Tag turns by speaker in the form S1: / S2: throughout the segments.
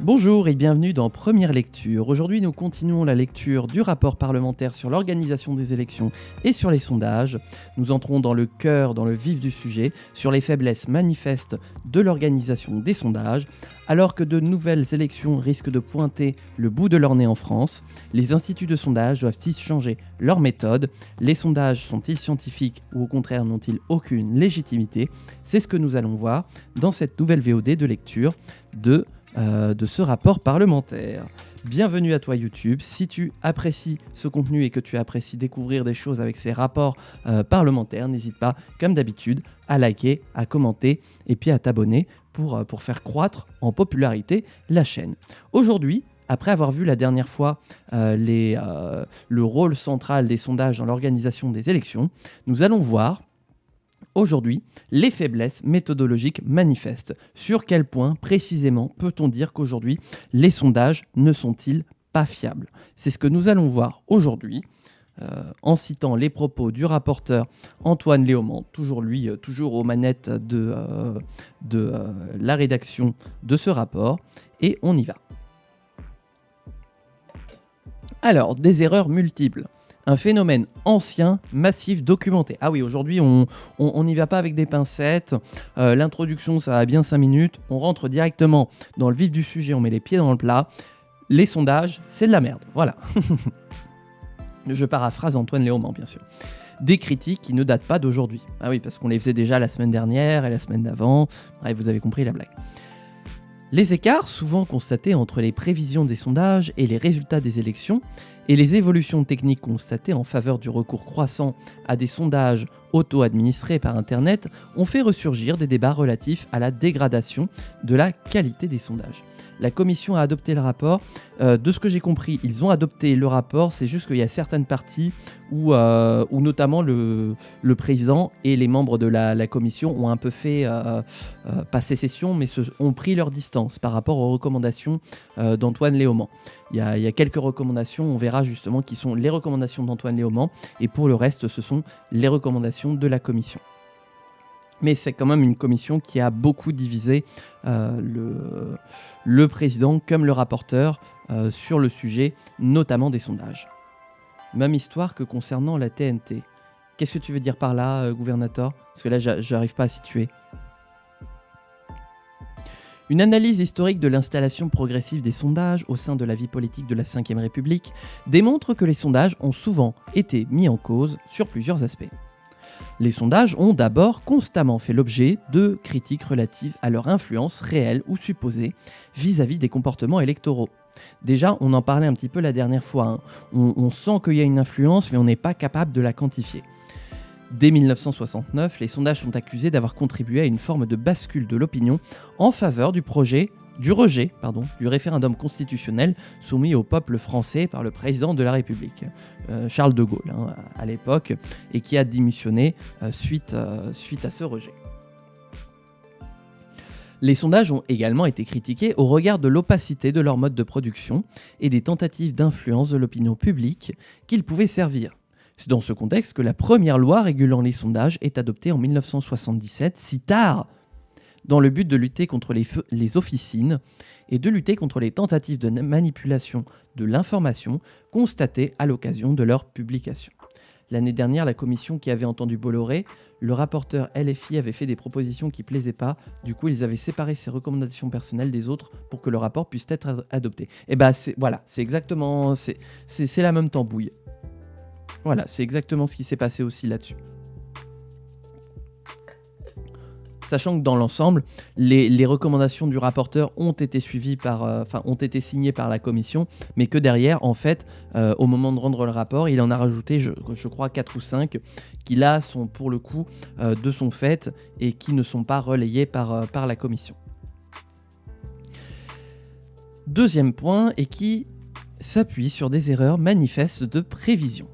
S1: Bonjour et bienvenue dans Première Lecture. Aujourd'hui, nous continuons la lecture du rapport parlementaire sur l'organisation des élections et sur les sondages. Nous entrons dans le cœur, dans le vif du sujet, sur les faiblesses manifestes de l'organisation des sondages. Alors que de nouvelles élections risquent de pointer le bout de leur nez en France, les instituts de sondage doivent-ils changer leur méthode? Les sondages sont-ils scientifiques ou au contraire n'ont-ils aucune légitimité? C'est ce que nous allons voir dans cette nouvelle VOD de lecture de ce rapport parlementaire. Bienvenue à toi YouTube. Si tu apprécies ce contenu et que tu apprécies découvrir des choses avec ces rapports parlementaires, n'hésite pas, comme d'habitude, à liker, à commenter et puis à t'abonner pour faire croître en popularité la chaîne. Aujourd'hui, après avoir vu la dernière fois le rôle central des sondages dans l'organisation des élections, nous allons voir aujourd'hui les faiblesses méthodologiques manifestes. Sur quel point précisément peut-on dire qu'aujourd'hui les sondages ne sont-ils pas fiables? C'est ce que nous allons voir aujourd'hui en citant les propos du rapporteur Antoine Léaumont, toujours aux manettes de la rédaction de ce rapport, et on y va. Alors, des erreurs multiples. Un phénomène ancien, massif, documenté. Ah oui, aujourd'hui, on n'y va pas avec des pincettes. L'introduction, ça va bien 5 minutes. On rentre directement dans le vif du sujet, on met les pieds dans le plat. Les sondages, c'est de la merde. Voilà. Je paraphrase Antoine Léaumont, bien sûr. Des critiques qui ne datent pas d'aujourd'hui. Ah oui, parce qu'on les faisait déjà la semaine dernière et la semaine d'avant. Bref, vous avez compris la blague. Les écarts souvent constatés entre les prévisions des sondages et les résultats des élections et les évolutions techniques constatées en faveur du recours croissant à des sondages auto-administrés par Internet ont fait ressurgir des débats relatifs à la dégradation de la qualité des sondages. La commission a adopté le rapport. De ce que j'ai compris, ils ont adopté le rapport. C'est juste qu'il y a certaines parties où notamment le président et les membres de la commission ont un peu fait, pas sécession, mais ont pris leur distance par rapport aux recommandations d'Antoine Léaumont. Il y a quelques recommandations, on verra justement qui sont les recommandations d'Antoine Léaumont, et pour le reste, ce sont les recommandations de la commission. Mais c'est quand même une commission qui a beaucoup divisé le président comme le rapporteur sur le sujet, notamment des sondages. Même histoire que concernant la TNT. Qu'est-ce que tu veux dire par là, gouvernateur? Parce que là, j'arrive pas à situer. Une analyse historique de l'installation progressive des sondages au sein de la vie politique de la Ve République démontre que les sondages ont souvent été mis en cause sur plusieurs aspects. Les sondages ont d'abord constamment fait l'objet de critiques relatives à leur influence réelle ou supposée vis-à-vis des comportements électoraux. Déjà, on en parlait un petit peu la dernière fois, hein. On sent qu'il y a une influence, mais on n'est pas capable de la quantifier. Dès 1969, les sondages sont accusés d'avoir contribué à une forme de bascule de l'opinion en faveur du rejet du référendum constitutionnel soumis au peuple français par le président de la République, Charles de Gaulle, à l'époque, et qui a démissionné suite à ce rejet. Les sondages ont également été critiqués au regard de l'opacité de leur mode de production et des tentatives d'influence de l'opinion publique qu'ils pouvaient servir. C'est dans ce contexte que la première loi régulant les sondages est adoptée en 1977, si tard, dans le but de lutter contre les officines et de lutter contre les tentatives de manipulation de l'information constatées à l'occasion de leur publication. L'année dernière, la commission qui avait entendu Bolloré, le rapporteur LFI avait fait des propositions qui ne plaisaient pas, du coup ils avaient séparé ses recommandations personnelles des autres pour que le rapport puisse être adopté. Et bah c'est exactement, c'est la même tambouille. Voilà, c'est exactement ce qui s'est passé aussi là-dessus. Sachant que dans l'ensemble, les recommandations du rapporteur ont été suivies ont été signées par la commission, mais que derrière, en fait, au moment de rendre le rapport, il en a rajouté, je crois, 4 ou 5, qui là sont pour le coup de son fait et qui ne sont pas relayées par la commission. Deuxième point, et qui s'appuie sur des erreurs manifestes de prévision.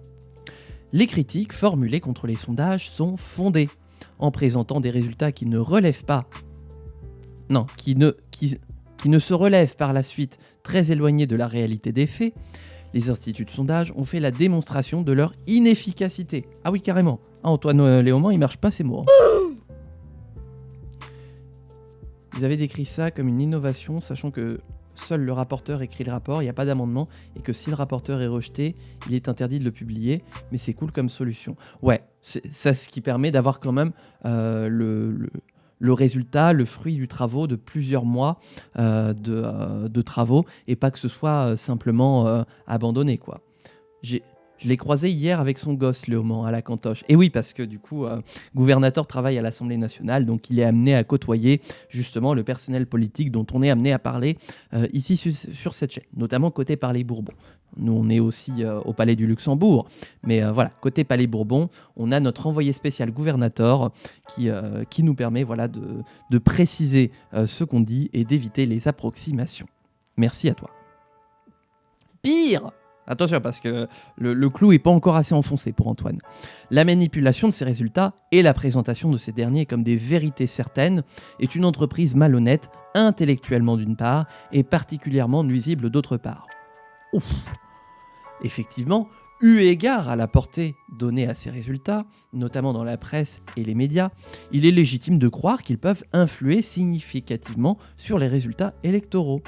S1: Les critiques formulées contre les sondages sont fondées, en présentant des résultats qui ne relèvent pas, qui ne se relèvent par la suite très éloignés de la réalité des faits. Les instituts de sondage ont fait la démonstration de leur inefficacité. Ah oui, carrément. Antoine Léaumont, il marche pas ces mots. Ils avaient décrit ça comme une innovation, sachant que seul le rapporteur écrit le rapport, il n'y a pas d'amendement, et que si le rapporteur est rejeté, il est interdit de le publier, mais c'est cool comme solution. Ouais, c'est ça ce qui permet d'avoir quand même le résultat, le fruit du travaux de plusieurs mois de travaux, et pas que ce soit simplement abandonné, quoi. J'ai je l'ai croisé hier avec son gosse, Léaumont, à la cantoche. Et oui, parce que du coup, gouvernateur travaille à l'Assemblée nationale, donc il est amené à côtoyer justement le personnel politique dont on est amené à parler ici sur cette chaîne, notamment côté Palais Bourbon. Nous, on est aussi au Palais du Luxembourg, mais voilà, côté Palais Bourbon, on a notre envoyé spécial gouvernateur qui nous permet voilà, de préciser ce qu'on dit et d'éviter les approximations. Merci à toi. Pire! Attention, parce que le clou n'est pas encore assez enfoncé pour Antoine. La manipulation de ces résultats et la présentation de ces derniers comme des vérités certaines est une entreprise malhonnête, intellectuellement d'une part, et particulièrement nuisible d'autre part. Ouf. Effectivement, eu égard à la portée donnée à ces résultats, notamment dans la presse et les médias, il est légitime de croire qu'ils peuvent influer significativement sur les résultats électoraux.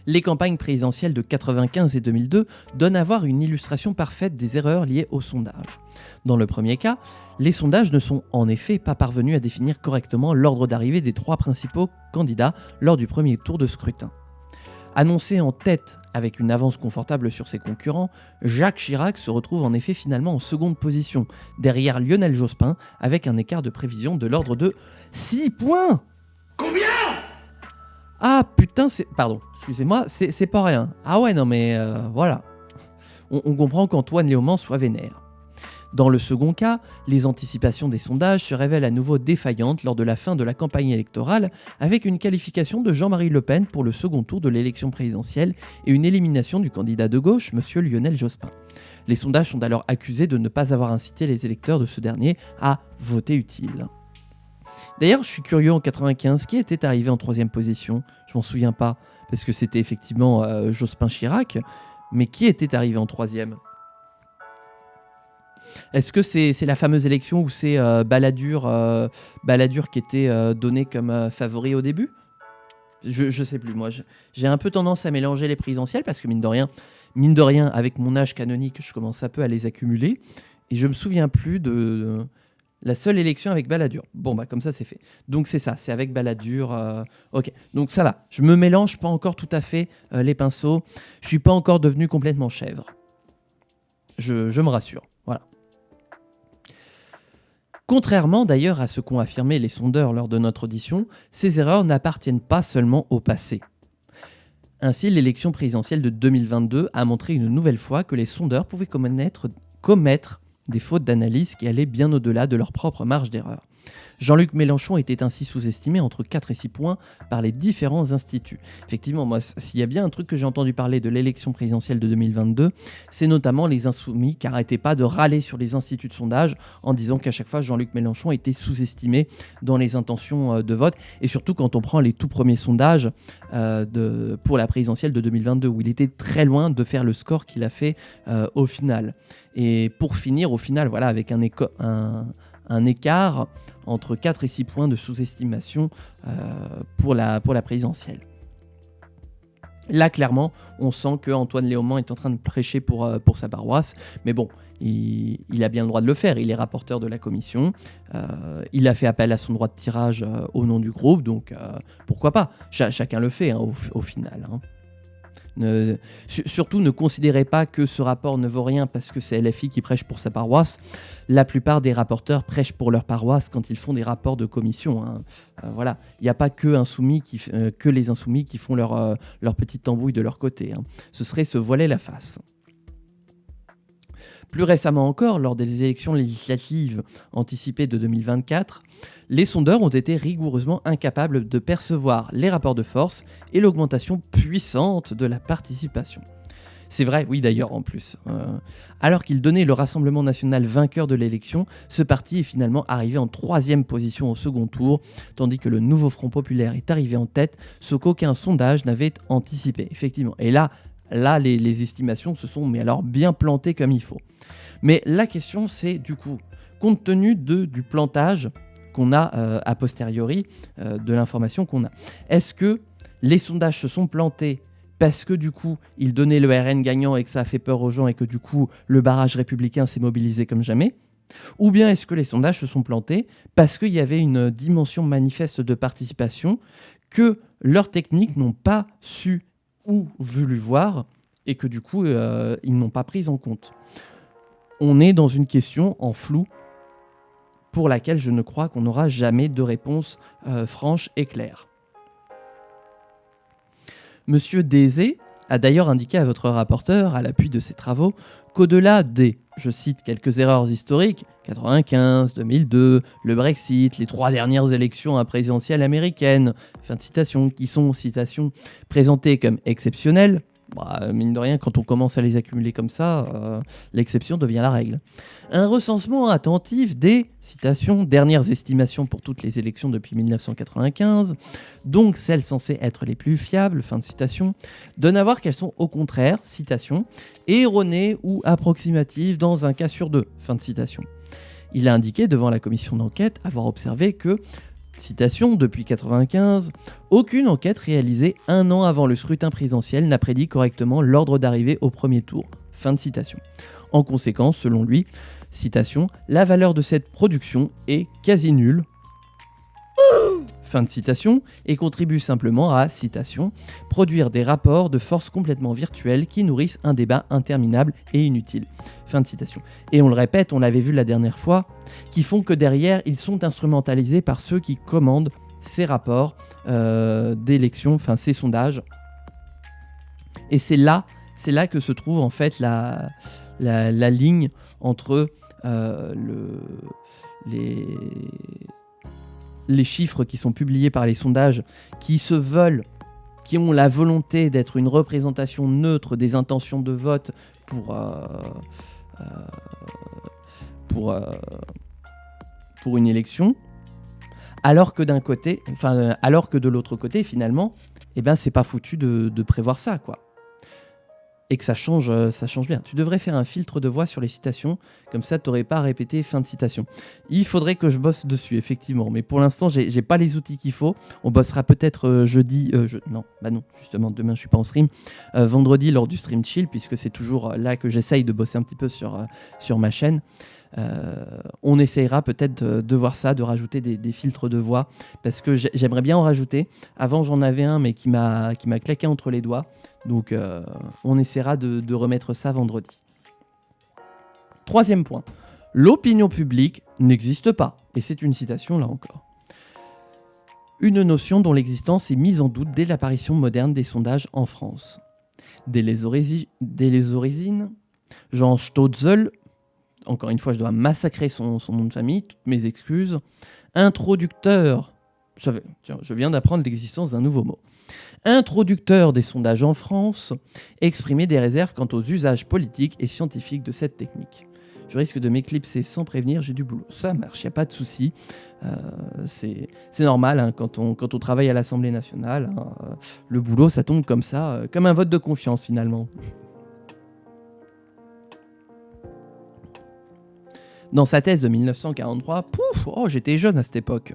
S1: Les campagnes présidentielles de 1995 et 2002 donnent à voir une illustration parfaite des erreurs liées au sondage. Dans le premier cas, les sondages ne sont en effet pas parvenus à définir correctement l'ordre d'arrivée des 3 principaux candidats lors du premier tour de scrutin. Annoncé en tête avec une avance confortable sur ses concurrents, Jacques Chirac se retrouve en effet finalement en seconde position, derrière Lionel Jospin, avec un écart de prévision de l'ordre de 6 points. Combien ? Ah putain, pardon, excusez-moi, c'est pas rien. Ah ouais, non mais voilà. On comprend qu'Antoine Léaumont soit vénère. Dans le second cas, les anticipations des sondages se révèlent à nouveau défaillantes lors de la fin de la campagne électorale, avec une qualification de Jean-Marie Le Pen pour le second tour de l'élection présidentielle et une élimination du candidat de gauche, M. Lionel Jospin. Les sondages sont alors accusés de ne pas avoir incité les électeurs de ce dernier à voter utile. D'ailleurs, je suis curieux, en 95, qui était arrivé en 3e position ? Je m'en souviens pas, parce que c'était effectivement Jospin Chirac, mais qui était arrivé en 3e ? Est-ce que c'est la fameuse élection où c'est Balladur qui était donné comme favori au début ? Je sais plus, moi. J'ai un peu tendance à mélanger les présidentielles, parce que mine de rien, avec mon âge canonique, je commence un peu à les accumuler, et je me souviens plus de la seule élection avec Balladur. Bon, bah comme ça, c'est fait. Donc c'est ça, c'est avec Balladur. Ok, donc ça va. Je me mélange pas encore tout à fait les pinceaux. Je suis pas encore devenu complètement chèvre. Je me rassure. Voilà. Contrairement d'ailleurs à ce qu'ont affirmé les sondeurs lors de notre audition, ces erreurs n'appartiennent pas seulement au passé. Ainsi, l'élection présidentielle de 2022 a montré une nouvelle fois que les sondeurs pouvaient commettre des fautes d'analyse qui allaient bien au-delà de leur propre marge d'erreur. Jean-Luc Mélenchon était ainsi sous-estimé entre 4 et 6 points par les différents instituts. Effectivement, moi, s'il y a bien un truc que j'ai entendu parler de l'élection présidentielle de 2022, c'est notamment les insoumis qui n'arrêtaient pas de râler sur les instituts de sondage en disant qu'à chaque fois, Jean-Luc Mélenchon était sous-estimé dans les intentions de vote. Et surtout quand on prend les tout premiers sondages pour la présidentielle de 2022, où il était très loin de faire le score qu'il a fait au final. Et pour finir, au final, voilà, avec un écart entre 4 et 6 points de sous-estimation pour la présidentielle. Là, clairement, on sent qu'Antoine Léaumont est en train de prêcher pour sa paroisse. Mais bon, il a bien le droit de le faire. Il est rapporteur de la commission. Il a fait appel à son droit de tirage au nom du groupe. Donc, pourquoi pas ? Chacun le fait au final. Surtout, ne considérez pas que ce rapport ne vaut rien parce que c'est LFI qui prêche pour sa paroisse. La plupart des rapporteurs prêchent pour leur paroisse quand ils font des rapports de commission. Voilà, il n'y a pas que les insoumis qui font leur petite tambouille de leur côté. Ce serait se voiler la face. Plus récemment encore, lors des élections législatives anticipées de 2024, les sondeurs ont été rigoureusement incapables de percevoir les rapports de force et l'augmentation puissante de la participation. C'est vrai, oui d'ailleurs en plus. Alors qu'il donnait le Rassemblement national vainqueur de l'élection, ce parti est finalement arrivé en 3e position au second tour, tandis que le nouveau Front populaire est arrivé en tête, ce qu'aucun sondage n'avait anticipé. Effectivement. Et là les estimations se sont bien plantées comme il faut. Mais la question c'est du coup, compte tenu du plantage, qu'on a a posteriori de l'information qu'on a. Est-ce que les sondages se sont plantés parce que du coup, ils donnaient le RN gagnant et que ça a fait peur aux gens et que du coup, le barrage républicain s'est mobilisé comme jamais? Ou bien est-ce que les sondages se sont plantés parce qu'il y avait une dimension manifeste de participation que leurs techniques n'ont pas su ou voulu voir et que du coup, ils n'ont pas prise en compte? On est dans une question en flou pour laquelle je ne crois qu'on n'aura jamais de réponse franche et claire. Monsieur Désé a d'ailleurs indiqué à votre rapporteur, à l'appui de ses travaux, qu'au-delà des, je cite, quelques erreurs historiques, 95, 2002, le Brexit, les 3 dernières élections à présidentielle américaine, fin de citation, qui sont, citation, présentées comme exceptionnelles, mine de rien, quand on commence à les accumuler comme ça, l'exception devient la règle. Un recensement attentif des, citation, dernières estimations pour toutes les élections depuis 1995, donc celles censées être les plus fiables, fin de citation, donne à voir qu'elles sont au contraire, citation, erronées ou approximatives dans un cas sur 2, fin de citation. Il a indiqué devant la commission d'enquête avoir observé que, citation, depuis 1995, aucune enquête réalisée un an avant le scrutin présidentiel n'a prédit correctement l'ordre d'arrivée au premier tour. Fin de citation. En conséquence, selon lui, citation, la valeur de cette production est quasi nulle. Fin de citation, et contribue simplement à, citation, produire des rapports de force complètement virtuels qui nourrissent un débat interminable et inutile. Fin de citation. Et on le répète, on l'avait vu la dernière fois, qui font que derrière, ils sont instrumentalisés par ceux qui commandent ces rapports d'élection, enfin ces sondages. Et c'est là que se trouve en fait la ligne entre les chiffres qui sont publiés par les sondages, qui se veulent, qui ont la volonté d'être une représentation neutre des intentions de vote pour une élection, alors que de l'autre côté, finalement, c'est pas foutu de prévoir ça, quoi. Et que ça change bien. Tu devrais faire un filtre de voix sur les citations, comme ça tu n'aurais pas à répéter fin de citation. Il faudrait que je bosse dessus, effectivement, mais pour l'instant j'ai pas les outils qu'il faut. On bossera peut-être jeudi, non, justement demain je suis pas en stream, vendredi lors du stream chill, puisque c'est toujours là que j'essaye de bosser un petit peu sur ma chaîne. On essayera peut-être de voir ça, de rajouter des filtres de voix, parce que j'aimerais bien en rajouter. Avant j'en avais un mais qui m'a claqué entre les doigts, donc on essaiera de remettre ça vendredi. Troisième point, l'opinion publique n'existe pas, et c'est une citation là encore. Une notion dont l'existence est mise en doute dès l'apparition moderne des sondages en France. Dès les origines, Jean Stotzel, encore une fois, je dois massacrer son nom de famille, toutes mes excuses. Introducteur, je viens d'apprendre l'existence d'un nouveau mot. Introducteur des sondages en France, exprimait des réserves quant aux usages politiques et scientifiques de cette technique. Je risque de m'éclipser sans prévenir, j'ai du boulot. Ça marche, il n'y a pas de souci. C'est normal, hein, quand on travaille à l'Assemblée nationale, hein, le boulot, ça tombe comme ça, comme un vote de confiance finalement. Dans sa thèse de 1943, j'étais jeune à cette époque,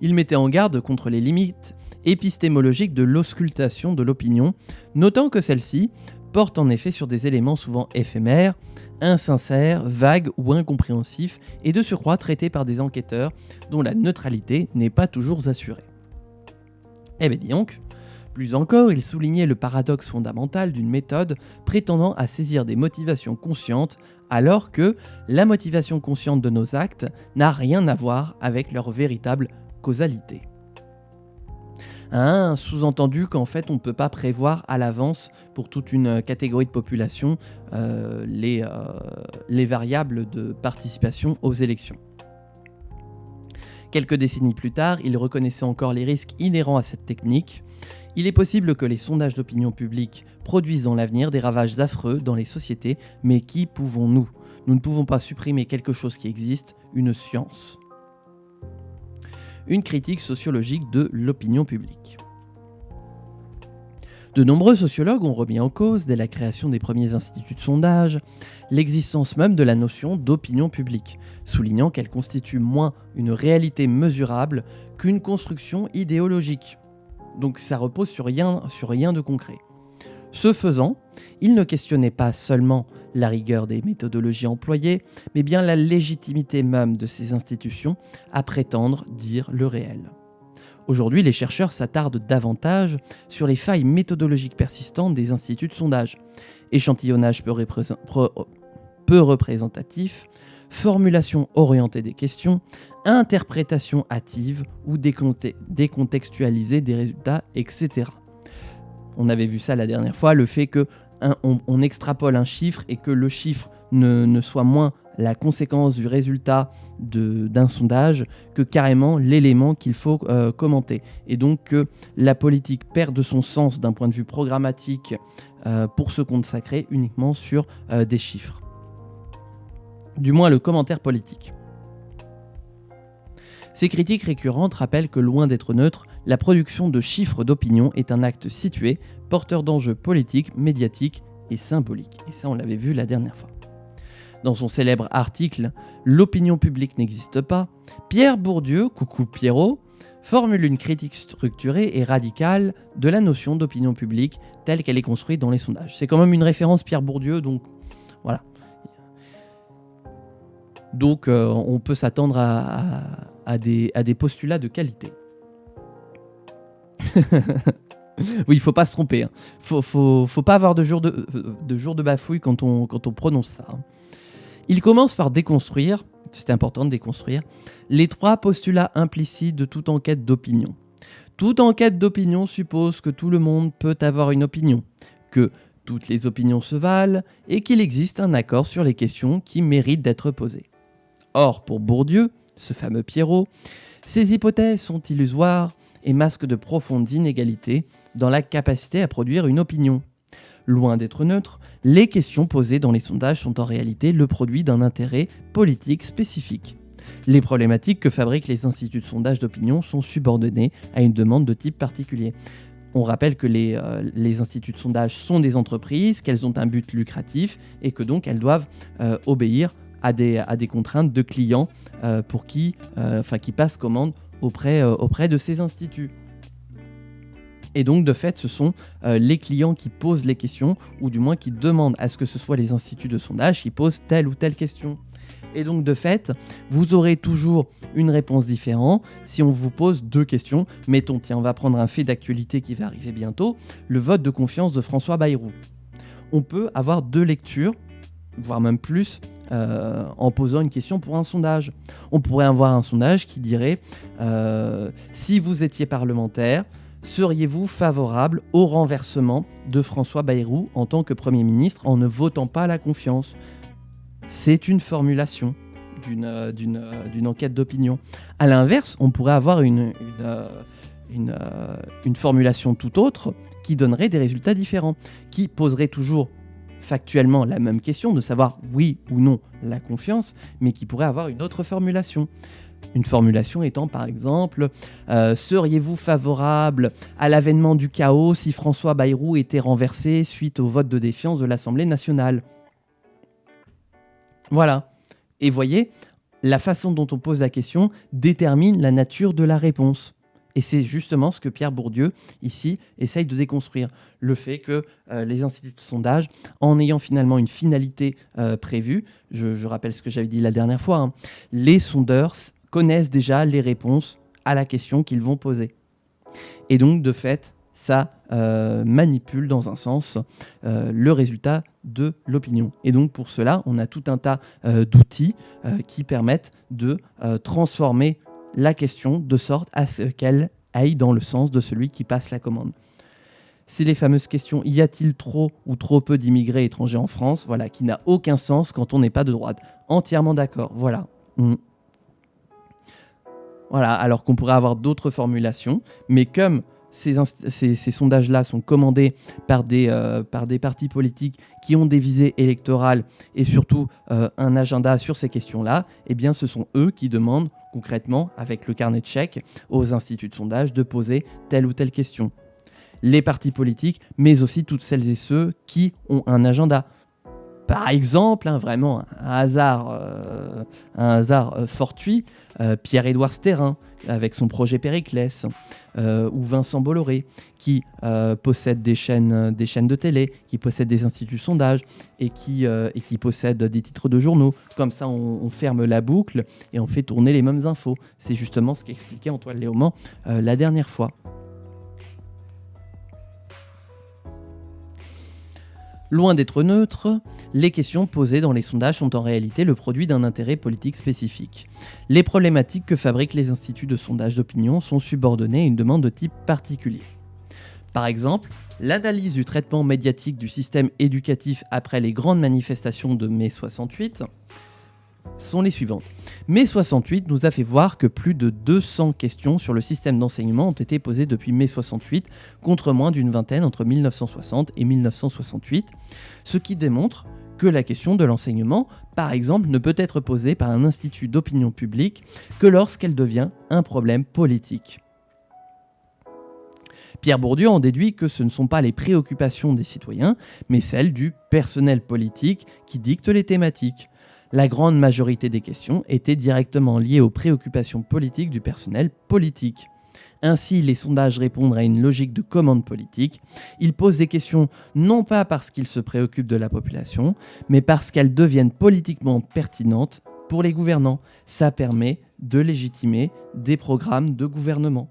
S1: il mettait en garde contre les limites épistémologiques de l'auscultation de l'opinion, notant que celle-ci porte en effet sur des éléments souvent éphémères, insincères, vagues ou incompréhensifs, et de surcroît traités par des enquêteurs dont la neutralité n'est pas toujours assurée. Eh bien dis donc, plus encore, il soulignait le paradoxe fondamental d'une méthode prétendant à saisir des motivations conscientes alors que la motivation consciente de nos actes n'a rien à voir avec leur véritable causalité. Un sous-entendu qu'en fait on ne peut pas prévoir à l'avance pour toute une catégorie de population les variables de participation aux élections. Quelques décennies plus tard, il reconnaissait encore les risques inhérents à cette technique. Il est possible que les sondages d'opinion publique produisent dans l'avenir des ravages affreux dans les sociétés, mais qui pouvons-nous ? Nous ne pouvons pas supprimer quelque chose qui existe, une science. Une critique sociologique de l'opinion publique. De nombreux sociologues ont remis en cause, dès la création des premiers instituts de sondage, l'existence même de la notion d'opinion publique, soulignant qu'elle constitue moins une réalité mesurable qu'une construction idéologique. Donc ça repose sur rien de concret. Ce faisant, ils ne questionnaient pas seulement la rigueur des méthodologies employées, mais bien la légitimité même de ces institutions à prétendre dire le réel. Aujourd'hui, les chercheurs s'attardent davantage sur les failles méthodologiques persistantes des instituts de sondage. Échantillonnage peu représentatif, formulation orientée des questions, interprétation hâtive ou décontextualisée des résultats, etc. On avait vu ça la dernière fois, le fait qu'on extrapole un chiffre et que le chiffre ne soit moins la conséquence du résultat d'un sondage que carrément l'élément qu'il faut commenter. Et donc que la politique perd de son sens d'un point de vue programmatique pour se consacrer uniquement sur des chiffres. Du moins le commentaire politique. Ces critiques récurrentes rappellent que loin d'être neutre, la production de chiffres d'opinion est un acte situé, porteur d'enjeux politiques, médiatiques et symboliques. Et ça, on l'avait vu la dernière fois. Dans son célèbre article « L'opinion publique n'existe pas », Pierre Bourdieu, coucou Pierrot, formule une critique structurée et radicale de la notion d'opinion publique telle qu'elle est construite dans les sondages. C'est quand même une référence Pierre Bourdieu, donc voilà. Donc on peut s'attendre à des postulats de qualité. Oui, il faut pas se tromper. Hein. Faut pas avoir de jour de bafouille quand on prononce ça. Hein. Il commence par déconstruire, c'est important de déconstruire, les 3 postulats implicites de toute enquête d'opinion. Toute enquête d'opinion suppose que tout le monde peut avoir une opinion, que toutes les opinions se valent et qu'il existe un accord sur les questions qui méritent d'être posées. Or, pour Bourdieu, ce fameux Pierrot, ces hypothèses sont illusoires et masquent de profondes inégalités dans la capacité à produire une opinion. Loin d'être neutres, les questions posées dans les sondages sont en réalité le produit d'un intérêt politique spécifique. Les problématiques que fabriquent les instituts de sondage d'opinion sont subordonnées à une demande de type particulier. On rappelle que les instituts de sondage sont des entreprises, qu'elles ont un but lucratif et que donc elles doivent obéir à des contraintes de clients qui passent commande auprès de ces instituts. Et donc, de fait, ce sont les clients qui posent les questions, ou du moins qui demandent à ce que ce soit les instituts de sondage qui posent telle ou telle question. Et donc, de fait, vous aurez toujours une réponse différente si on vous pose 2 questions. Mettons, tiens, on va prendre un fait d'actualité qui va arriver bientôt, le vote de confiance de François Bayrou. On peut avoir 2 lectures, voire même plus, en posant une question pour un sondage. On pourrait avoir un sondage qui dirait si vous étiez parlementaire, seriez-vous favorable au renversement de François Bayrou en tant que Premier ministre en ne votant pas la confiance ? C'est une formulation d'une enquête d'opinion. À l'inverse, on pourrait avoir une formulation tout autre qui donnerait des résultats différents, qui poserait toujours factuellement la même question de savoir oui ou non la confiance, mais qui pourrait avoir une autre formulation. Une formulation étant par exemple seriez-vous favorable à l'avènement du chaos si François Bayrou était renversé suite au vote de défiance de l'Assemblée nationale ? Voilà. Et voyez, la façon dont on pose la question détermine la nature de la réponse. Et c'est justement ce que Pierre Bourdieu, ici, essaye de déconstruire. Le fait que les instituts de sondage, en ayant finalement une finalité prévue, je rappelle ce que j'avais dit la dernière fois, hein, les sondeurs connaissent déjà les réponses à la question qu'ils vont poser. Et donc, de fait, ça manipule dans un sens le résultat de l'opinion. Et donc, pour cela, on a tout un tas d'outils qui permettent de transformer la question de sorte à ce qu'elle aille dans le sens de celui qui passe la commande. C'est les fameuses questions « Y a-t-il trop ou trop peu d'immigrés étrangers en France ?» Voilà, qui n'a aucun sens quand on n'est pas de droite. Entièrement d'accord, voilà. Voilà, alors qu'on pourrait avoir d'autres formulations, mais comme ces sondages-là sont commandés par des partis politiques qui ont des visées électorales et surtout un agenda sur ces questions-là, eh bien ce sont eux qui demandent concrètement, avec le carnet de chèques, aux instituts de sondage de poser telle ou telle question. les partis politiques, mais aussi toutes celles et ceux qui ont un agenda. Par exemple, vraiment un hasard fortuit, Pierre-Édouard Stérin avec son projet Périclès, ou Vincent Bolloré qui possède des chaînes de télé, qui possède des instituts de sondage et qui possède des titres de journaux. Comme ça, on ferme la boucle et on fait tourner les mêmes infos. C'est justement ce qu'expliquait Antoine Léaumont la dernière fois. Loin d'être neutres, les questions posées dans les sondages sont en réalité le produit d'un intérêt politique spécifique. Les problématiques que fabriquent les instituts de sondage d'opinion sont subordonnées à une demande de type particulier. Par exemple, l'analyse du traitement médiatique du système éducatif après les grandes manifestations de mai 68 sont les suivantes. Mai 68 nous a fait voir que plus de 200 questions sur le système d'enseignement ont été posées depuis mai 68, contre moins d'une vingtaine entre 1960 et 1968, ce qui démontre que la question de l'enseignement, par exemple, ne peut être posée par un institut d'opinion publique que lorsqu'elle devient un problème politique. Pierre Bourdieu en déduit que ce ne sont pas les préoccupations des citoyens, mais celles du personnel politique qui dictent les thématiques. La grande majorité des questions étaient directement liées aux préoccupations politiques du personnel politique. Ainsi, les sondages répondent à une logique de commande politique. Ils posent des questions non pas parce qu'ils se préoccupent de la population, mais parce qu'elles deviennent politiquement pertinentes pour les gouvernants. Ça permet de légitimer des programmes de gouvernement.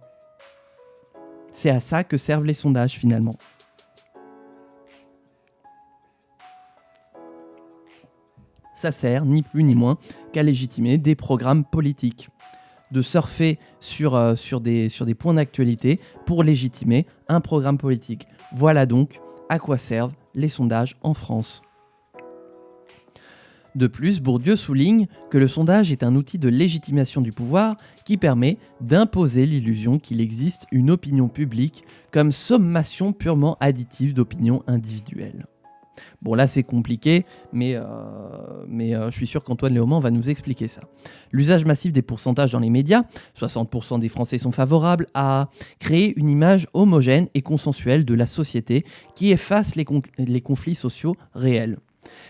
S1: C'est à ça que servent les sondages finalement. Ça sert ni plus ni moins qu'à légitimer des programmes politiques. De surfer sur des points d'actualité pour légitimer un programme politique. Voilà donc à quoi servent les sondages en France. De plus, Bourdieu souligne que le sondage est un outil de légitimation du pouvoir qui permet d'imposer l'illusion qu'il existe une opinion publique comme sommation purement additive d'opinions individuelles. Bon, là c'est compliqué, mais je suis sûr qu'Antoine Léaumont va nous expliquer ça. L'usage massif des pourcentages dans les médias, 60% des Français sont favorables à créer une image homogène et consensuelle de la société qui efface les conflits sociaux réels.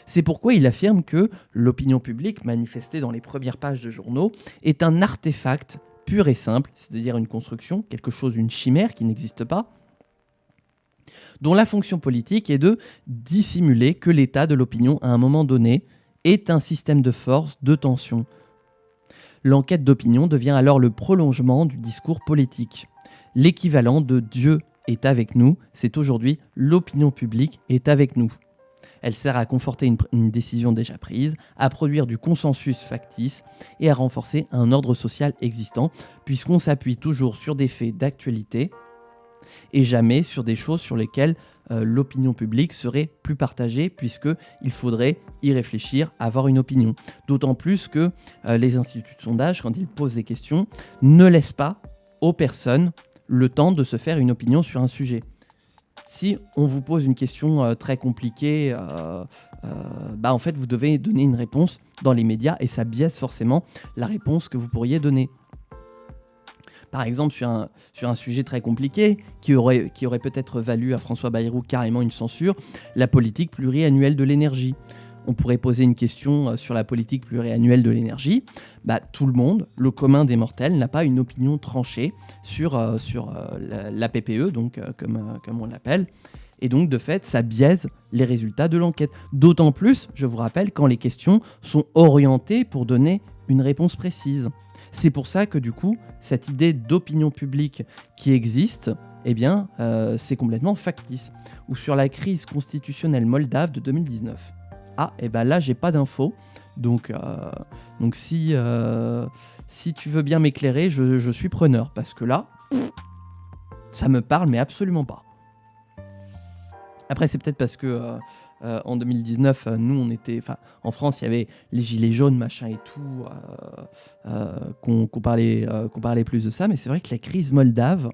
S1: C'est pourquoi il affirme que l'opinion publique, manifestée dans les premières pages de journaux, est un artefact pur et simple, c'est-à-dire une construction, quelque chose, une chimère qui n'existe pas, dont la fonction politique est de dissimuler que l'état de l'opinion à un moment donné est un système de force, de tension. L'enquête d'opinion devient alors le prolongement du discours politique. L'équivalent de Dieu est avec nous, c'est aujourd'hui l'opinion publique est avec nous. Elle sert à conforter une décision déjà prise, à produire du consensus factice et à renforcer un ordre social existant, puisqu'on s'appuie toujours sur des faits d'actualité et jamais sur des choses sur lesquelles l'opinion publique serait plus partagée, puisqu'il faudrait y réfléchir, avoir une opinion. D'autant plus que les instituts de sondage, quand ils posent des questions, ne laissent pas aux personnes le temps de se faire une opinion sur un sujet. Si on vous pose une question très compliquée, en fait, vous devez donner une réponse dans les médias et ça biaise forcément la réponse que vous pourriez donner. Par exemple, sur un sujet très compliqué, qui aurait peut-être valu à François Bayrou carrément une censure, la politique pluriannuelle de l'énergie. On pourrait poser une question sur la politique pluriannuelle de l'énergie. Tout le monde, le commun des mortels, n'a pas une opinion tranchée sur la PPE, donc, comme on l'appelle. Et donc, de fait, ça biaise les résultats de l'enquête. D'autant plus, je vous rappelle, quand les questions sont orientées pour donner une réponse précise. C'est pour ça que du coup, cette idée d'opinion publique qui existe, c'est complètement factice. Ou sur la crise constitutionnelle moldave de 2019. Là, j'ai pas d'infos. Donc si tu veux bien m'éclairer, je suis preneur. Parce que là, ça me parle, mais absolument pas. Après, c'est peut-être parce que en 2019, nous, on était... en France, il y avait les gilets jaunes, machin et tout, qu'on parlait plus de ça. Mais c'est vrai que la crise moldave...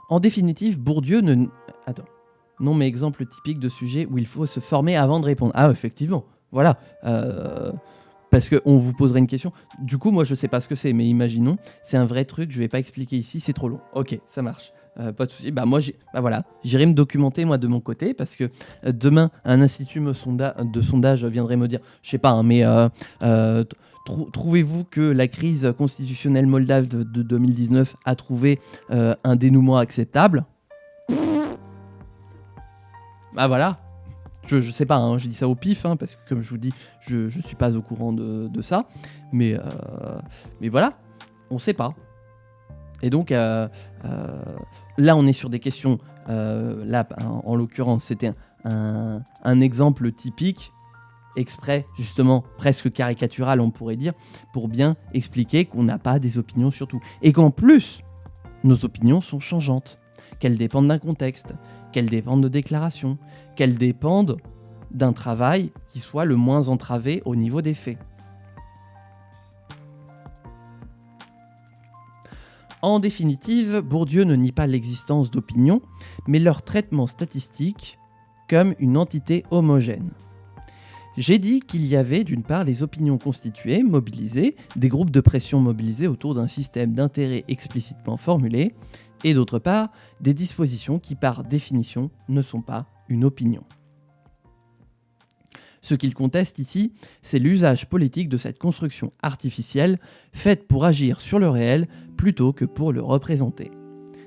S1: En définitive, Bourdieu ne... Attends. Non, mais exemple typique de sujet où il faut se former avant de répondre. Ah, effectivement. Voilà. Parce qu'on vous poserait une question. Du coup, moi, je sais pas ce que c'est, mais imaginons, c'est un vrai truc, je vais pas expliquer ici, c'est trop long. Ok, ça marche. Pas de souci. Bah moi, voilà, j'irai me documenter moi de mon côté parce que demain, un institut de sondage viendrait me dire, je sais pas, hein, mais trouvez-vous que la crise constitutionnelle moldave de 2019 a trouvé un dénouement acceptable? Bah voilà. Je sais pas, hein, je dis ça au pif, hein, parce que comme je vous dis, je suis pas au courant de ça. Mais voilà, on sait pas. Et donc, là, on est sur des questions. Là, en l'occurrence, c'était un exemple typique, exprès, justement, presque caricatural, on pourrait dire, pour bien expliquer qu'on n'a pas des opinions sur tout. Et qu'en plus, nos opinions sont changeantes, qu'elles dépendent d'un contexte, qu'elles dépendent de déclarations, qu'elles dépendent d'un travail qui soit le moins entravé au niveau des faits. En définitive, Bourdieu ne nie pas l'existence d'opinions, mais leur traitement statistique comme une entité homogène. J'ai dit qu'il y avait d'une part les opinions constituées, mobilisées, des groupes de pression mobilisés autour d'un système d'intérêt explicitement formulé, et d'autre part des dispositions qui par définition ne sont pas une opinion. Ce qu'il conteste ici, c'est l'usage politique de cette construction artificielle faite pour agir sur le réel plutôt que pour le représenter.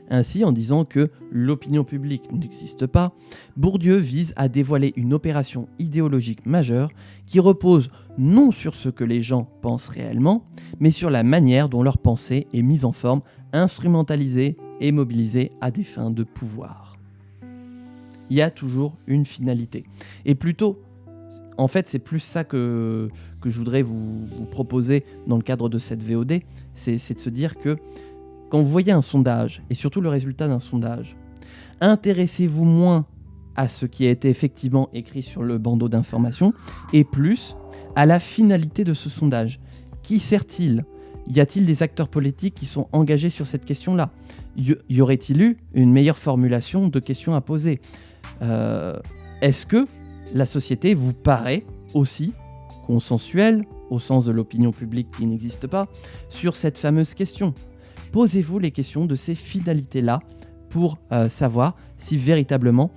S1: Ainsi, en disant que l'opinion publique n'existe pas, Bourdieu vise à dévoiler une opération idéologique majeure qui repose non sur ce que les gens pensent réellement, mais sur la manière dont leur pensée est mise en forme, instrumentalisée et mobilisée à des fins de pouvoir. Il y a toujours une finalité. Et plutôt, en fait, c'est plus ça que je voudrais vous proposer dans le cadre de cette VOD, c'est de se dire que quand vous voyez un sondage, et surtout le résultat d'un sondage, intéressez-vous moins à ce qui a été effectivement écrit sur le bandeau d'information, et plus à la finalité de ce sondage. Qui sert-il ? Y a-t-il des acteurs politiques qui sont engagés sur cette question-là ? Y aurait-il eu une meilleure formulation de questions à poser ? Est-ce que la société vous paraît aussi consensuelle, au sens de l'opinion publique qui n'existe pas, sur cette fameuse question ? Posez-vous les questions de ces finalités-là pour savoir si véritablement,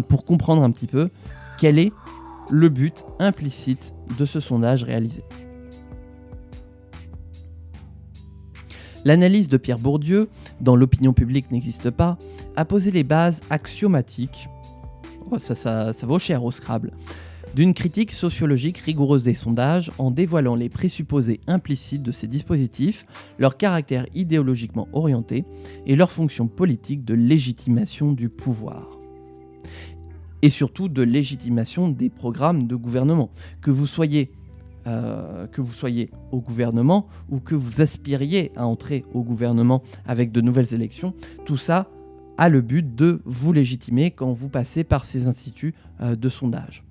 S1: pour comprendre un petit peu quel est le but implicite de ce sondage réalisé. L'analyse de Pierre Bourdieu, dans L'opinion publique n'existe pas, a posé les bases axiomatiques, ça vaut cher au Scrabble, d'une critique sociologique rigoureuse des sondages en dévoilant les présupposés implicites de ces dispositifs, leur caractère idéologiquement orienté et leur fonction politique de légitimation du pouvoir. Et surtout de légitimation des programmes de gouvernement. Que vous soyez au gouvernement ou que vous aspiriez à entrer au gouvernement avec de nouvelles élections, tout ça a le but de vous légitimer quand vous passez par ces instituts de sondage.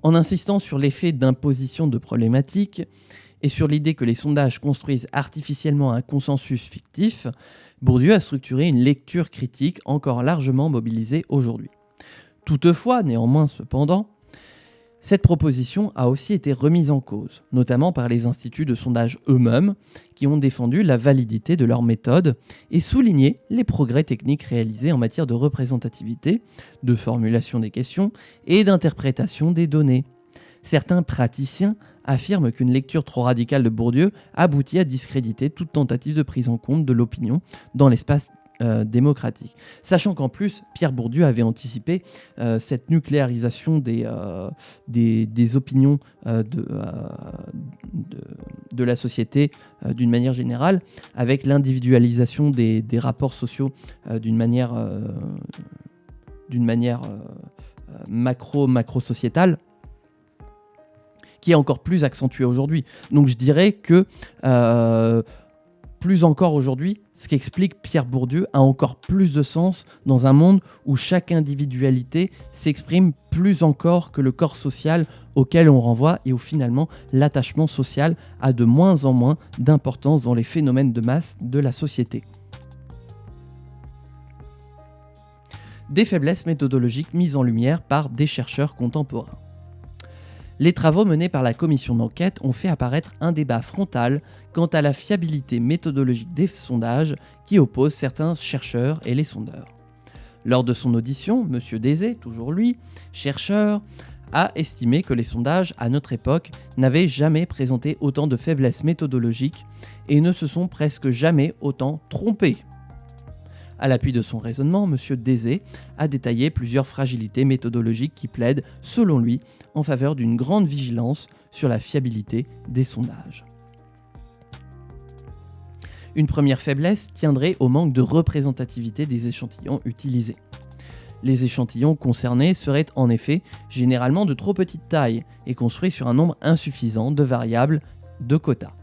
S1: En insistant sur l'effet d'imposition de problématiques et sur l'idée que les sondages construisent artificiellement un consensus fictif, Bourdieu a structuré une lecture critique encore largement mobilisée aujourd'hui. Toutefois, néanmoins, cependant, cette proposition a aussi été remise en cause, notamment par les instituts de sondage eux-mêmes, qui ont défendu la validité de leur méthode et souligné les progrès techniques réalisés en matière de représentativité, de formulation des questions et d'interprétation des données. Certains praticiens affirment qu'une lecture trop radicale de Bourdieu aboutit à discréditer toute tentative de prise en compte de l'opinion dans l'espace démocratique. Sachant qu'en plus, Pierre Bourdieu avait anticipé cette nucléarisation des opinions de la société d'une manière générale, avec l'individualisation des rapports sociaux d'une manière macro-sociétale, qui est encore plus accentuée aujourd'hui. Donc je dirais que plus encore aujourd'hui, ce qu'explique Pierre Bourdieu a encore plus de sens dans un monde où chaque individualité s'exprime plus encore que le corps social auquel on renvoie et où finalement l'attachement social a de moins en moins d'importance dans les phénomènes de masse de la société. Des faiblesses méthodologiques mises en lumière par des chercheurs contemporains. Les travaux menés par la commission d'enquête ont fait apparaître un débat frontal quant à la fiabilité méthodologique des sondages qui oppose certains chercheurs et les sondeurs. Lors de son audition, M. Désé, toujours lui, chercheur, a estimé que les sondages, à notre époque, n'avaient jamais présenté autant de faiblesses méthodologiques et ne se sont presque jamais autant trompés. À l'appui de son raisonnement, M. Désé a détaillé plusieurs fragilités méthodologiques qui plaident, selon lui, en faveur d'une grande vigilance sur la fiabilité des sondages. Une première faiblesse tiendrait au manque de représentativité des échantillons utilisés. Les échantillons concernés seraient en effet généralement de trop petite taille et construits sur un nombre insuffisant de variables de quotas.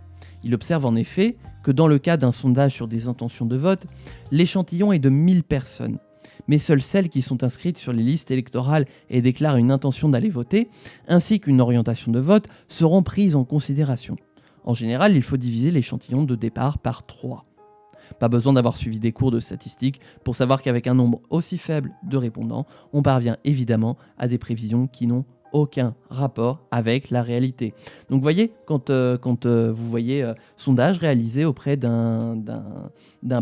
S1: Il observe en effet que dans le cas d'un sondage sur des intentions de vote, l'échantillon est de 1000 personnes, mais seules celles qui sont inscrites sur les listes électorales et déclarent une intention d'aller voter, ainsi qu'une orientation de vote, seront prises en considération. En général, il faut diviser l'échantillon de départ par 3. Pas besoin d'avoir suivi des cours de statistique pour savoir qu'avec un nombre aussi faible de répondants, on parvient évidemment à des prévisions qui n'ont aucun rapport avec la réalité. Donc vous voyez, quand vous voyez sondage réalisé auprès d'un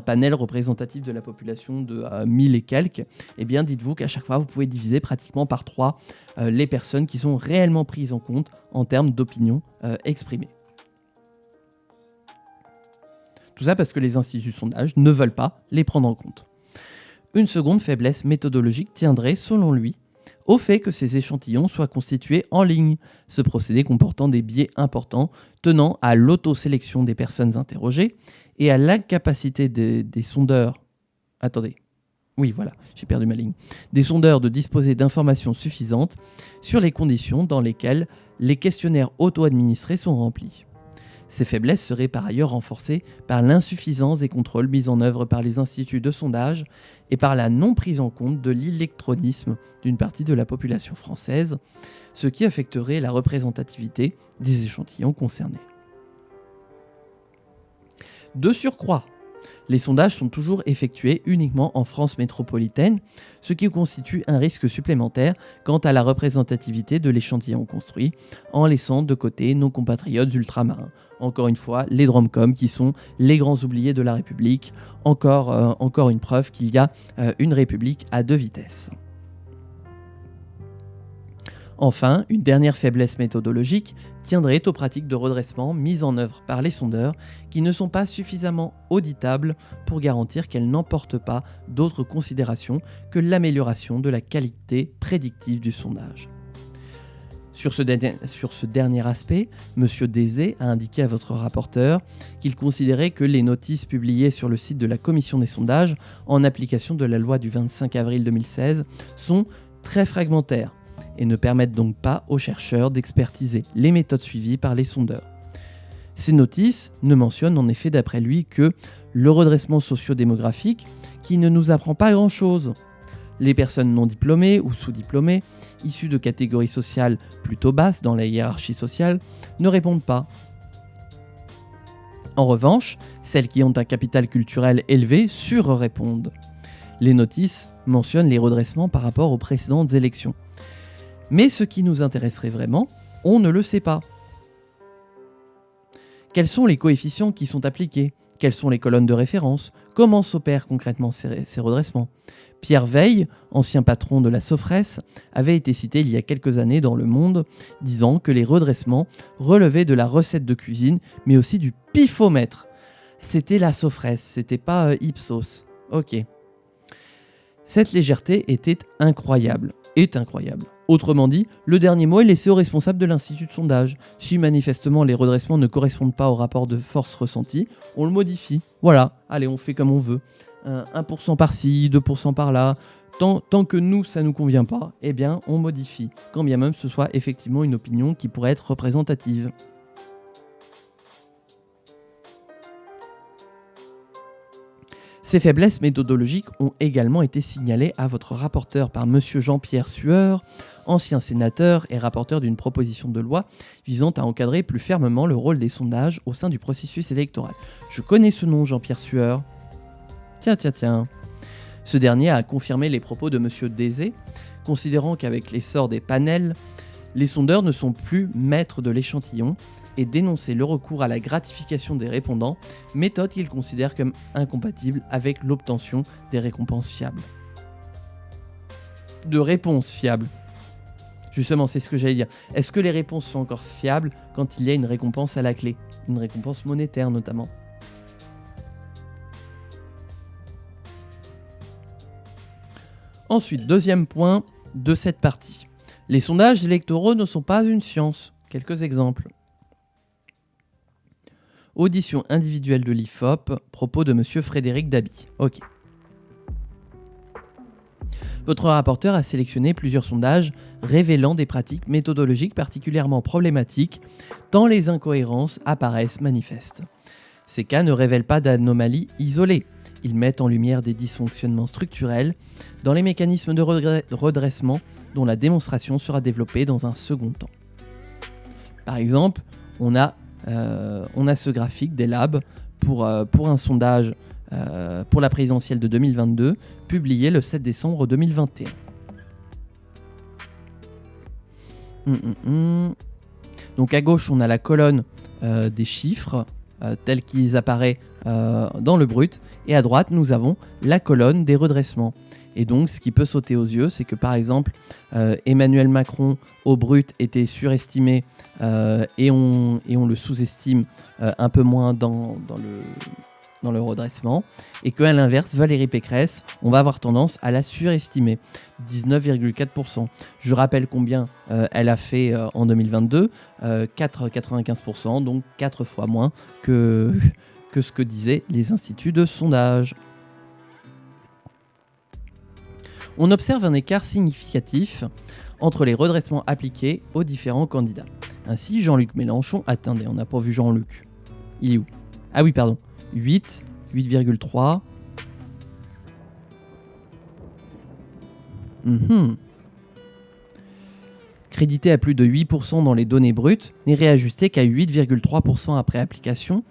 S1: panel représentatif de la population de 1000 et quelques, eh bien dites-vous qu'à chaque fois vous pouvez diviser pratiquement par 3 les personnes qui sont réellement prises en compte en termes d'opinion exprimée. Tout ça parce que les instituts de sondage ne veulent pas les prendre en compte. Une seconde faiblesse méthodologique tiendrait, selon lui, au fait que ces échantillons soient constitués en ligne, ce procédé comportant des biais importants tenant à l'autosélection des personnes interrogées et à l'incapacité des sondeurs... Attendez. Oui, voilà, j'ai perdu ma ligne. Des sondeurs de disposer d'informations suffisantes sur les conditions dans lesquelles les questionnaires auto-administrés sont remplis. Ces faiblesses seraient par ailleurs renforcées par l'insuffisance des contrôles mis en œuvre par les instituts de sondage et par la non prise en compte de l'électronisme d'une partie de la population française, ce qui affecterait la représentativité des échantillons concernés. De surcroît, les sondages sont toujours effectués uniquement en France métropolitaine, ce qui constitue un risque supplémentaire quant à la représentativité de l'échantillon construit, en laissant de côté nos compatriotes ultramarins. Encore une fois, les DROMCOM qui sont les grands oubliés de la République, encore une preuve qu'il y a une République à 2 vitesses. Enfin, une dernière faiblesse méthodologique tiendrait aux pratiques de redressement mises en œuvre par les sondeurs qui ne sont pas suffisamment auditables pour garantir qu'elles n'emportent pas d'autres considérations que l'amélioration de la qualité prédictive du sondage. Sur ce dernier aspect, M. Désé a indiqué à votre rapporteur qu'il considérait que les notices publiées sur le site de la Commission des sondages, en application de la loi du 25 avril 2016, sont très fragmentaires et ne permettent donc pas aux chercheurs d'expertiser les méthodes suivies par les sondeurs. Ces notices ne mentionnent en effet d'après lui que le redressement socio-démographique qui ne nous apprend pas grand-chose. Les personnes non diplômées ou sous-diplômées, issues de catégories sociales plutôt basses dans la hiérarchie sociale, ne répondent pas. En revanche, celles qui ont un capital culturel élevé sur-répondent. Les notices mentionnent les redressements par rapport aux précédentes élections. Mais ce qui nous intéresserait vraiment, on ne le sait pas. Quels sont les coefficients qui sont appliqués ? Quelles sont les colonnes de référence ? Comment s'opèrent concrètement ces redressements ? Pierre Veille, ancien patron de la Sofres, avait été cité il y a quelques années dans Le Monde, disant que les redressements relevaient de la recette de cuisine, mais aussi du pifomètre. C'était la Sofres, c'était pas Ipsos. Ok. Cette légèreté est incroyable. Autrement dit, le dernier mot est laissé aux responsables de l'institut de sondage. Si manifestement les redressements ne correspondent pas au rapport de force ressenti, on le modifie. Voilà, allez, on fait comme on veut. 1% par-ci, 2% par-là. Tant que nous, ça ne nous convient pas, eh bien, on modifie. Quand bien même ce soit effectivement une opinion qui pourrait être représentative. Ces faiblesses méthodologiques ont également été signalées à votre rapporteur par M. Jean-Pierre Sueur, ancien sénateur et rapporteur d'une proposition de loi visant à encadrer plus fermement le rôle des sondages au sein du processus électoral. Je connais ce nom, Jean-Pierre Sueur. Tiens. Ce dernier a confirmé les propos de M. Désé, considérant qu'avec l'essor des panels, Les sondeurs ne sont plus maîtres de l'échantillon et dénonçaient le recours à la gratification des répondants, méthode qu'ils considèrent comme incompatible avec l'obtention des récompenses fiables. De réponses fiables. Justement, c'est ce que j'allais dire. Est-ce que les réponses sont encore fiables quand il y a une récompense à la clé ? Une récompense monétaire notamment. Ensuite, deuxième point de cette partie. Les sondages électoraux ne sont pas une science. Quelques exemples. Audition individuelle de l'IFOP, propos de M. Frédéric Dabi. Ok. Votre rapporteur a sélectionné plusieurs sondages révélant des pratiques méthodologiques particulièrement problématiques, tant les incohérences apparaissent manifestes. Ces cas ne révèlent pas d'anomalies isolées. Ils mettent en lumière des dysfonctionnements structurels dans les mécanismes de redressement dont la démonstration sera développée dans un second temps. Par exemple, on a ce graphique des labs pour un sondage pour la présidentielle de 2022, publié le 7 décembre 2021. Donc à gauche, on a la colonne des chiffres tels qu'ils apparaissent dans le brut, et à droite, nous avons la colonne des redressements. Et donc, ce qui peut sauter aux yeux, c'est que par exemple, Emmanuel Macron au brut était surestimé et on le sous-estime un peu moins dans le redressement, et qu'à l'inverse, Valérie Pécresse, on va avoir tendance à la surestimer, 19,4%. Je rappelle combien elle a fait en 2022, 4,95%, donc 4 fois moins que ce que disaient les instituts de sondage. On observe un écart significatif entre les redressements appliqués aux différents candidats. Ainsi, Jean-Luc Mélenchon... Attendez, on n'a pas vu Jean-Luc. Il est où ? Ah oui, pardon. 8, 8,3. Crédité à plus de 8% dans les données brutes, n'est réajusté qu'à 8,3% après application,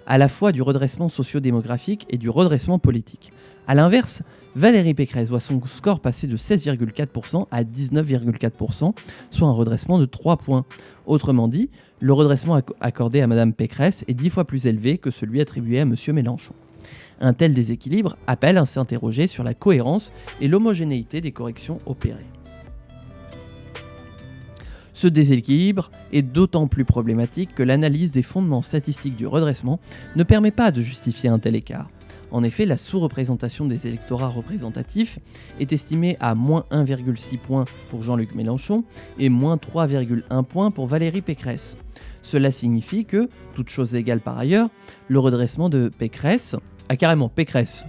S1: à la fois du redressement socio-démographique et du redressement politique. A l'inverse, Valérie Pécresse voit son score passer de 16,4% à 19,4%, soit un redressement de 3 points. Autrement dit, le redressement accordé à Mme Pécresse est 10 fois plus élevé que celui attribué à M. Mélenchon. Un tel déséquilibre appelle à s'interroger sur la cohérence et l'homogénéité des corrections opérées. Ce déséquilibre est d'autant plus problématique que l'analyse des fondements statistiques du redressement ne permet pas de justifier un tel écart. En effet, la sous-représentation des électorats représentatifs est estimée à moins 1,6 points pour Jean-Luc Mélenchon et moins 3,1 points pour Valérie Pécresse. Cela signifie que, toutes choses égales par ailleurs, le redressement de Pécresse... Ah carrément, Pécresse.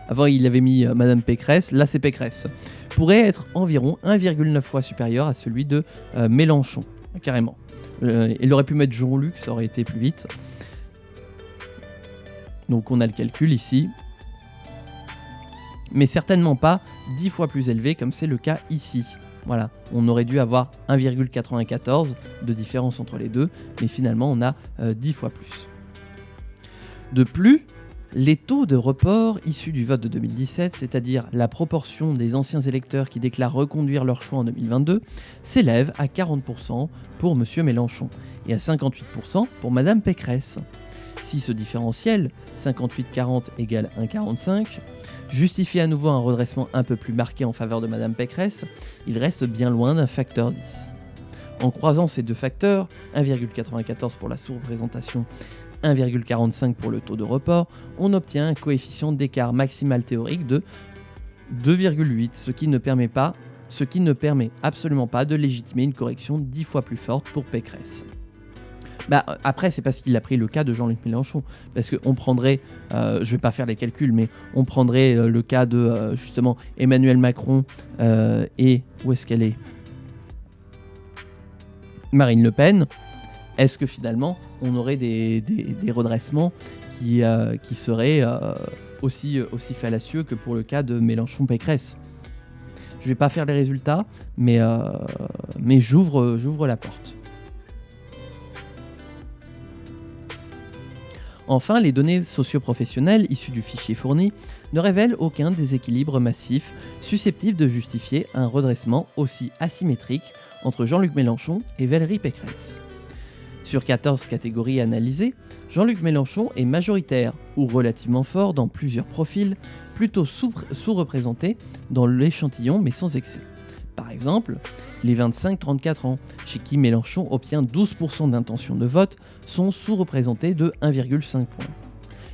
S1: Avant il avait mis Madame Pécresse, là c'est Pécresse. Pourrait être environ 1,9 fois supérieur à celui de Mélenchon. Carrément. Il aurait pu mettre Jean-Luc, ça aurait été plus vite. Donc on a le calcul ici. Mais certainement pas 10 fois plus élevé comme c'est le cas ici. Voilà, on aurait dû avoir 1,94 de différence entre les deux, mais finalement on a 10 fois plus. De plus, les taux de report issus du vote de 2017, c'est-à-dire la proportion des anciens électeurs qui déclarent reconduire leur choix en 2022, s'élèvent à 40% pour M. Mélenchon et à 58% pour Mme Pécresse. Si ce différentiel, 58-40 égale 1,45, justifie à nouveau un redressement un peu plus marqué en faveur de Mme Pécresse, il reste bien loin d'un facteur 10. En croisant ces deux facteurs, 1,94 pour la sous-représentation, 1,45 pour le taux de report, on obtient un coefficient d'écart maximal théorique de 2,8, ce qui ne permet absolument pas de légitimer une correction 10 fois plus forte pour Pécresse. Après, c'est parce qu'il a pris le cas de Jean-Luc Mélenchon. Parce qu'on prendrait, je ne vais pas faire les calculs, mais on prendrait le cas de justement Emmanuel Macron et où est-ce qu'elle est Marine Le Pen. Est-ce que finalement, on aurait des redressements qui seraient aussi fallacieux que pour le cas de Mélenchon-Pécresse ? Je ne vais pas faire les résultats, mais j'ouvre la porte. Enfin, les données socio-professionnelles issues du fichier fourni ne révèlent aucun déséquilibre massif susceptible de justifier un redressement aussi asymétrique entre Jean-Luc Mélenchon et Valérie Pécresse. Sur 14 catégories analysées, Jean-Luc Mélenchon est majoritaire ou relativement fort dans plusieurs profils, plutôt sous-représentés dans l'échantillon mais sans excès. Par exemple, les 25-34 ans, chez qui Mélenchon obtient 12% d'intention de vote, sont sous-représentés de 1,5 points.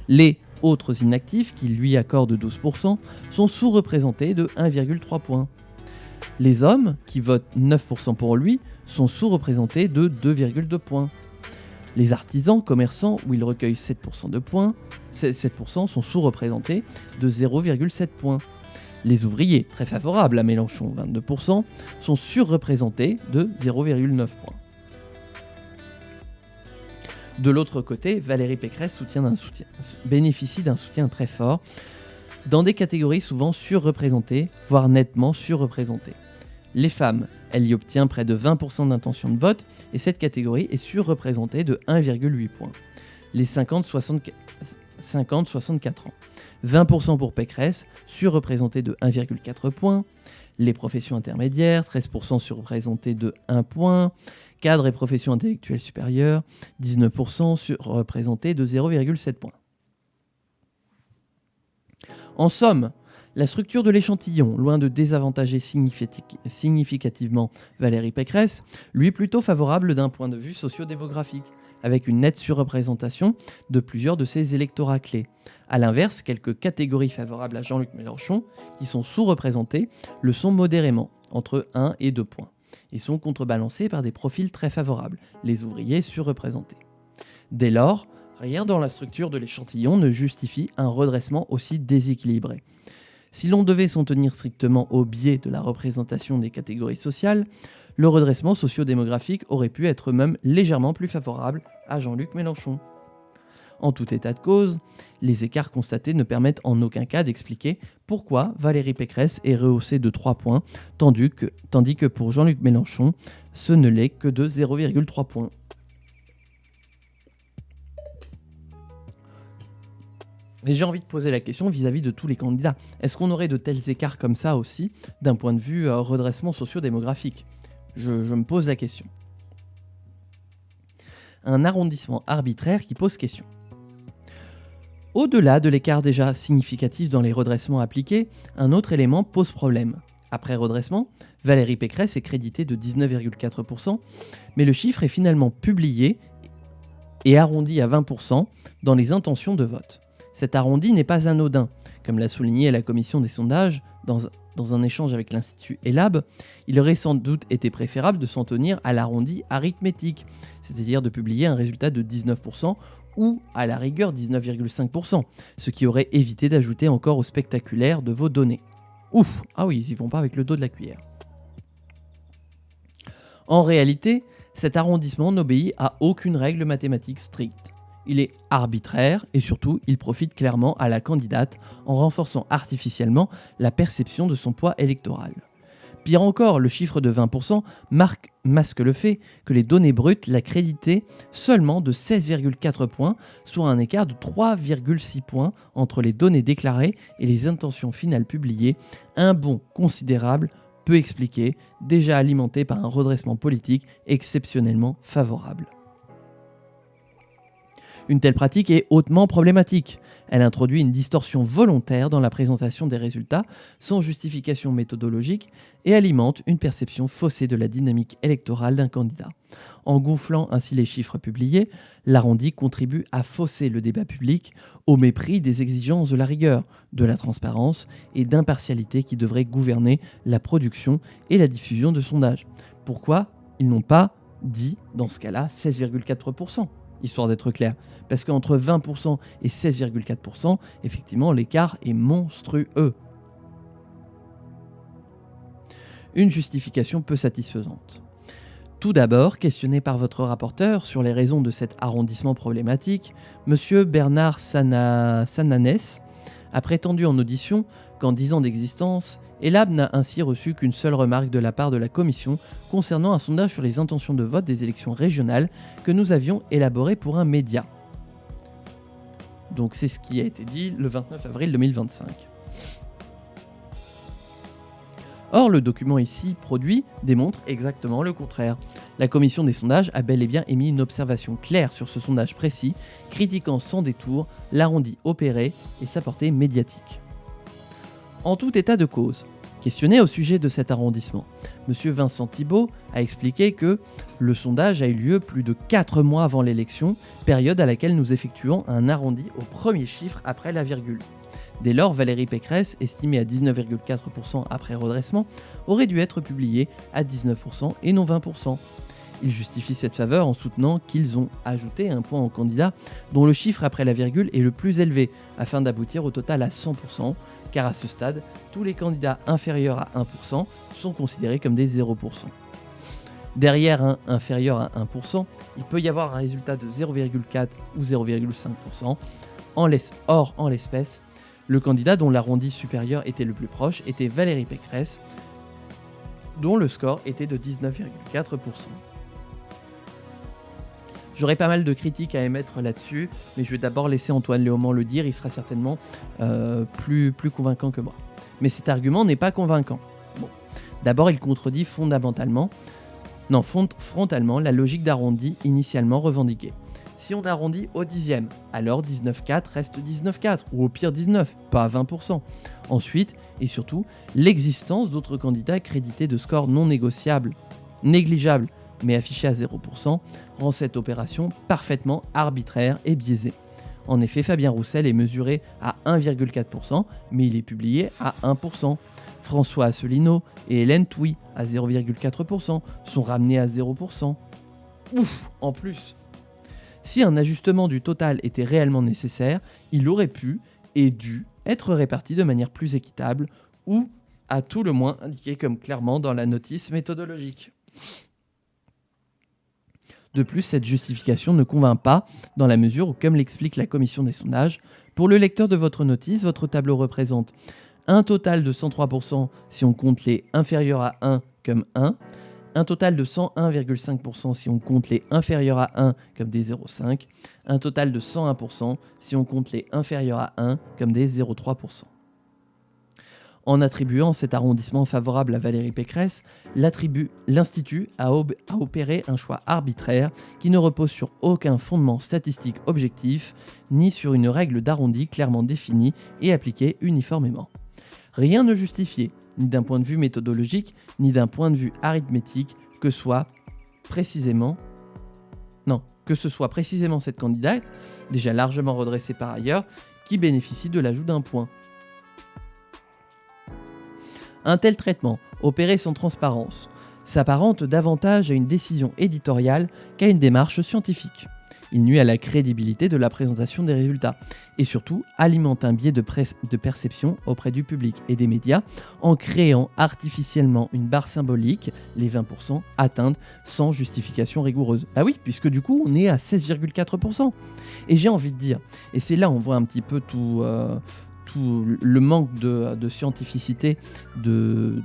S1: Les autres inactifs, qui lui accordent 12%, sont sous-représentés de 1,3 points. Les hommes, qui votent 9% pour lui, sont sous-représentés de 2,2 points. Les artisans, commerçants, où il recueille 7% de points, 7% sont sous-représentés de 0,7 points. Les ouvriers, très favorables à Mélenchon, 22%, sont surreprésentés de 0,9 points. De l'autre côté, Valérie Pécresse bénéficie d'un soutien très fort dans des catégories souvent surreprésentées, voire nettement surreprésentées. Les femmes, elle y obtient près de 20% d'intention de vote et cette catégorie est surreprésentée de 1,8 points. Les 50-64 ans. 20% pour Pécresse, surreprésenté de 1,4 points. Les professions intermédiaires, 13% surreprésentés de 1 point. Cadres et professions intellectuelles supérieures, 19% surreprésentés de 0,7 points. En somme, la structure de l'échantillon, loin de désavantager significativement Valérie Pécresse, lui est plutôt favorable d'un point de vue socio-démographique, avec une nette surreprésentation de plusieurs de ses électorats clés. A l'inverse, quelques catégories favorables à Jean-Luc Mélenchon, qui sont sous-représentées, le sont modérément, entre 1 et 2 points, et sont contrebalancées par des profils très favorables, les ouvriers surreprésentés. Dès lors, rien dans la structure de l'échantillon ne justifie un redressement aussi déséquilibré. Si l'on devait s'en tenir strictement au biais de la représentation des catégories sociales, le redressement socio-démographique aurait pu être même légèrement plus favorable à Jean-Luc Mélenchon. En tout état de cause, les écarts constatés ne permettent en aucun cas d'expliquer pourquoi Valérie Pécresse est rehaussée de 3 points, tandis que pour Jean-Luc Mélenchon, ce ne l'est que de 0,3 points. Mais j'ai envie de poser la question vis-à-vis de tous les candidats. Est-ce qu'on aurait de tels écarts comme ça aussi d'un point de vue redressement socio-démographique ? Je me pose la question. Un arrondissement arbitraire qui pose question. Au-delà de l'écart déjà significatif dans les redressements appliqués, un autre élément pose problème. Après redressement, Valérie Pécresse est créditée de 19,4%, mais le chiffre est finalement publié et arrondi à 20% dans les intentions de vote. Cet arrondi n'est pas anodin. Comme l'a souligné la commission des sondages dans un échange avec l'Institut ELAB, il aurait sans doute été préférable de s'en tenir à l'arrondi arithmétique, c'est-à-dire de publier un résultat de 19% ou à la rigueur 19,5%, ce qui aurait évité d'ajouter encore au spectaculaire de vos données. Ouf, ah oui, ils y vont pas avec le dos de la cuillère. En réalité, cet arrondissement n'obéit à aucune règle mathématique stricte. Il est arbitraire et surtout, il profite clairement à la candidate en renforçant artificiellement la perception de son poids électoral. Pire encore, le chiffre de 20% masque le fait que les données brutes l'accréditaient seulement de 16,4 points, soit un écart de 3,6 points entre les données déclarées et les intentions finales publiées, un bond considérable, peu expliqué, déjà alimenté par un redressement politique exceptionnellement favorable. Une telle pratique est hautement problématique. Elle introduit une distorsion volontaire dans la présentation des résultats sans justification méthodologique et alimente une perception faussée de la dynamique électorale d'un candidat. En gonflant ainsi les chiffres publiés, l'arrondi contribue à fausser le débat public au mépris des exigences de la rigueur, de la transparence et d'impartialité qui devraient gouverner la production et la diffusion de sondages. Pourquoi ils n'ont pas dit, dans ce cas-là, 16,4%, histoire d'être clair. Parce qu'entre 20% et 16,4%, effectivement, l'écart est monstrueux. Une justification peu satisfaisante. Tout d'abord, questionné par votre rapporteur sur les raisons de cet arrondissement problématique, M. Bernard Sananès a prétendu en audition qu'en 10 ans d'existence, ELAB n'a ainsi reçu qu'une seule remarque de la part de la Commission concernant un sondage sur les intentions de vote des élections régionales que nous avions élaboré pour un média. Donc c'est ce qui a été dit le 29 avril 2025. Or, le document ici produit démontre exactement le contraire. La commission des sondages a bel et bien émis une observation claire sur ce sondage précis, critiquant sans détour l'arrondi opéré et sa portée médiatique. En tout état de cause, questionné au sujet de cet arrondissement, M. Vincent Thibault a expliqué que le sondage a eu lieu plus de 4 mois avant l'élection, période à laquelle nous effectuons un arrondi au premier chiffre après la virgule. Dès lors, Valérie Pécresse, estimée à 19,4% après redressement, aurait dû être publiée à 19% et non 20%. Il justifie cette faveur en soutenant qu'ils ont ajouté un point au candidat dont le chiffre après la virgule est le plus élevé, afin d'aboutir au total à 100%, car à ce stade, tous les candidats inférieurs à 1% sont considérés comme des 0%. Derrière un inférieur à 1%, il peut y avoir un résultat de 0,4 ou 0,5%. Or, en l'espèce, le candidat dont l'arrondi supérieur était le plus proche était Valérie Pécresse, dont le score était de 19,4%. J'aurais pas mal de critiques à émettre là-dessus, mais je vais d'abord laisser Antoine Léaumont le dire, il sera certainement plus convaincant que moi. Mais cet argument n'est pas convaincant. Bon. D'abord, il contredit frontalement la logique d'arrondi initialement revendiquée. Si on arrondit au dixième, alors 19,4 reste 19,4, ou au pire 19, pas 20%. Ensuite, et surtout, l'existence d'autres candidats crédités de scores non négligeables, mais affichés à 0%, rend cette opération parfaitement arbitraire et biaisée. En effet, Fabien Roussel est mesuré à 1,4%, mais il est publié à 1%. François Asselineau et Hélène Touy, à 0,4%, sont ramenés à 0%. Ouf, en plus. Si un ajustement du total était réellement nécessaire, il aurait pu et dû être réparti de manière plus équitable ou, à tout le moins, indiqué comme clairement dans la notice méthodologique. De plus, cette justification ne convainc pas dans la mesure où, comme l'explique la commission des sondages, pour le lecteur de votre notice, votre tableau représente un total de 103% si on compte les inférieurs à 1 comme 1, un total de 101,5% si on compte les inférieurs à 1 comme des 0,5, un total de 101% si on compte les inférieurs à 1 comme des 0,3%. En attribuant cet arrondissement favorable à Valérie Pécresse, l'Institut a opéré un choix arbitraire qui ne repose sur aucun fondement statistique objectif, ni sur une règle d'arrondi clairement définie et appliquée uniformément. Rien ne justifiait, ni d'un point de vue méthodologique, ni d'un point de vue arithmétique, que ce soit précisément cette candidate, déjà largement redressée par ailleurs, qui bénéficie de l'ajout d'un point. Un tel traitement, opéré sans transparence, s'apparente davantage à une décision éditoriale qu'à une démarche scientifique. Il nuit à la crédibilité de la présentation des résultats et surtout alimente un biais de perception auprès du public et des médias en créant artificiellement une barre symbolique, les 20% atteintes sans justification rigoureuse. Ah oui, puisque du coup on est à 16,4%. Et j'ai envie de dire, et c'est là on voit un petit peu tout le manque de scientificité de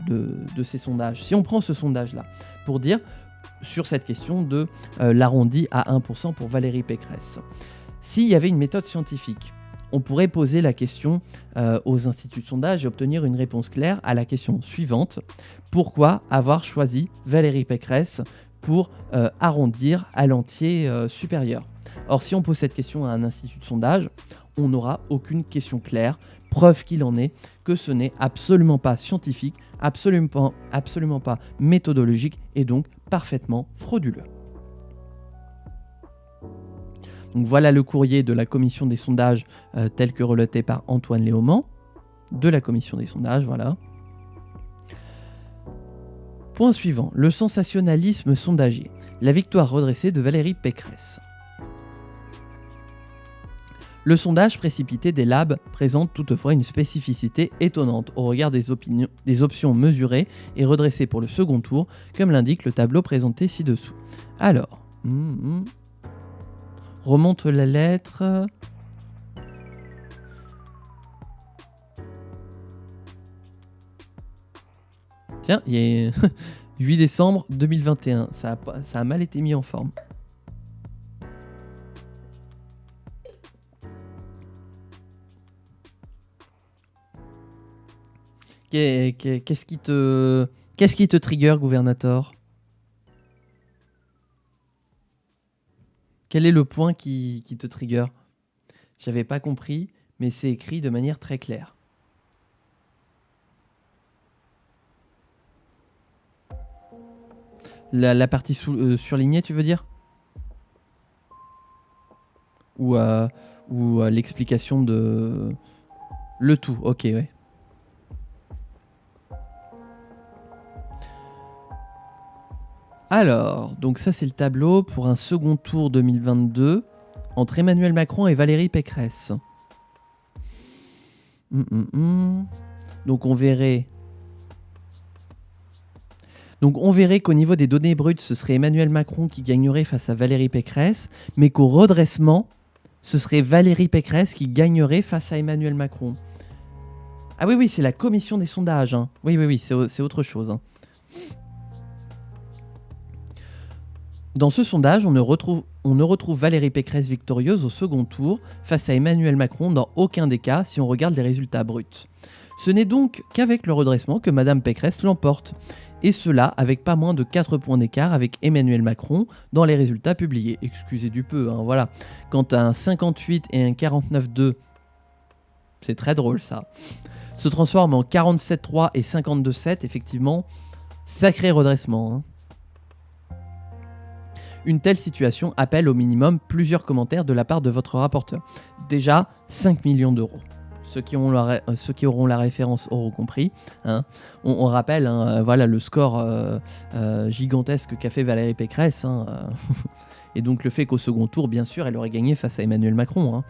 S1: ces sondages. Si on prend ce sondage-là pour dire sur cette question de l'arrondi à 1% pour Valérie Pécresse, s'il y avait une méthode scientifique, on pourrait poser la question aux instituts de sondage et obtenir une réponse claire à la question suivante. Pourquoi avoir choisi Valérie Pécresse pour arrondir à l'entier supérieur ? Or, si on pose cette question à un institut de sondage, on n'aura aucune question claire, preuve qu'il en est que ce n'est absolument pas scientifique, absolument pas méthodologique et donc parfaitement frauduleux. Donc voilà le courrier de la commission des sondages tel que relaté par Antoine Léaumont, de la commission des sondages, voilà. Point suivant, le sensationnalisme sondagier, la victoire redressée de Valérie Pécresse. Le sondage précipité des labs présente toutefois une spécificité étonnante au regard des options mesurées et redressées pour le second tour, comme l'indique le tableau présenté ci-dessous. Alors, remonte la lettre. Tiens, il y a 8 décembre 2021, ça a mal été mis en forme. Qu'est-ce qui te trigger, gouvernateur? Quel est le point qui te trigger? J'avais pas compris, mais c'est écrit de manière très claire. La partie surlignée, tu veux dire? Ou l'explication de... Le tout, ok, ouais. Alors, donc ça c'est le tableau pour un second tour 2022 entre Emmanuel Macron et Valérie Pécresse. Donc on verrait... qu'au niveau des données brutes, ce serait Emmanuel Macron qui gagnerait face à Valérie Pécresse, mais qu'au redressement, ce serait Valérie Pécresse qui gagnerait face à Emmanuel Macron. Ah oui, c'est la commission des sondages. Hein. Oui, c'est autre chose. Hein. Dans ce sondage, on ne retrouve Valérie Pécresse victorieuse au second tour face à Emmanuel Macron dans aucun des cas si on regarde les résultats bruts. Ce n'est donc qu'avec le redressement que Madame Pécresse l'emporte. Et cela avec pas moins de 4 points d'écart avec Emmanuel Macron dans les résultats publiés. Excusez du peu, hein, voilà. Quand un 58 et un 49,2, c'est très drôle ça, se transforment en 47,3 et 52,7, effectivement, sacré redressement. Hein. Une telle situation appelle au minimum plusieurs commentaires de la part de votre rapporteur. Déjà, 5 millions d'euros. Ceux qui auront la référence auront compris. Hein. On rappelle voilà, le score gigantesque qu'a fait Valérie Pécresse. Hein, et donc le fait qu'au second tour, bien sûr, elle aurait gagné face à Emmanuel Macron. Hein.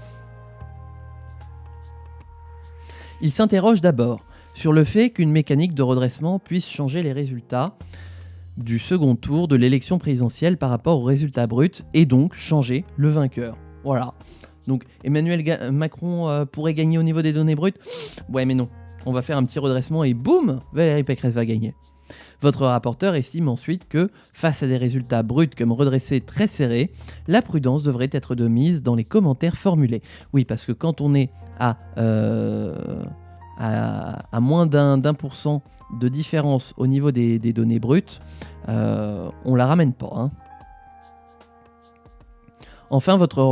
S1: Il s'interroge d'abord sur le fait qu'une mécanique de redressement puisse changer les résultats du second tour de l'élection présidentielle par rapport aux résultats bruts et donc changer le vainqueur. Voilà. Donc Emmanuel Macron pourrait gagner au niveau des données brutes. Ouais, mais non. On va faire un petit redressement et boum, Valérie Pécresse va gagner. Votre rapporteur estime ensuite que, face à des résultats bruts comme redressés très serrés, la prudence devrait être de mise dans les commentaires formulés. Oui, parce que quand on est à moins d'1% de différence au niveau des données brutes, on la ramène pas. Hein. Enfin, votre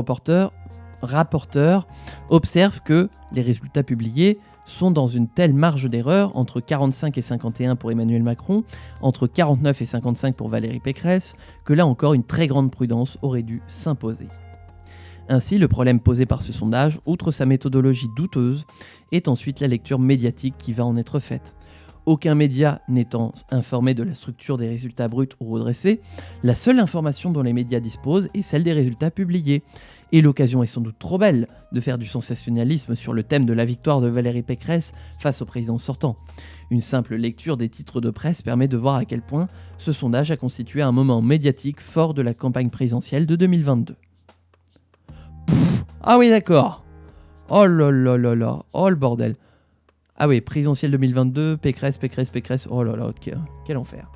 S1: rapporteur observe que les résultats publiés sont dans une telle marge d'erreur, entre 45 et 51 pour Emmanuel Macron, entre 49 et 55 pour Valérie Pécresse, que là encore une très grande prudence aurait dû s'imposer. Ainsi, le problème posé par ce sondage, outre sa méthodologie douteuse, est ensuite la lecture médiatique qui va en être faite. Aucun média n'étant informé de la structure des résultats bruts ou redressés, la seule information dont les médias disposent est celle des résultats publiés. Et l'occasion est sans doute trop belle de faire du sensationnalisme sur le thème de la victoire de Valérie Pécresse face au président sortant. Une simple lecture des titres de presse permet de voir à quel point ce sondage a constitué un moment médiatique fort de la campagne présidentielle de 2022. Ah oui, d'accord. Oh là là là là, oh le bordel. Ah oui, présidentielle 2022, Pécresse, oh là là, quel enfer.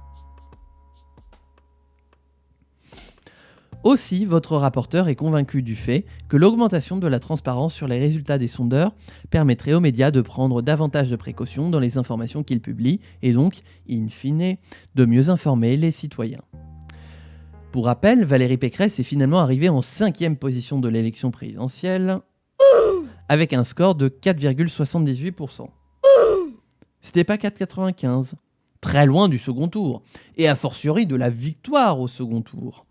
S1: Aussi, votre rapporteur est convaincu du fait que l'augmentation de la transparence sur les résultats des sondeurs permettrait aux médias de prendre davantage de précautions dans les informations qu'ils publient et donc, in fine, de mieux informer les citoyens. Pour rappel, Valérie Pécresse est finalement arrivée en 5e position de l'élection présidentielle avec un score de 4,78%. C'était pas 4,95. Très loin du second tour. Et a fortiori de la victoire au second tour.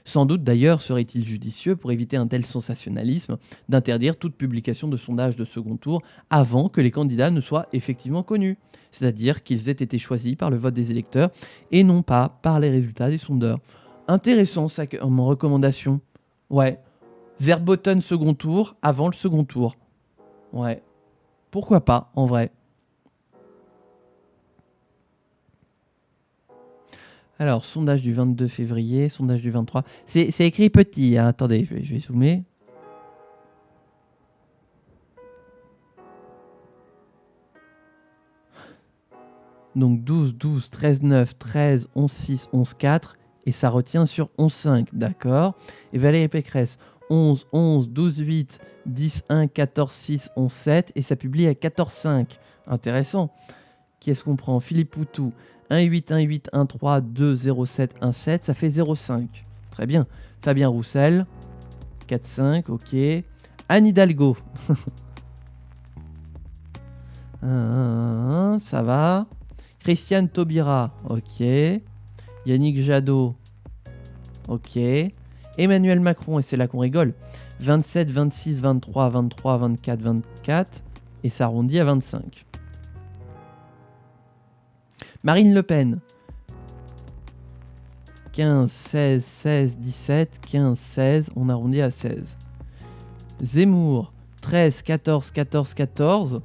S1: Sans doute d'ailleurs serait-il judicieux, pour éviter un tel sensationnalisme, d'interdire toute publication de sondages de second tour avant que les candidats ne soient effectivement connus. C'est-à-dire qu'ils aient été choisis par le vote des électeurs et non pas par les résultats des sondeurs. Intéressant ça comme recommandation. Ouais. Verboten second tour avant le second tour. Ouais. Pourquoi pas, en vrai. Alors, sondage du 22 février, sondage du 23. C'est écrit petit, hein. Attendez, je vais zoomer. Donc 12, 12, 13, 9, 13, 11, 6, 11, 4. Et ça retient sur 11, 5, d'accord. Et Valérie Pécresse, 11, 11, 12, 8, 10, 1, 14, 6, 11, 7. Et ça publie à 14, 5. Intéressant. Qui est-ce qu'on prend? Philippe Poutou. 1, 8, 1, 8, 1, 3, 2, 0, 7, 1, 7. Ça fait 0, 5. Très bien. Fabien Roussel. 4, 5. Ok. Anne Hidalgo. 1, 1, 1, ça va. Christiane Taubira. Ok. Yannick Jadot. Ok. Emmanuel Macron, et c'est là qu'on rigole. 27, 26, 23, 23, 24, 24. Et ça arrondit à 25. Marine Le Pen. 15, 16, 16, 17, 15, 16. On arrondit à 16. Zemmour. 13, 14, 14, 14.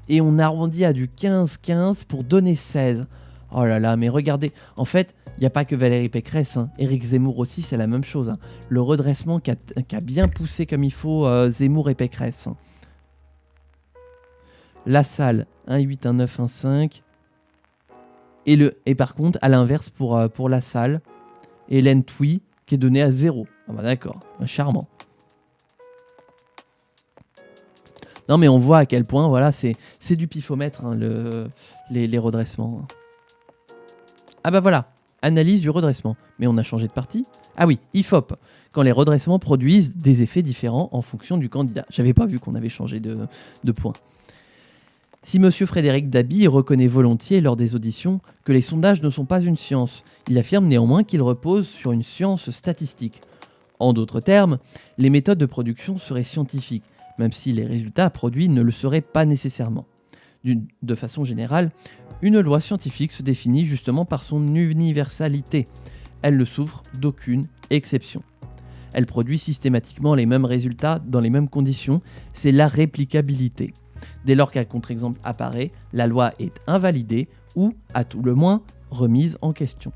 S1: Et on arrondit à du 15, 15 pour donner 16. Oh là là, mais regardez. En fait, il n'y a pas que Valérie Pécresse. Hein. Éric Zemmour aussi, c'est la même chose. Hein. Le redressement qui a bien poussé comme il faut Zemmour et Pécresse. Hein. Lassalle, 1, 8, 1, 9, 1, 5. Et par contre, à l'inverse, pour Lassalle, Hélène Touy, qui est donnée à 0. Ah bah d'accord, charmant. Non mais on voit à quel point, voilà, c'est du pifomètre, hein, les redressements. Ah bah voilà, analyse du redressement. Mais on a changé de partie. Ah oui, IFOP, quand les redressements produisent des effets différents en fonction du candidat. J'avais pas vu qu'on avait changé de point. Si M. Frédéric Dabi reconnaît volontiers lors des auditions que les sondages ne sont pas une science, il affirme néanmoins qu'ils reposent sur une science statistique. En d'autres termes, les méthodes de production seraient scientifiques, même si les résultats produits ne le seraient pas nécessairement. De façon générale, une loi scientifique se définit justement par son universalité. Elle ne souffre d'aucune exception. Elle produit systématiquement les mêmes résultats dans les mêmes conditions, c'est la réplicabilité. Dès lors qu'un contre-exemple apparaît, la loi est invalidée ou, à tout le moins, remise en question.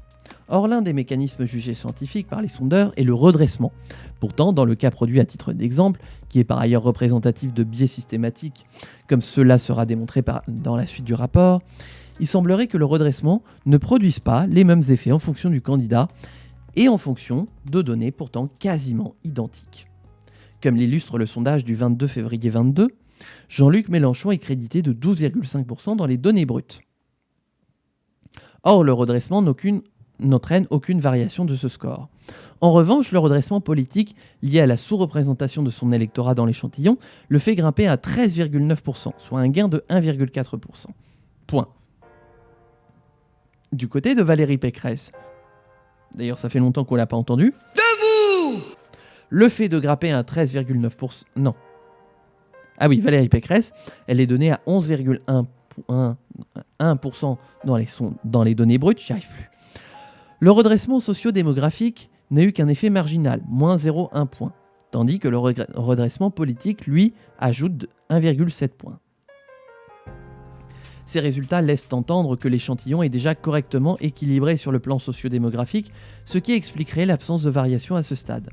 S1: Or, l'un des mécanismes jugés scientifiques par les sondeurs est le redressement. Pourtant, dans le cas produit à titre d'exemple, qui est par ailleurs représentatif de biais systématiques, comme cela sera démontré dans la suite du rapport, il semblerait que le redressement ne produise pas les mêmes effets en fonction du candidat et en fonction de données pourtant quasiment identiques. Comme l'illustre le sondage du 22 février 22, Jean-Luc Mélenchon est crédité de 12,5% dans les données brutes. Or, le redressement n'entraîne aucune variation de ce score. En revanche, le redressement politique lié à la sous-représentation de son électorat dans l'échantillon le fait grimper à 13,9%, soit un gain de 1,4%. Point. Du côté de Valérie Pécresse, d'ailleurs ça fait longtemps qu'on ne l'a pas entendu, debout, le fait de grimper à 13,9%, non. Ah oui, Valérie Pécresse, elle est donnée à 11,1% dans les données brutes, j'y arrive plus. Le redressement socio-démographique n'a eu qu'un effet marginal, moins 0,1 point, tandis que le redressement politique, lui, ajoute 1,7 point. Ces résultats laissent entendre que l'échantillon est déjà correctement équilibré sur le plan socio-démographique, ce qui expliquerait l'absence de variation à ce stade.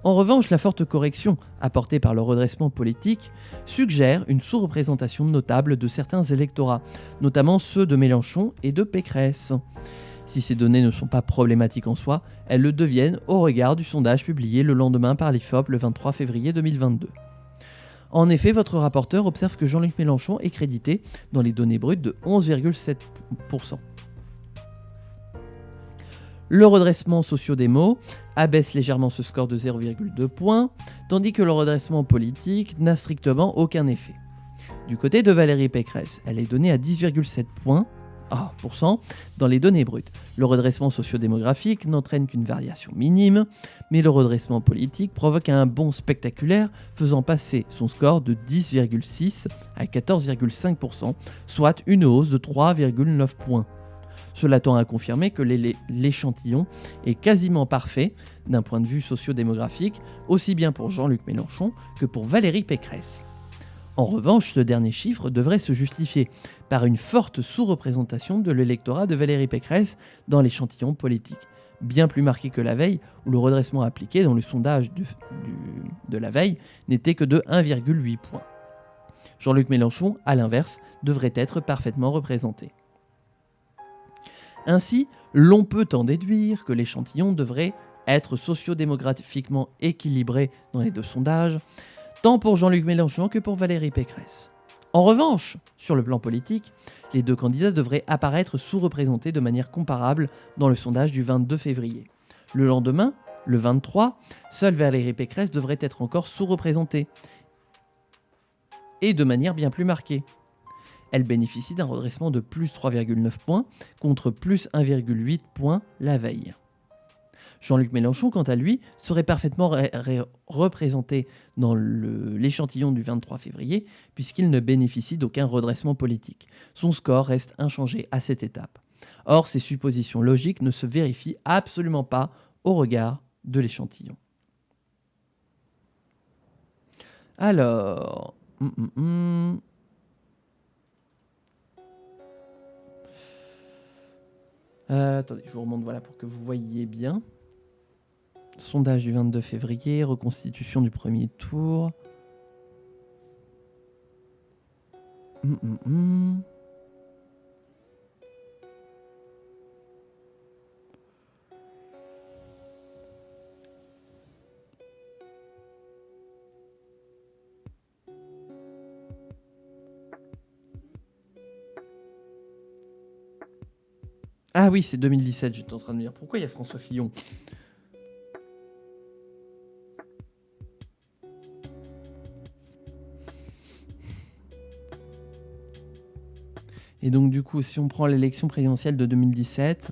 S1: En revanche, la forte correction apportée par le redressement politique suggère une sous-représentation notable de certains électorats, notamment ceux de Mélenchon et de Pécresse. Si ces données ne sont pas problématiques en soi, elles le deviennent au regard du sondage publié le lendemain par l'IFOP le 23 février 2022. En effet, votre rapporteur observe que Jean-Luc Mélenchon est crédité dans les données brutes de 11,7%. Le redressement socio-démo abaisse légèrement ce score de 0,2 points, tandis que le redressement politique n'a strictement aucun effet. Du côté de Valérie Pécresse, elle est donnée à 10,7 points dans les données brutes. Le redressement socio-démographique n'entraîne qu'une variation minime, mais le redressement politique provoque un bond spectaculaire, faisant passer son score de 10,6 à 14,5%, soit une hausse de 3,9 points. Cela tend à confirmer que l'échantillon est quasiment parfait d'un point de vue socio-démographique, aussi bien pour Jean-Luc Mélenchon que pour Valérie Pécresse. En revanche, ce dernier chiffre devrait se justifier par une forte sous-représentation de l'électorat de Valérie Pécresse dans l'échantillon politique, bien plus marqué que la veille, où le redressement appliqué dans le sondage de la veille n'était que de 1,8 points. Jean-Luc Mélenchon, à l'inverse, devrait être parfaitement représenté. Ainsi, l'on peut en déduire que l'échantillon devrait être sociodémographiquement équilibré dans les deux sondages, tant pour Jean-Luc Mélenchon que pour Valérie Pécresse. En revanche, sur le plan politique, les deux candidats devraient apparaître sous-représentés de manière comparable dans le sondage du 22 février. Le lendemain, le 23, seule Valérie Pécresse devrait être encore sous-représentée, et de manière bien plus marquée. Elle bénéficie d'un redressement de plus 3,9 points contre plus 1,8 points la veille. Jean-Luc Mélenchon, quant à lui, serait parfaitement représenté dans l'échantillon du 23 février, puisqu'il ne bénéficie d'aucun redressement politique. Son score reste inchangé à cette étape. Or, ces suppositions logiques ne se vérifient absolument pas au regard de l'échantillon. Alors... attendez, je vous remonte voilà, pour que vous voyiez bien. Sondage du 22 février, reconstitution du premier tour. Ah oui, c'est 2017, j'étais en train de me dire. Pourquoi il y a François Fillon ? Et donc du coup, si on prend l'élection présidentielle de 2017,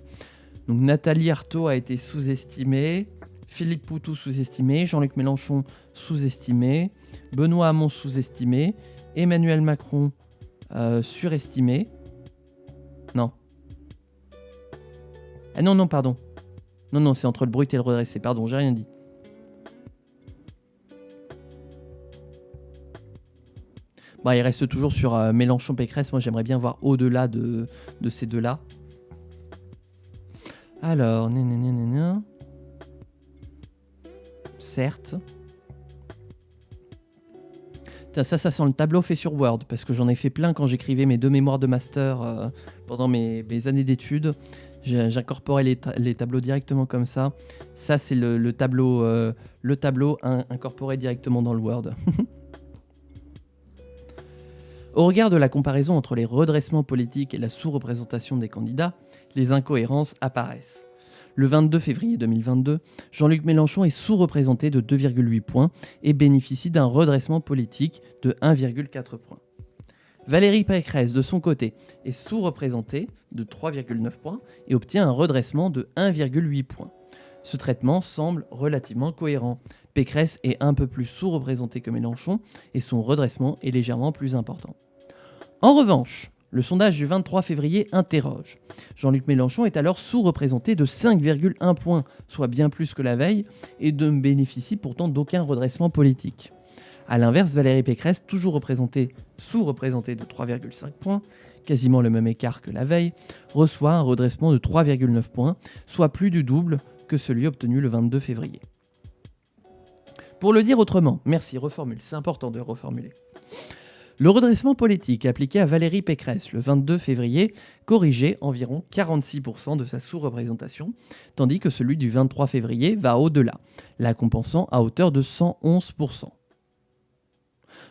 S1: donc Nathalie Arthaud a été sous-estimée, Philippe Poutou sous-estimé, Jean-Luc Mélenchon sous-estimé, Benoît Hamon sous-estimé, Emmanuel Macron surestimé. Non. Ah non, pardon. Non, c'est entre le brut et le redressé. Pardon, j'ai rien dit. Bah, il reste toujours sur Mélenchon-Pécresse. Moi, j'aimerais bien voir au-delà de ces deux-là. Alors, certes. Ça sent le tableau fait sur Word, parce que j'en ai fait plein quand j'écrivais mes 2 mémoires de master pendant mes années d'études. J'incorporais les tableaux directement comme ça. Ça, c'est le tableau incorporé directement dans le Word. Au regard de la comparaison entre les redressements politiques et la sous-représentation des candidats, les incohérences apparaissent. Le 22 février 2022, Jean-Luc Mélenchon est sous-représenté de 2,8 points et bénéficie d'un redressement politique de 1,4 points. Valérie Pécresse, de son côté, est sous-représentée de 3,9 points et obtient un redressement de 1,8 points. Ce traitement semble relativement cohérent. Pécresse est un peu plus sous-représentée que Mélenchon et son redressement est légèrement plus important. En revanche, le sondage du 23 février interroge. Jean-Luc Mélenchon est alors sous-représenté de 5,1 points, soit bien plus que la veille, et ne bénéficie pourtant d'aucun redressement politique. A l'inverse, Valérie Pécresse, toujours sous-représentée de 3,5 points, quasiment le même écart que la veille, reçoit un redressement de 3,9 points, soit plus du double que celui obtenu le 22 février. Pour le dire autrement, merci, reformule, c'est important de reformuler. Le redressement politique appliqué à Valérie Pécresse le 22 février corrigeait environ 46% de sa sous-représentation, tandis que celui du 23 février va au-delà, la compensant à hauteur de 111%.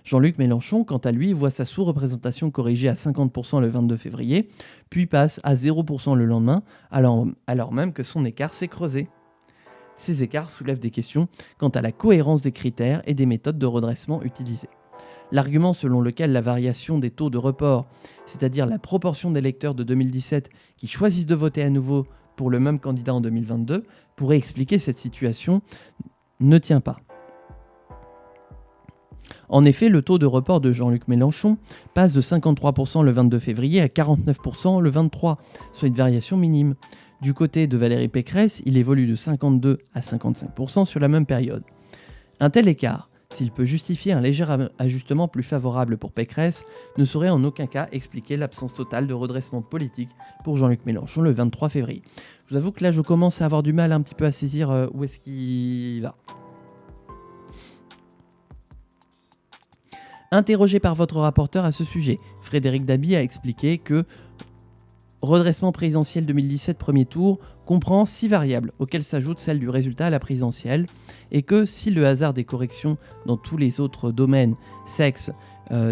S1: Jean-Luc Mélenchon, quant à lui, voit sa sous-représentation corrigée à 50% le 22 février, puis passe à 0% le lendemain, alors même que son écart s'est creusé. Ces écarts soulèvent des questions quant à la cohérence des critères et des méthodes de redressement utilisées. L'argument selon lequel la variation des taux de report, c'est-à-dire la proportion d'électeurs de 2017 qui choisissent de voter à nouveau pour le même candidat en 2022, pourrait expliquer cette situation, ne tient pas. En effet, le taux de report de Jean-Luc Mélenchon passe de 53% le 22 février à 49% le 23, soit une variation minime. Du côté de Valérie Pécresse, il évolue de 52 à 55% sur la même période. Un tel écart, s'il peut justifier un léger ajustement plus favorable pour Pécresse, ne saurait en aucun cas expliquer l'absence totale de redressement politique pour Jean-Luc Mélenchon le 23 février. Je vous avoue que là, je commence à avoir du mal un petit peu à saisir où est-ce qu'il va. Interrogé par votre rapporteur à ce sujet, Frédéric Dabi a expliqué que Redressement présidentiel 2017 premier tour comprend 6 variables auxquelles s'ajoute celle du résultat à la présidentielle et que si le hasard des corrections dans tous les autres domaines, sexe,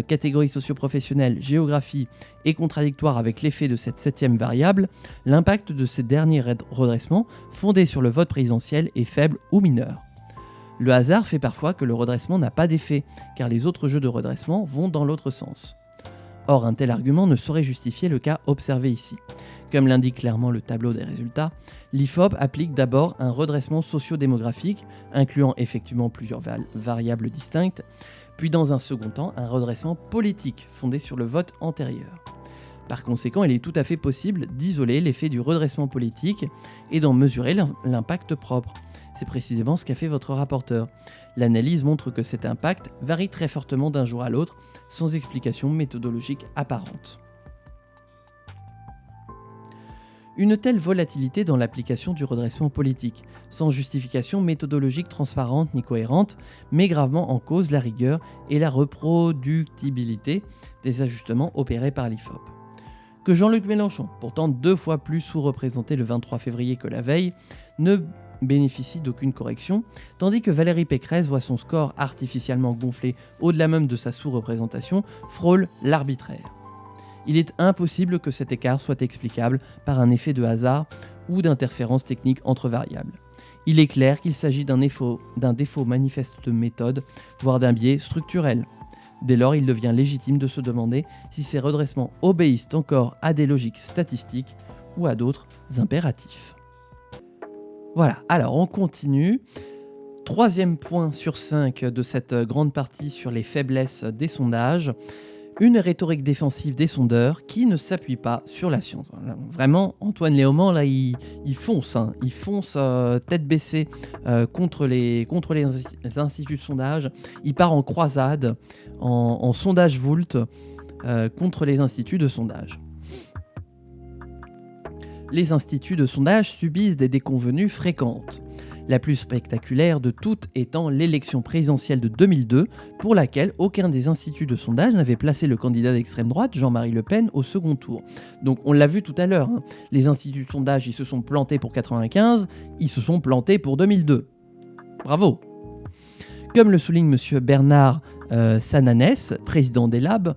S1: catégorie socio-professionnelle, géographie est contradictoire avec l'effet de cette 7e variable, l'impact de ces derniers redressements fondés sur le vote présidentiel est faible ou mineur. Le hasard fait parfois que le redressement n'a pas d'effet, car les autres jeux de redressement vont dans l'autre sens. Or, un tel argument ne saurait justifier le cas observé ici. Comme l'indique clairement le tableau des résultats, l'IFOP applique d'abord un redressement socio-démographique, incluant effectivement plusieurs variables distinctes, puis dans un second temps, un redressement politique fondé sur le vote antérieur. Par conséquent, il est tout à fait possible d'isoler l'effet du redressement politique et d'en mesurer l'impact propre. C'est précisément ce qu'a fait votre rapporteur. L'analyse montre que cet impact varie très fortement d'un jour à l'autre, sans explication méthodologique apparente. Une telle volatilité dans l'application du redressement politique, sans justification méthodologique transparente ni cohérente, met gravement en cause la rigueur et la reproductibilité des ajustements opérés par l'IFOP. Que Jean-Luc Mélenchon, pourtant 2 fois plus sous-représenté le 23 février que la veille, ne bénéficie d'aucune correction, tandis que Valérie Pécresse voit son score artificiellement gonflé au-delà même de sa sous-représentation, frôle l'arbitraire. Il est impossible que cet écart soit explicable par un effet de hasard ou d'interférence technique entre variables. Il est clair qu'il s'agit d'un défaut manifeste de méthode, voire d'un biais structurel. Dès lors, il devient légitime de se demander si ces redressements obéissent encore à des logiques statistiques ou à d'autres impératifs. Voilà, alors on continue. 3e point sur 5 de cette grande partie sur les faiblesses des sondages. Une rhétorique défensive des sondeurs qui ne s'appuie pas sur la science. Vraiment, Antoine Léaumont, là, il fonce. Hein. Il fonce tête baissée contre les instituts de sondage. Il part en croisade, en sondage Vult, contre les instituts de sondage. Les instituts de sondage subissent des déconvenues fréquentes. La plus spectaculaire de toutes étant l'élection présidentielle de 2002, pour laquelle aucun des instituts de sondage n'avait placé le candidat d'extrême droite, Jean-Marie Le Pen, au second tour. Donc on l'a vu tout à l'heure, hein. Les instituts de sondage, ils se sont plantés pour 95, ils se sont plantés pour 2002. Bravo. Comme le souligne M. Bernard Sananès, président des Labs,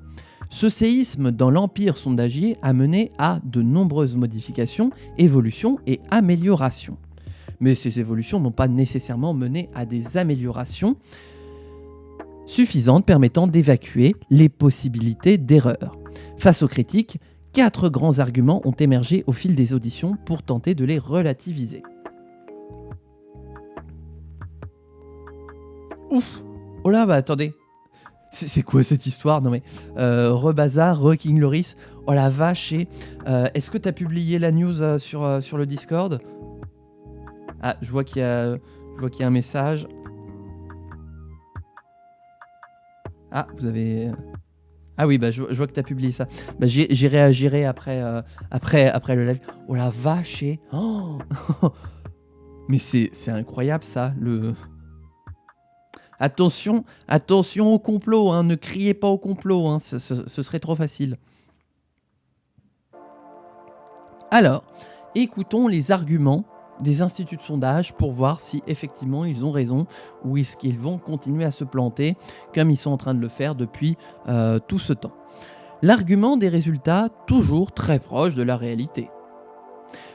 S1: ce séisme dans l'empire sondagier a mené à de nombreuses modifications, évolutions et améliorations. Mais ces évolutions n'ont pas nécessairement mené à des améliorations suffisantes permettant d'évacuer les possibilités d'erreur. Face aux critiques, 4 grands arguments ont émergé au fil des auditions pour tenter de les relativiser. Ouf! Oh là, bah attendez. C'est quoi cette histoire? Non mais, Rebazar, King Loris, oh la vache, est-ce que t'as publié la news sur le Discord? Ah, je vois qu'il y a un message. Ah, vous avez... Ah oui, bah je vois que tu as publié ça. Bah, j'y réagirai après le live. Oh la vache, oh mais c'est incroyable ça, le... Attention au complot, hein, ne criez pas au complot, hein, ce serait trop facile. Alors, écoutons les arguments des instituts de sondage pour voir si effectivement ils ont raison ou est-ce qu'ils vont continuer à se planter comme ils sont en train de le faire depuis tout ce temps. L'argument des résultats toujours très proche de la réalité.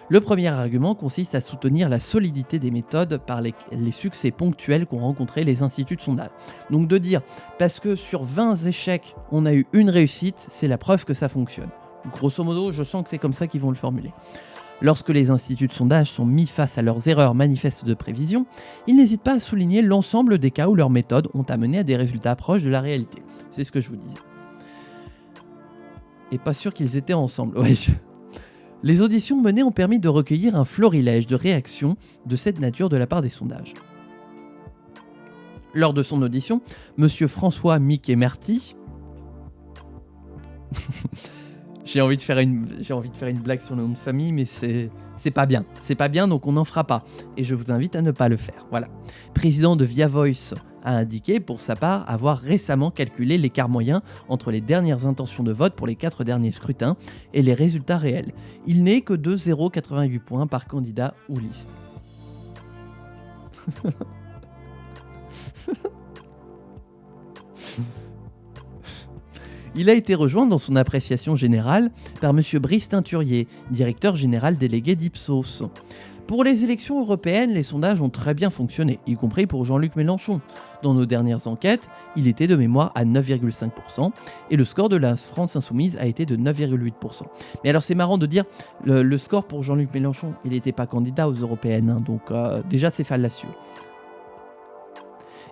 S1: Le premier argument consiste à soutenir la solidité des méthodes par les succès ponctuels qu'ont rencontrés les instituts de sondage. Donc de dire, parce que sur 20 échecs, on a eu une réussite, c'est la preuve que ça fonctionne. Grosso modo, je sens que c'est comme ça qu'ils vont le formuler. Lorsque les instituts de sondage sont mis face à leurs erreurs manifestes de prévision, ils n'hésitent pas à souligner l'ensemble des cas où leurs méthodes ont amené à des résultats proches de la réalité. C'est ce que je vous disais. Et pas sûr qu'ils étaient ensemble. Ouais, Les auditions menées ont permis de recueillir un florilège de réactions de cette nature de la part des sondages. Lors de son audition, M. François Mickey-Merty... J'ai envie de faire une blague sur le nom de famille, mais c'est pas bien. C'est pas bien, donc on n'en fera pas. Et je vous invite à ne pas le faire. Voilà. Président de Via Voice, a indiqué pour sa part avoir récemment calculé l'écart moyen entre les dernières intentions de vote pour les 4 derniers scrutins et les résultats réels. Il n'est que de 0,88 points par candidat ou liste. Il a été rejoint dans son appréciation générale par M. Brice Teinturier, directeur général délégué d'Ipsos. Pour les élections européennes, les sondages ont très bien fonctionné, y compris pour Jean-Luc Mélenchon. Dans nos dernières enquêtes, il était de mémoire à 9,5% et le score de la France Insoumise a été de 9,8%. Mais alors c'est marrant de dire, le score pour Jean-Luc Mélenchon, il n'était pas candidat aux européennes, hein, donc déjà c'est fallacieux.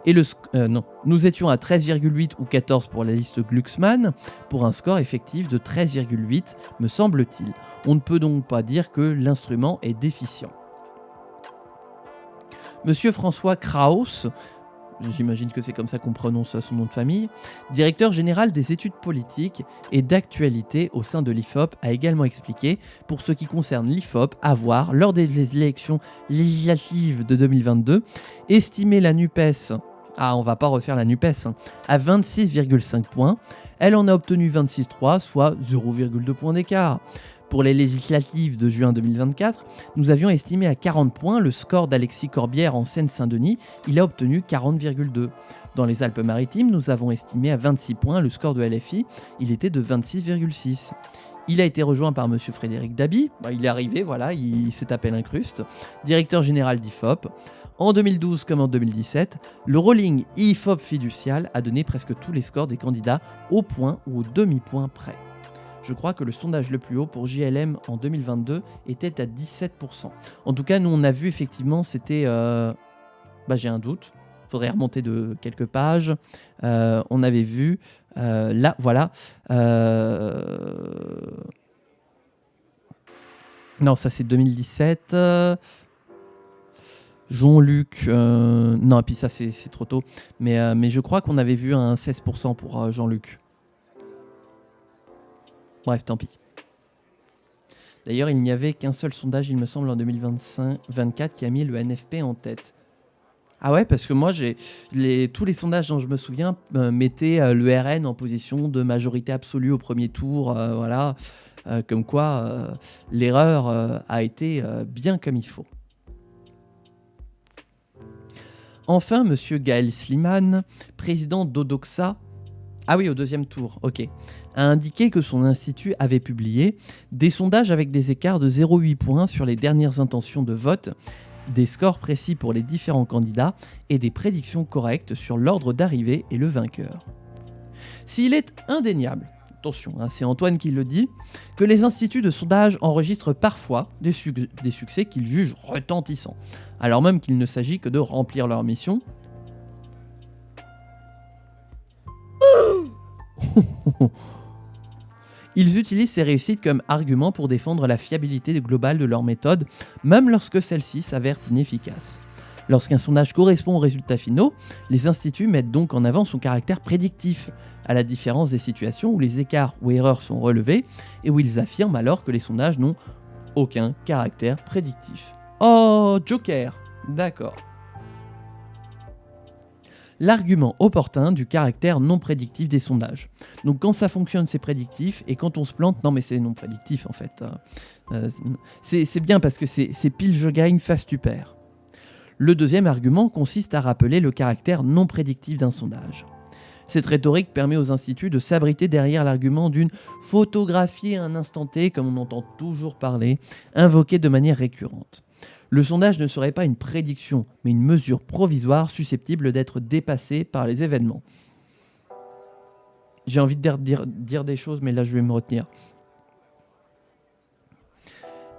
S1: Et non, nous étions à 13,8 ou 14 pour la liste Glucksmann, pour un score effectif de 13,8, me semble-t-il. On ne peut donc pas dire que l'instrument est déficient. Monsieur François Kraus, j'imagine que c'est comme ça qu'on prononce son nom de famille, directeur général des études politiques et d'actualité au sein de l'IFOP, a également expliqué, pour ce qui concerne l'IFOP, avoir, lors des élections législatives de 2022, estimé la NUPES, on va pas refaire la NUPES, à 26,5 points. Elle en a obtenu 26,3, soit 0,2 points d'écart. Pour les législatives de juin 2024, nous avions estimé à 40 points le score d'Alexis Corbière en Seine-Saint-Denis. Il a obtenu 40,2. Dans les Alpes-Maritimes, nous avons estimé à 26 points le score de LFI. Il était de 26,6. Il a été rejoint par M. Frédéric Dabi. Il est arrivé, voilà, il s'est tapé l'incruste. Directeur général d'IFOP. En 2012 comme en 2017, le rolling IFOP fiducial a donné presque tous les scores des candidats au point ou au demi-point près. Je crois que le sondage le plus haut pour JLM en 2022 était à 17%. En tout cas, nous on a vu effectivement, c'était... j'ai un doute, il faudrait remonter de quelques pages. On avait vu, là, voilà. Non, ça c'est 2017. Jean-Luc, non, et puis ça c'est trop tôt, mais je crois qu'on avait vu un 16% pour Jean-Luc. Bref, tant pis. D'ailleurs, il n'y avait qu'un seul sondage, il me semble, en 2024 qui a mis le NFP en tête. Ah ouais, parce que moi, tous les sondages dont je me souviens mettaient le RN en position de majorité absolue au premier tour, voilà, comme quoi l'erreur a été bien comme il faut. Enfin, M. Gaël Slimane, président d'Odoxa, ah oui, au deuxième tour, ok, a indiqué que son institut avait publié des sondages avec des écarts de 0,8 points sur les dernières intentions de vote, des scores précis pour les différents candidats et des prédictions correctes sur l'ordre d'arrivée et le vainqueur. S'il est indéniable, attention, c'est Antoine qui le dit, que les instituts de sondage enregistrent parfois des succès qu'ils jugent retentissants, alors même qu'il ne s'agit que de remplir leur mission. Ils utilisent ces réussites comme argument pour défendre la fiabilité globale de leur méthode, même lorsque celle-ci s'avère inefficace. Lorsqu'un sondage correspond aux résultats finaux, les instituts mettent donc en avant son caractère prédictif, à la différence des situations où les écarts ou erreurs sont relevés et où ils affirment alors que les sondages n'ont aucun caractère prédictif. Oh, Joker, d'accord. L'argument opportun du caractère non prédictif des sondages. Donc quand ça fonctionne, c'est prédictif, et quand on se plante, non mais c'est non prédictif en fait. C'est bien parce que c'est pile je gagne, face tu perds. Le deuxième argument consiste à rappeler le caractère non prédictif d'un sondage. Cette rhétorique permet aux instituts de s'abriter derrière l'argument d'une photographie à un instant T, comme on entend toujours parler, invoquée de manière récurrente. Le sondage ne serait pas une prédiction, mais une mesure provisoire susceptible d'être dépassée par les événements. J'ai envie de dire des choses, mais là je vais me retenir.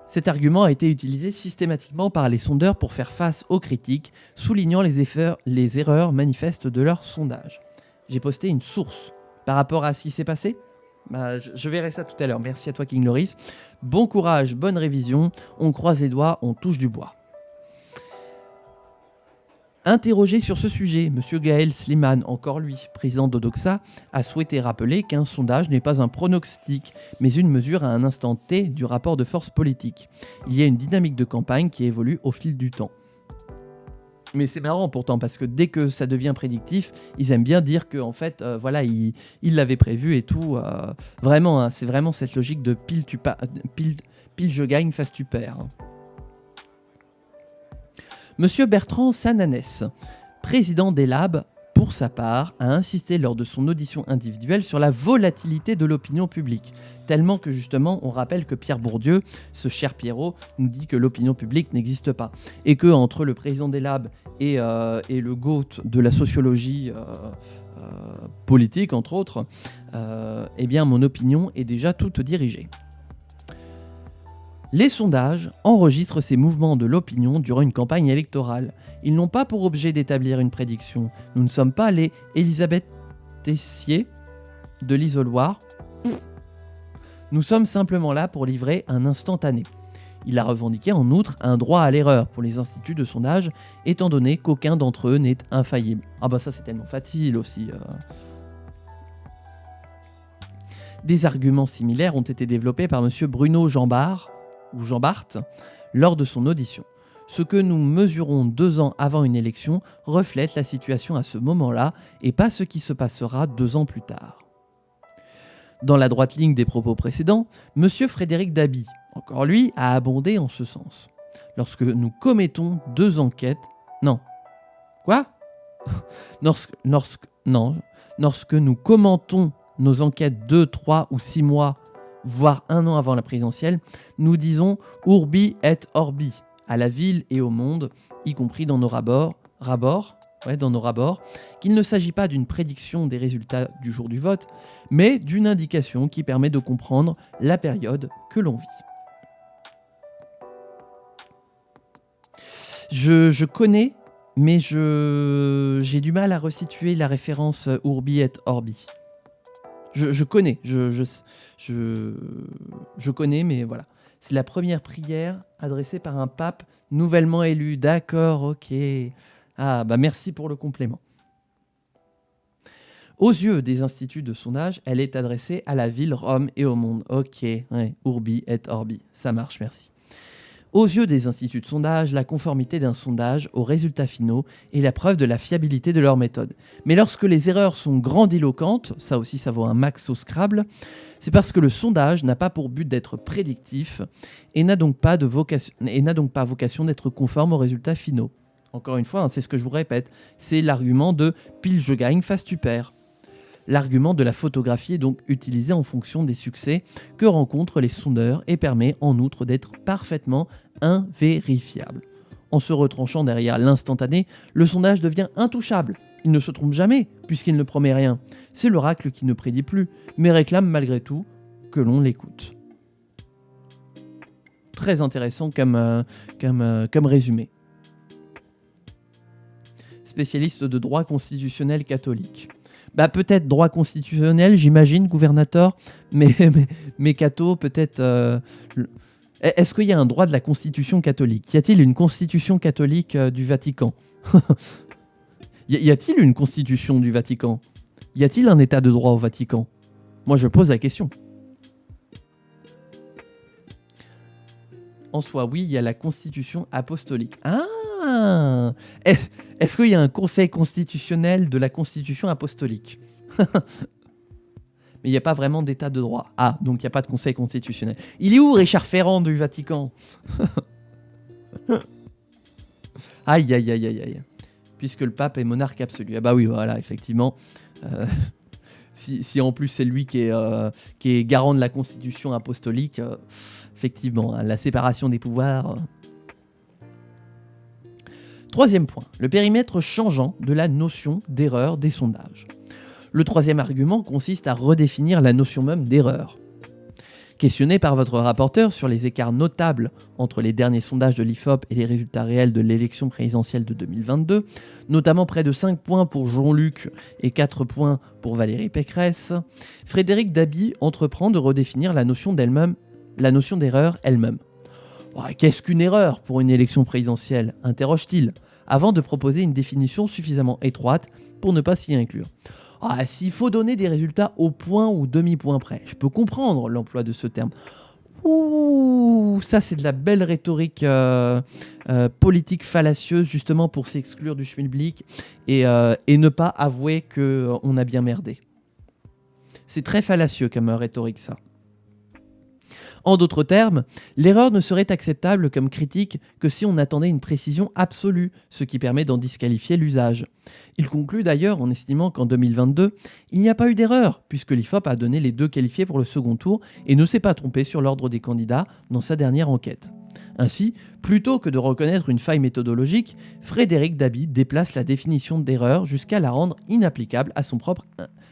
S1: Cet argument a été utilisé systématiquement par les sondeurs pour faire face aux critiques, soulignant les erreurs manifestes de leur sondage. J'ai posté une source par rapport à ce qui s'est passé. Je verrai ça tout à l'heure. Merci à toi, King Loris. Bon courage, bonne révision. On croise les doigts, on touche du bois. Interrogé sur ce sujet, M. Gaël Slimane, encore lui, président d'Odoxa, a souhaité rappeler qu'un sondage n'est pas un pronostic, mais une mesure à un instant T du rapport de force politique. Il y a une dynamique de campagne qui évolue au fil du temps. Mais c'est marrant pourtant, parce que dès que ça devient prédictif, ils aiment bien dire que en fait, voilà, ils l'avaient prévu et tout. Vraiment, hein, c'est vraiment cette logique de pile je gagne, face tu perds. Hein. Monsieur Bertrand Sananès, président des Labs, pour sa part, a insisté lors de son audition individuelle sur la volatilité de l'opinion publique. Tellement que justement, on rappelle que Pierre Bourdieu, ce cher Pierrot, nous dit que l'opinion publique n'existe pas. Et que entre le président des Labs et le GOAT de la sociologie politique, entre autres, eh bien mon opinion est déjà toute dirigée. Les sondages enregistrent ces mouvements de l'opinion durant une campagne électorale. Ils n'ont pas pour objet d'établir une prédiction. Nous ne sommes pas les Elisabeth Tessier de l'isoloir. Nous sommes simplement là pour livrer un instantané. Il a revendiqué en outre un droit à l'erreur pour les instituts de sondage, étant donné qu'aucun d'entre eux n'est infaillible. Ah bah ça c'est tellement facile aussi. Des arguments similaires ont été développés par monsieur Bruno Jean-Bart lors de son audition. Ce que nous mesurons 2 ans avant une élection reflète la situation à ce moment-là et pas ce qui se passera 2 ans plus tard. Dans la droite ligne des propos précédents, M. Frédéric Dabi, encore lui, a abondé en ce sens. Lorsque nous commettons 2 enquêtes... Non. Quoi ? Lorsque nous commentons nos enquêtes 2, 3 ou 6 mois, voire 1 an avant la présidentielle, nous disons « urbi et orbi » à la ville et au monde, y compris dans nos rapports, qu'il ne s'agit pas d'une prédiction des résultats du jour du vote, mais d'une indication qui permet de comprendre la période que l'on vit. Je connais, mais j'ai du mal à resituer la référence Urbi et Orbi. Je connais, je connais, mais voilà. C'est la première prière adressée par un pape nouvellement élu. D'accord, ok. Ah, bah merci pour le complément. Aux yeux des instituts de sondage, elle est adressée à la ville, Rome et au monde. Ok, ouais, Urbi et Orbi, ça marche, merci. Aux yeux des instituts de sondage, la conformité d'un sondage aux résultats finaux est la preuve de la fiabilité de leur méthode. Mais lorsque les erreurs sont grandiloquentes, ça aussi ça vaut un max au Scrabble, c'est parce que le sondage n'a pas pour but d'être prédictif et n'a donc pas vocation d'être conforme aux résultats finaux. Encore une fois, hein, c'est ce que je vous répète, c'est l'argument de pile je gagne, face tu perds. L'argument de la photographie est donc utilisé en fonction des succès que rencontrent les sondeurs et permet en outre d'être parfaitement invérifiable. En se retranchant derrière l'instantané, le sondage devient intouchable. Il ne se trompe jamais puisqu'il ne promet rien. C'est l'oracle qui ne prédit plus, mais réclame malgré tout que l'on l'écoute. Très intéressant comme résumé. Spécialiste de droit constitutionnel catholique. Bah peut-être droit constitutionnel, j'imagine, gouvernateur, mais catho, peut-être... Est-ce qu'il y a un droit de la constitution catholique ? Y a-t-il une constitution catholique du Vatican ? Y a-t-il une constitution du Vatican ? Y a-t-il un état de droit au Vatican ? Moi, je pose la question. En soi, oui, il y a la constitution apostolique. Ah ! Est-ce qu'il y a un conseil constitutionnel de la constitution apostolique ? Mais il n'y a pas vraiment d'état de droit. Ah, donc il n'y a pas de conseil constitutionnel. Il est où Richard Ferrand du Vatican ? Aïe, aïe, aïe, aïe, aïe. Puisque le pape est monarque absolu. Ah bah oui, voilà, effectivement. Si en plus c'est lui qui est garant de la constitution apostolique, effectivement, hein, la séparation des pouvoirs... Troisième point, le périmètre changeant de la notion d'erreur des sondages. Le troisième argument consiste à redéfinir la notion même d'erreur. Questionné par votre rapporteur sur les écarts notables entre les derniers sondages de l'IFOP et les résultats réels de l'élection présidentielle de 2022, notamment près de 5 points pour Jean-Luc et 4 points pour Valérie Pécresse, Frédéric Dabi entreprend de redéfinir la notion d'erreur elle-même. Qu'est-ce qu'une erreur pour une élection présidentielle ? Interroge-t-il, avant de proposer une définition suffisamment étroite pour ne pas s'y inclure. S'il faut donner des résultats au point ou demi-point près, je peux comprendre l'emploi de ce terme. Ouh, ça c'est de la belle rhétorique politique fallacieuse justement pour s'exclure du schmilblick et ne pas avouer qu'on a bien merdé. C'est très fallacieux comme rhétorique ça. En d'autres termes, l'erreur ne serait acceptable comme critique que si on attendait une précision absolue, ce qui permet d'en disqualifier l'usage. Il conclut d'ailleurs en estimant qu'en 2022, il n'y a pas eu d'erreur, puisque l'IFOP a donné les 2 qualifiés pour le second tour et ne s'est pas trompé sur l'ordre des candidats dans sa dernière enquête. Ainsi, plutôt que de reconnaître une faille méthodologique, Frédéric Dabi déplace la définition d'erreur jusqu'à la rendre inapplicable à son propre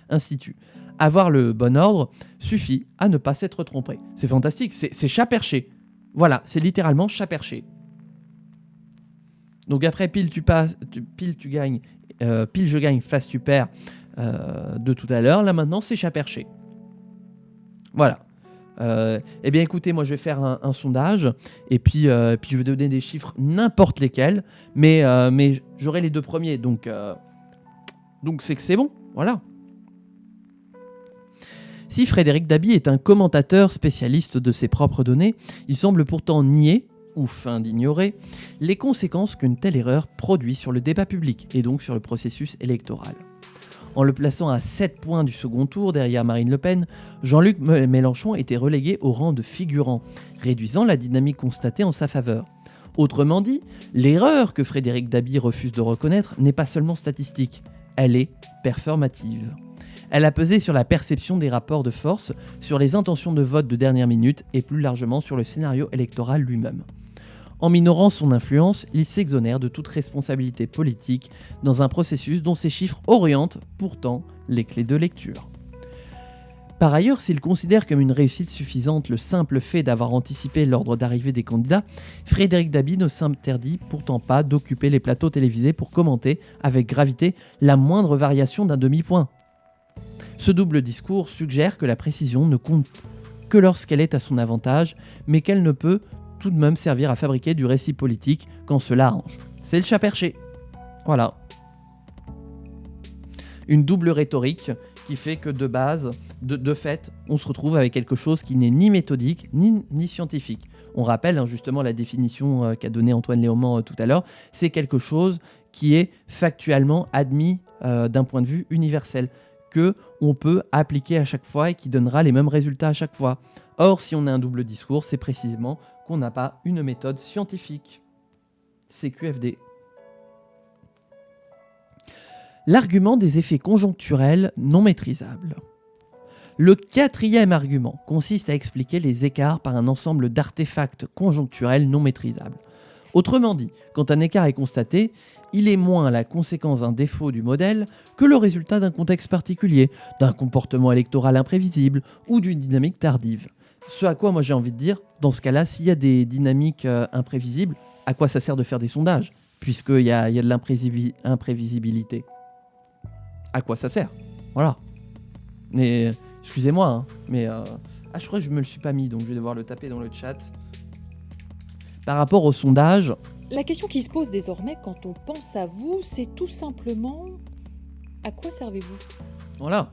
S1: institut. Avoir le bon ordre suffit à ne pas s'être trompé. C'est fantastique, c'est chat perché. Voilà, c'est littéralement chat perché. Donc après pile tu passes, pile tu gagnes, pile je gagne, face tu perds de tout à l'heure. Là maintenant c'est chat perché. Voilà. Eh bien écoutez, moi je vais faire un sondage et puis je vais donner des chiffres n'importe lesquels, mais j'aurai les 2 premiers, donc c'est que c'est bon, voilà. Si Frédéric Dabi est un commentateur spécialiste de ses propres données, il semble pourtant nier, ou feindre d'ignorer, les conséquences qu'une telle erreur produit sur le débat public et donc sur le processus électoral. En le plaçant à 7 points du second tour derrière Marine Le Pen, Jean-Luc Mélenchon était relégué au rang de figurant, réduisant la dynamique constatée en sa faveur. Autrement dit, l'erreur que Frédéric Dabi refuse de reconnaître n'est pas seulement statistique, elle est performative. Elle a pesé sur la perception des rapports de force, sur les intentions de vote de dernière minute et plus largement sur le scénario électoral lui-même. En minorant son influence, il s'exonère de toute responsabilité politique dans un processus dont ces chiffres orientent pourtant les clés de lecture. Par ailleurs, s'il considère comme une réussite suffisante le simple fait d'avoir anticipé l'ordre d'arrivée des candidats, Frédéric Dabi ne s'interdit pourtant pas d'occuper les plateaux télévisés pour commenter avec gravité la moindre variation d'un demi-point. Ce double discours suggère que la précision ne compte que lorsqu'elle est à son avantage, mais qu'elle ne peut tout de même servir à fabriquer du récit politique quand cela arrange. C'est le chat perché. Voilà. Une double rhétorique qui fait que de base, de fait, on se retrouve avec quelque chose qui n'est ni méthodique ni scientifique. On rappelle justement la définition qu'a donnée Antoine Léaumont tout à l'heure, c'est quelque chose qui est factuellement admis d'un point de vue universel, que on peut appliquer à chaque fois et qui donnera les mêmes résultats à chaque fois. Or, si on a un double discours, c'est précisément qu'on n'a pas une méthode scientifique. C'est QFD. L'argument des effets conjoncturels non maîtrisables. Le 4e argument consiste à expliquer les écarts par un ensemble d'artefacts conjoncturels non maîtrisables. Autrement dit, quand un écart est constaté, il est moins la conséquence d'un défaut du modèle que le résultat d'un contexte particulier, d'un comportement électoral imprévisible ou d'une dynamique tardive. Ce à quoi moi j'ai envie de dire, dans ce cas-là, s'il y a des dynamiques imprévisibles, à quoi ça sert de faire des sondages, puisqu'il y a de l'imprévisibilité? À quoi ça sert? Voilà. Mais, excusez-moi, hein, mais... je crois que je me le suis pas mis, donc je vais devoir le taper dans le chat. Par rapport au sondage...
S2: La question qui se pose désormais quand on pense à vous, c'est tout simplement à quoi servez-vous?
S1: Voilà.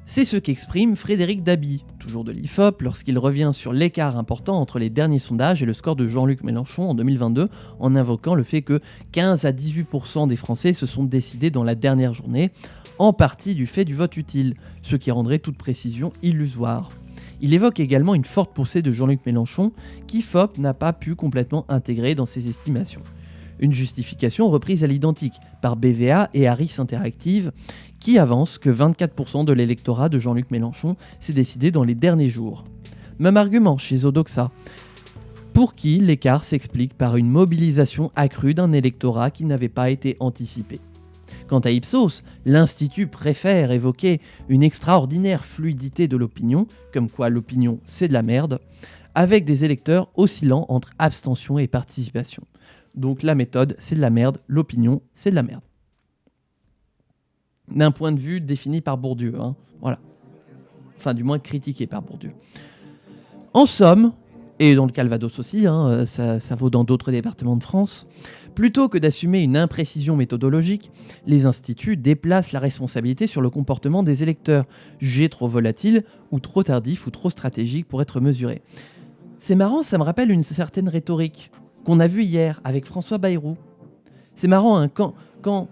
S1: C'est ce qu'exprime Frédéric Dabi, toujours de l'IFOP, lorsqu'il revient sur l'écart important entre les derniers sondages et le score de Jean-Luc Mélenchon en 2022, en invoquant le fait que 15 à 18% des Français se sont décidés dans la dernière journée, en partie du fait du vote utile, ce qui rendrait toute précision illusoire. Il évoque également une forte poussée de Jean-Luc Mélenchon, qu'IFOP n'a pas pu complètement intégrer dans ses estimations. Une justification reprise à l'identique par BVA et Harris Interactive, qui avance que 24% de l'électorat de Jean-Luc Mélenchon s'est décidé dans les derniers jours. Même argument chez Odoxa, pour qui l'écart s'explique par une mobilisation accrue d'un électorat qui n'avait pas été anticipé. Quant à Ipsos, l'Institut préfère évoquer une extraordinaire fluidité de l'opinion, comme quoi l'opinion c'est de la merde, avec des électeurs oscillant entre abstention et participation. Donc la méthode c'est de la merde, l'opinion c'est de la merde. D'un point de vue défini par Bourdieu, hein, voilà. Enfin du moins critiqué par Bourdieu. En somme, et dans le Calvados aussi, ça vaut dans d'autres départements de France. Plutôt que d'assumer une imprécision méthodologique, les instituts déplacent la responsabilité sur le comportement des électeurs, jugés trop volatiles ou trop tardifs ou trop stratégiques pour être mesurés. C'est marrant, ça me rappelle une certaine rhétorique qu'on a vue hier avec François Bayrou. C'est marrant, quand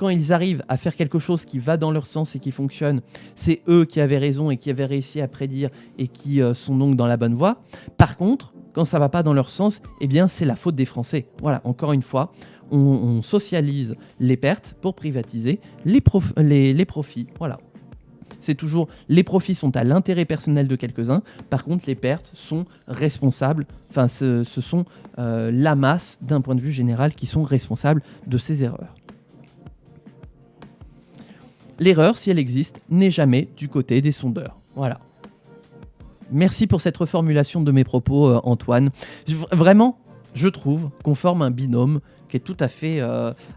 S1: ils arrivent à faire quelque chose qui va dans leur sens et qui fonctionne, c'est eux qui avaient raison et qui avaient réussi à prédire et qui sont donc dans la bonne voie. Par contre, quand ça ne va pas dans leur sens, eh bien c'est la faute des Français. Voilà, encore une fois, on socialise les pertes pour privatiser les profits. Voilà. C'est toujours, les profits sont à l'intérêt personnel de quelques-uns, par contre les pertes sont responsables, enfin ce sont la masse d'un point de vue général qui sont responsables de ces erreurs. L'erreur, si elle existe, n'est jamais du côté des sondeurs. Voilà. Merci pour cette reformulation de mes propos, Antoine. Vraiment, je trouve qu'on forme un binôme qui est tout à fait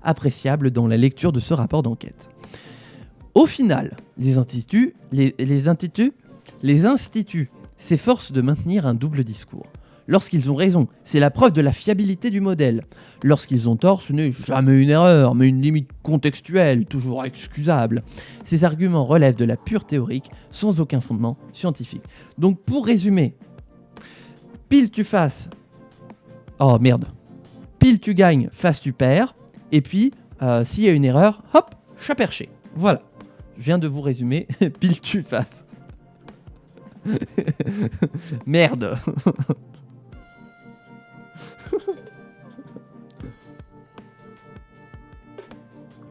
S1: appréciable dans la lecture de ce rapport d'enquête. Au final, les instituts s'efforcent de maintenir un double discours. Lorsqu'ils ont raison, c'est la preuve de la fiabilité du modèle. Lorsqu'ils ont tort, ce n'est jamais une erreur, mais une limite contextuelle, toujours excusable. Ces arguments relèvent de la pure théorique, sans aucun fondement scientifique. Donc pour résumer, pile tu fasses... Oh merde. Pile tu gagnes, face tu perds. Et puis, s'il y a une erreur, hop, chat perché. Voilà. Je viens de vous résumer, pile tu fasses. Merde.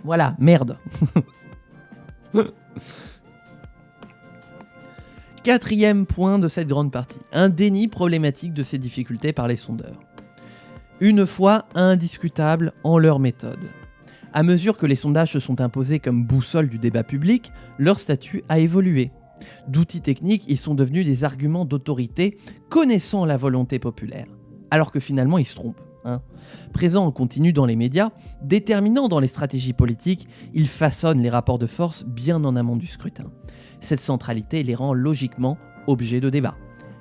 S1: Voilà, merde. Quatrième point de cette grande partie, un déni problématique de ces difficultés par les sondeurs. Une foi indiscutable en leur méthode. À mesure que les sondages se sont imposés comme boussole du débat public, leur statut a évolué. D'outils techniques, ils sont devenus des arguments d'autorité connaissant la volonté populaire. Alors que finalement, ils se trompent. Présents en continu dans les médias, déterminants dans les stratégies politiques, ils façonnent les rapports de force bien en amont du scrutin. Cette centralité les rend logiquement objets de débat.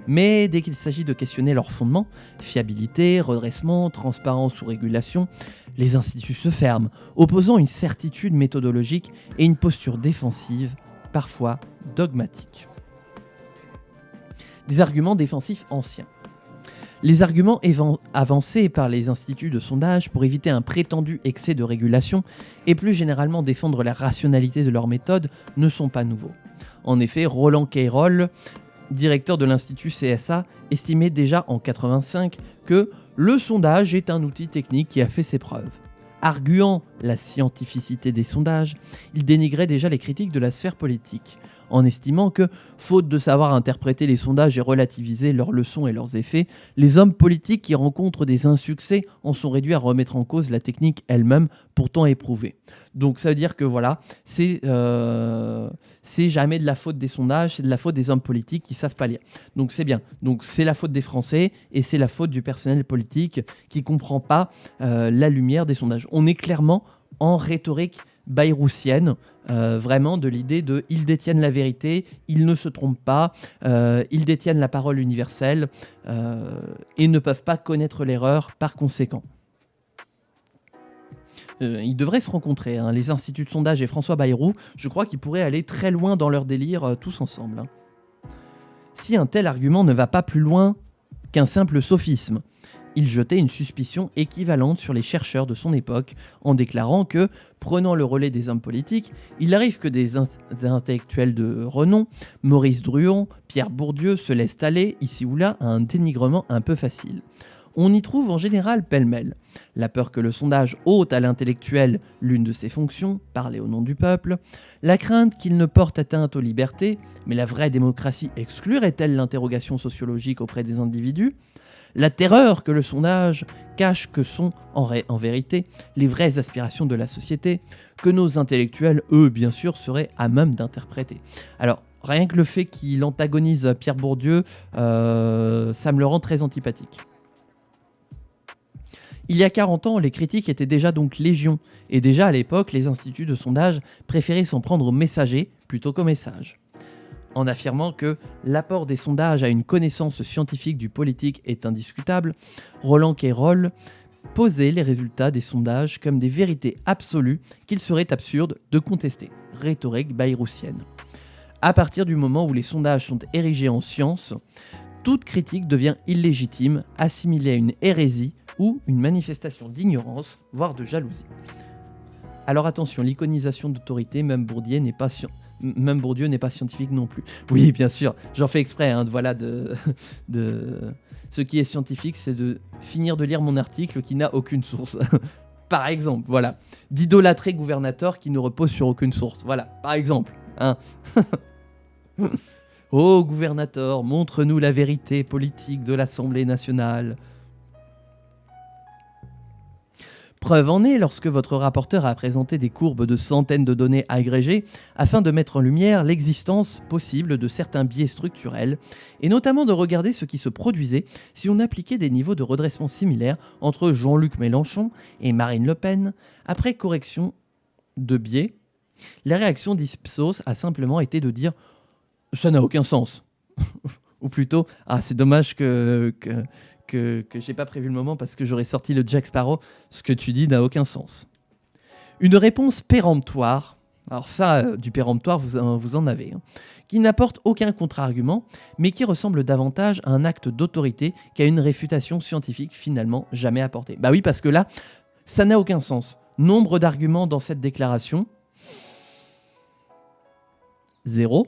S1: Mais dès qu'il s'agit de questionner leurs fondements, fiabilité, redressement, transparence ou régulation, les instituts se ferment, opposant une certitude méthodologique et une posture défensive, parfois dogmatique. Des arguments défensifs anciens. Les arguments avancés par les instituts de sondage pour éviter un prétendu excès de régulation et plus généralement défendre la rationalité de leur méthode ne sont pas nouveaux. En effet, Roland Cayrol, directeur de l'Institut CSA, estimait déjà en 1985 que le sondage est un outil technique qui a fait ses preuves. Arguant la scientificité des sondages, il dénigrait déjà les critiques de la sphère politique, en estimant que, faute de savoir interpréter les sondages et relativiser leurs leçons et leurs effets, les hommes politiques qui rencontrent des insuccès en sont réduits à remettre en cause la technique elle-même, pourtant éprouvée. Donc ça veut dire que voilà, c'est jamais de la faute des sondages, c'est de la faute des hommes politiques qui savent pas lire. Donc c'est bien. Donc c'est la faute des Français et c'est la faute du personnel politique qui comprend pas la lumière des sondages. On est clairement en rhétorique bayroussienne, vraiment de l'idée de « ils détiennent la vérité, ils ne se trompent pas, ils détiennent la parole universelle et ne peuvent pas connaître l'erreur par conséquent ». Ils devraient se rencontrer, les instituts de sondage et François Bayrou. Je crois qu'ils pourraient aller très loin dans leur délire tous ensemble. Si un tel argument ne va pas plus loin qu'un simple sophisme, il jetait une suspicion équivalente sur les chercheurs de son époque en déclarant que, prenant le relais des hommes politiques, il arrive que des intellectuels de renom, Maurice Druon, Pierre Bourdieu, se laissent aller, ici ou là, à un dénigrement un peu facile. On y trouve en général pêle-mêle la peur que le sondage ôte à l'intellectuel l'une de ses fonctions, parler au nom du peuple, la crainte qu'il ne porte atteinte aux libertés, mais la vraie démocratie exclurait-elle l'interrogation sociologique auprès des individus ? La terreur que le sondage cache que sont, en vérité, les vraies aspirations de la société, que nos intellectuels, eux, bien sûr, seraient à même d'interpréter. Alors, rien que le fait qu'il antagonise Pierre Bourdieu, ça me le rend très antipathique. Il y a 40 ans, les critiques étaient déjà donc légion, et déjà à l'époque, les instituts de sondage préféraient s'en prendre au messager plutôt qu'au message. en affirmant que l'apport des sondages à une connaissance scientifique du politique est indiscutable, Roland Queyrol posait les résultats des sondages comme des vérités absolues qu'il serait absurde de contester. Rhétorique bayroussienne. À partir du moment où les sondages sont érigés en science, toute critique devient illégitime, assimilée à une hérésie ou une manifestation d'ignorance, voire de jalousie. Alors attention, l'iconisation d'autorité, même Bourdieu n'est pas scientifique non plus. Oui, bien sûr, j'en fais exprès. Ce qui est scientifique, c'est de finir de lire mon article qui n'a aucune source. Par exemple, voilà. D'idolâtrer gouvernateur qui ne repose sur aucune source. Voilà, par exemple. Hein. Ô gouvernateur, montre-nous la vérité politique de l'Assemblée nationale. Preuve en est lorsque votre rapporteur a présenté des courbes de centaines de données agrégées afin de mettre en lumière l'existence possible de certains biais structurels et notamment de regarder ce qui se produisait si on appliquait des niveaux de redressement similaires entre Jean-Luc Mélenchon et Marine Le Pen. Après correction de biais, la réaction d'Ipsos a simplement été de dire « ça n'a aucun sens ». Ou plutôt « ah, c'est dommage que j'ai pas prévu le moment parce que j'aurais sorti le Jack Sparrow, ce que tu dis n'a aucun sens ». Une réponse péremptoire, alors ça, du péremptoire, vous en avez, qui n'apporte aucun contre-argument, mais qui ressemble davantage à un acte d'autorité qu'à une réfutation scientifique finalement jamais apportée. Bah oui, parce que là, ça n'a aucun sens. Nombre d'arguments dans cette déclaration, 0.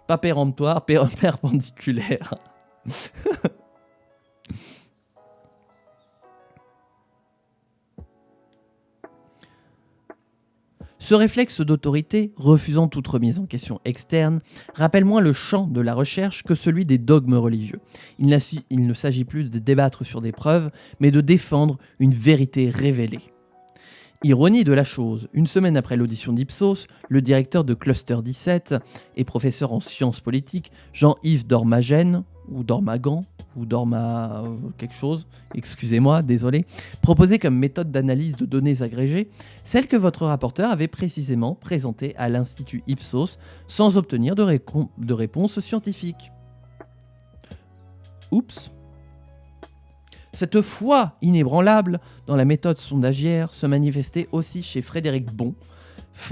S1: Pas péremptoire, perpendiculaire. Ce réflexe d'autorité, refusant toute remise en question externe, rappelle moins le champ de la recherche que celui des dogmes religieux. Il ne s'agit plus de débattre sur des preuves, mais de défendre une vérité révélée. Ironie de la chose, une semaine après l'audition d'Ipsos, le directeur de Cluster 17 et professeur en sciences politiques, Jean-Yves Dormagen, ou Dormagan, ou Dorma quelque chose, excusez-moi, désolé, proposait comme méthode d'analyse de données agrégées celle que votre rapporteur avait précisément présentée à l'Institut Ipsos sans obtenir de réponse scientifique. Oups. Cette foi inébranlable dans la méthode sondagière se manifestait aussi chez Frédéric Bon,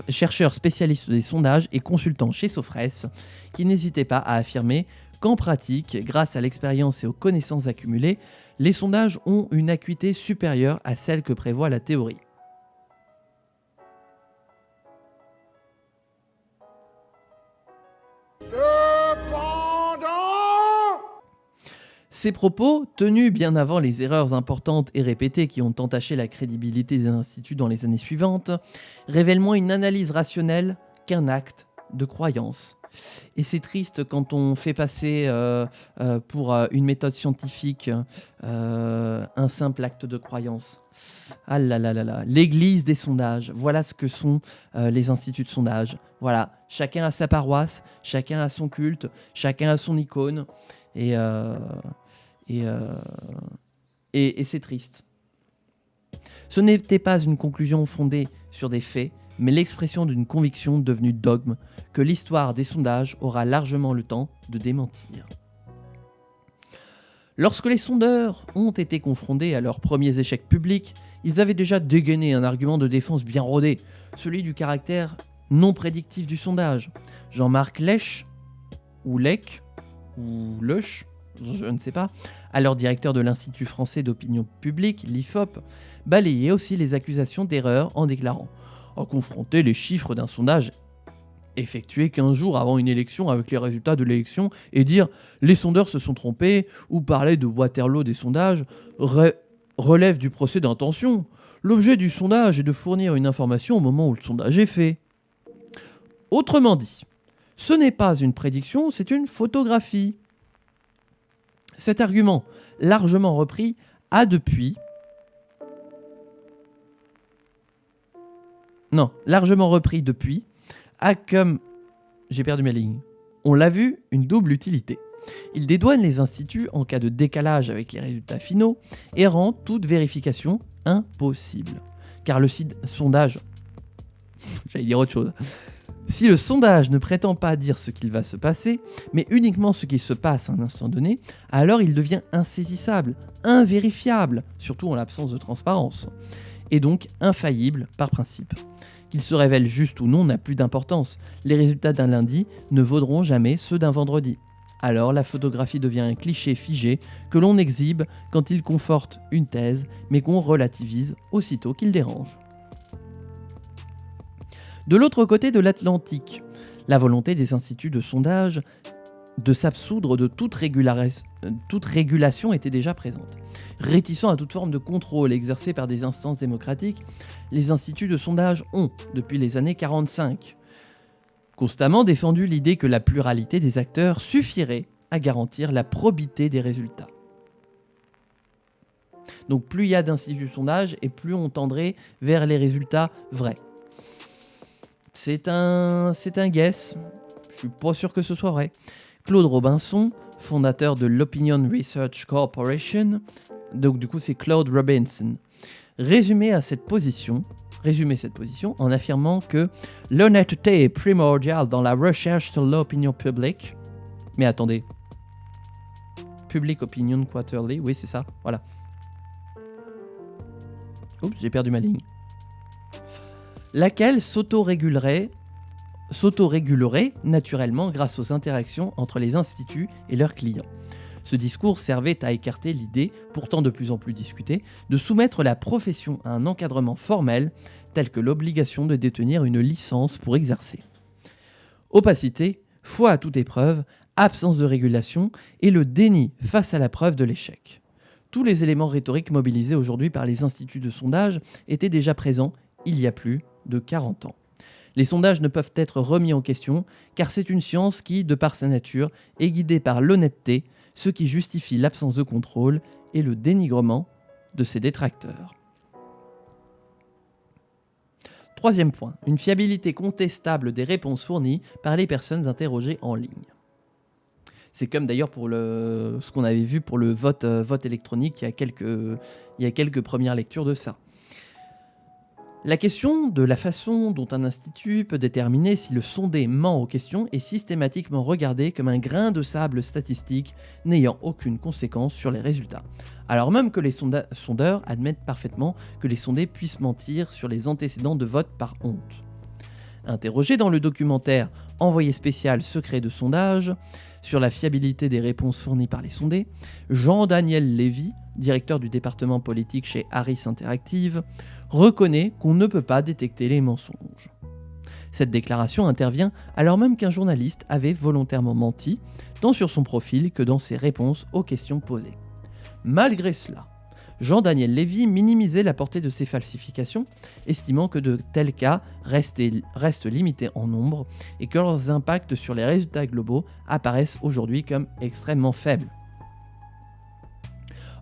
S1: chercheur spécialiste des sondages et consultant chez Sofres, qui n'hésitait pas à affirmer qu'en pratique, grâce à l'expérience et aux connaissances accumulées, les sondages ont une acuité supérieure à celle que prévoit la théorie. Ces propos, tenus bien avant les erreurs importantes et répétées qui ont entaché la crédibilité des instituts dans les années suivantes, révèlent moins une analyse rationnelle qu'un acte de croyance. Et c'est triste quand on fait passer pour une méthode scientifique un simple acte de croyance. Ah là là là là, l'église des sondages, voilà ce que sont les instituts de sondage. Voilà, chacun a sa paroisse, chacun a son culte, chacun a son icône. Et c'est triste. Ce n'était pas une conclusion fondée sur des faits, mais l'expression d'une conviction devenue dogme que l'histoire des sondages aura largement le temps de démentir. Lorsque les sondeurs ont été confrontés à leurs premiers échecs publics, ils avaient déjà dégainé un argument de défense bien rodé, celui du caractère non prédictif du sondage. Jean-Marc Lech, ou Lech, ou Lech, je ne sais pas, alors directeur de l'Institut français d'opinion publique, l'IFOP, balayait aussi les accusations d'erreur en déclarant « à confronter les chiffres d'un sondage effectué 15 jours avant une élection avec les résultats de l'élection et dire « les sondeurs se sont trompés » ou parler de Waterloo des sondages relève du procès d'intention. L'objet du sondage est de fournir une information au moment où le sondage est fait. Autrement dit, ce n'est pas une prédiction, c'est une photographie. Cet argument, largement repris, a depuis... Non, largement repris depuis, a comme... J'ai perdu ma ligne. On l'a vu, une double utilité. Il dédouane les instituts en cas de décalage avec les résultats finaux et rend toute vérification impossible. Car le sondage... J'allais dire autre chose. Si le sondage ne prétend pas dire ce qu'il va se passer, mais uniquement ce qui se passe à un instant donné, alors il devient insaisissable, invérifiable, surtout en l'absence de transparence, et donc infaillible par principe. Qu'il se révèle juste ou non n'a plus d'importance. Les résultats d'un lundi ne vaudront jamais ceux d'un vendredi. Alors la photographie devient un cliché figé que l'on exhibe quand il conforte une thèse, mais qu'on relativise aussitôt qu'il dérange. De l'autre côté de l'Atlantique, la volonté des instituts de sondage de s'absoudre de toute régulation était déjà présente. Réticents à toute forme de contrôle exercé par des instances démocratiques, les instituts de sondage ont, depuis les années 45, constamment défendu l'idée que la pluralité des acteurs suffirait à garantir la probité des résultats. Donc plus il y a d'instituts de sondage et plus on tendrait vers les résultats vrais. C'est un guess, je suis pas sûr que ce soit vrai. Claude Robinson, fondateur de l'Opinion Research Corporation, donc du coup c'est Claude Robinson, résumait cette position en affirmant que l'honnêteté est primordiale dans la recherche sur l'opinion publique. Mais attendez, Public Opinion Quarterly, oui c'est ça, voilà. Oups, j'ai perdu ma ligne. Laquelle s'autorégulerait naturellement grâce aux interactions entre les instituts et leurs clients. Ce discours servait à écarter l'idée, pourtant de plus en plus discutée, de soumettre la profession à un encadrement formel, tel que l'obligation de détenir une licence pour exercer. Opacité, foi à toute épreuve, absence de régulation et le déni face à la preuve de l'échec. Tous les éléments rhétoriques mobilisés aujourd'hui par les instituts de sondage étaient déjà présents il y a plus de 40 ans. Les sondages ne peuvent être remis en question car c'est une science qui, de par sa nature, est guidée par l'honnêteté, ce qui justifie l'absence de contrôle et le dénigrement de ses détracteurs. Troisième point, une fiabilité contestable des réponses fournies par les personnes interrogées en ligne. C'est comme d'ailleurs pour ce qu'on avait vu pour le vote électronique il y a quelques premières lectures de ça. La question de la façon dont un institut peut déterminer si le sondé ment aux questions est systématiquement regardée comme un grain de sable statistique n'ayant aucune conséquence sur les résultats. Alors même que les sondeurs admettent parfaitement que les sondés puissent mentir sur les antécédents de vote par honte. Interrogé dans le documentaire Envoyé spécial secret de sondage sur la fiabilité des réponses fournies par les sondés, Jean-Daniel Lévy, directeur du département politique chez Harris Interactive, reconnaît qu'on ne peut pas détecter les mensonges. Cette déclaration intervient alors même qu'un journaliste avait volontairement menti, tant sur son profil que dans ses réponses aux questions posées. Malgré cela, Jean-Daniel Lévy minimisait la portée de ces falsifications, estimant que de tels cas restent limités en nombre et que leurs impacts sur les résultats globaux apparaissent aujourd'hui comme extrêmement faibles.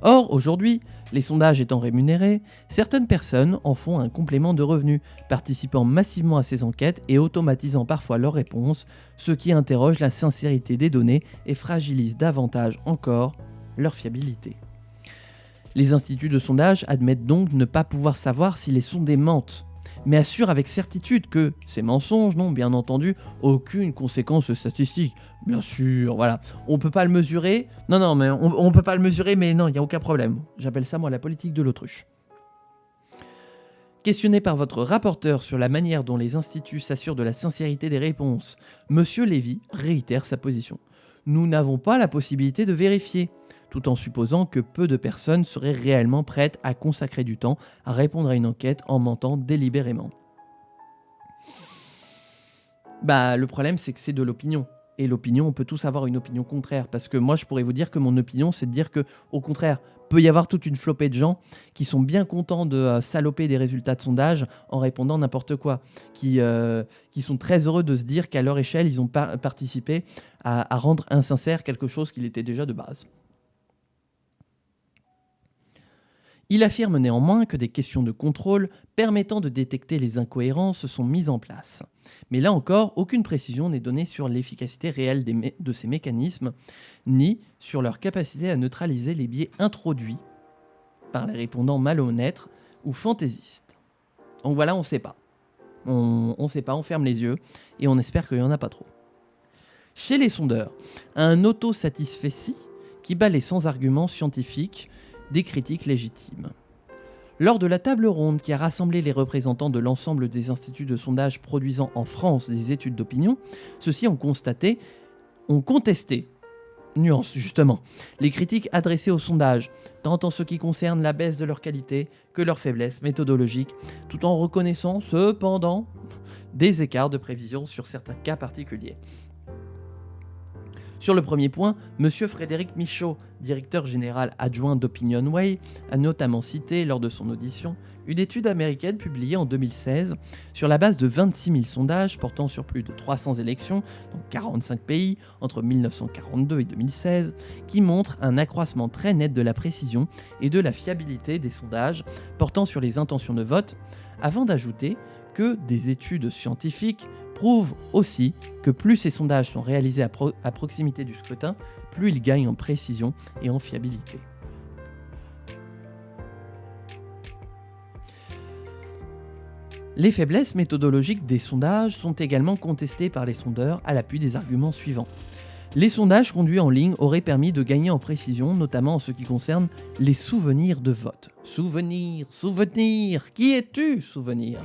S1: Or, aujourd'hui, les sondages étant rémunérés, certaines personnes en font un complément de revenus, participant massivement à ces enquêtes et automatisant parfois leurs réponses, ce qui interroge la sincérité des données et fragilise davantage encore leur fiabilité. Les instituts de sondage admettent donc ne pas pouvoir savoir si les sondés mentent, mais assurent avec certitude que ces mensonges n'ont bien entendu aucune conséquence statistique. Bien sûr, voilà, on peut pas le mesurer. Non, mais on peut pas le mesurer, mais non, il n'y a aucun problème. J'appelle ça moi la politique de l'autruche. Questionné par votre rapporteur sur la manière dont les instituts s'assurent de la sincérité des réponses, Monsieur Lévy réitère sa position. Nous n'avons pas la possibilité de vérifier, tout en supposant que peu de personnes seraient réellement prêtes à consacrer du temps à répondre à une enquête en mentant délibérément. Le problème, c'est que c'est de l'opinion. Et l'opinion, on peut tous avoir une opinion contraire. Parce que moi, je pourrais vous dire que mon opinion, c'est de dire que, au contraire, peut y avoir toute une flopée de gens qui sont bien contents de saloper des résultats de sondage en répondant n'importe quoi. Qui sont très heureux de se dire qu'à leur échelle, ils ont participé à rendre insincère quelque chose qu'il était déjà de base. Il affirme néanmoins que des questions de contrôle permettant de détecter les incohérences sont mises en place. Mais là encore, aucune précision n'est donnée sur l'efficacité réelle de ces mécanismes, ni sur leur capacité à neutraliser les biais introduits par les répondants malhonnêtes ou fantaisistes. Donc voilà, on ne sait pas. On ne sait pas, on ferme les yeux et on espère qu'il n'y en a pas trop. Chez les sondeurs, un autosatisfecit qui balaie sans arguments scientifiques des critiques légitimes. Lors de la table ronde qui a rassemblé les représentants de l'ensemble des instituts de sondage produisant en France des études d'opinion, ceux-ci ont contesté, nuance justement, les critiques adressées au sondage, tant en ce qui concerne la baisse de leur qualité que leur faiblesse méthodologique, tout en reconnaissant cependant des écarts de prévision sur certains cas particuliers. Sur le premier point, M. Frédéric Michaud, directeur général adjoint d'OpinionWay, a notamment cité lors de son audition une étude américaine publiée en 2016 sur la base de 26 000 sondages portant sur plus de 300 élections dans 45 pays entre 1942 et 2016 qui montre un accroissement très net de la précision et de la fiabilité des sondages portant sur les intentions de vote, avant d'ajouter que des études scientifiques prouvent aussi que plus ces sondages sont réalisés à proximité du scrutin, plus ils gagnent en précision et en fiabilité. Les faiblesses méthodologiques des sondages sont également contestées par les sondeurs à l'appui des arguments suivants. Les sondages conduits en ligne auraient permis de gagner en précision, notamment en ce qui concerne les souvenirs de vote. Souvenir, qui es-tu, souvenir ?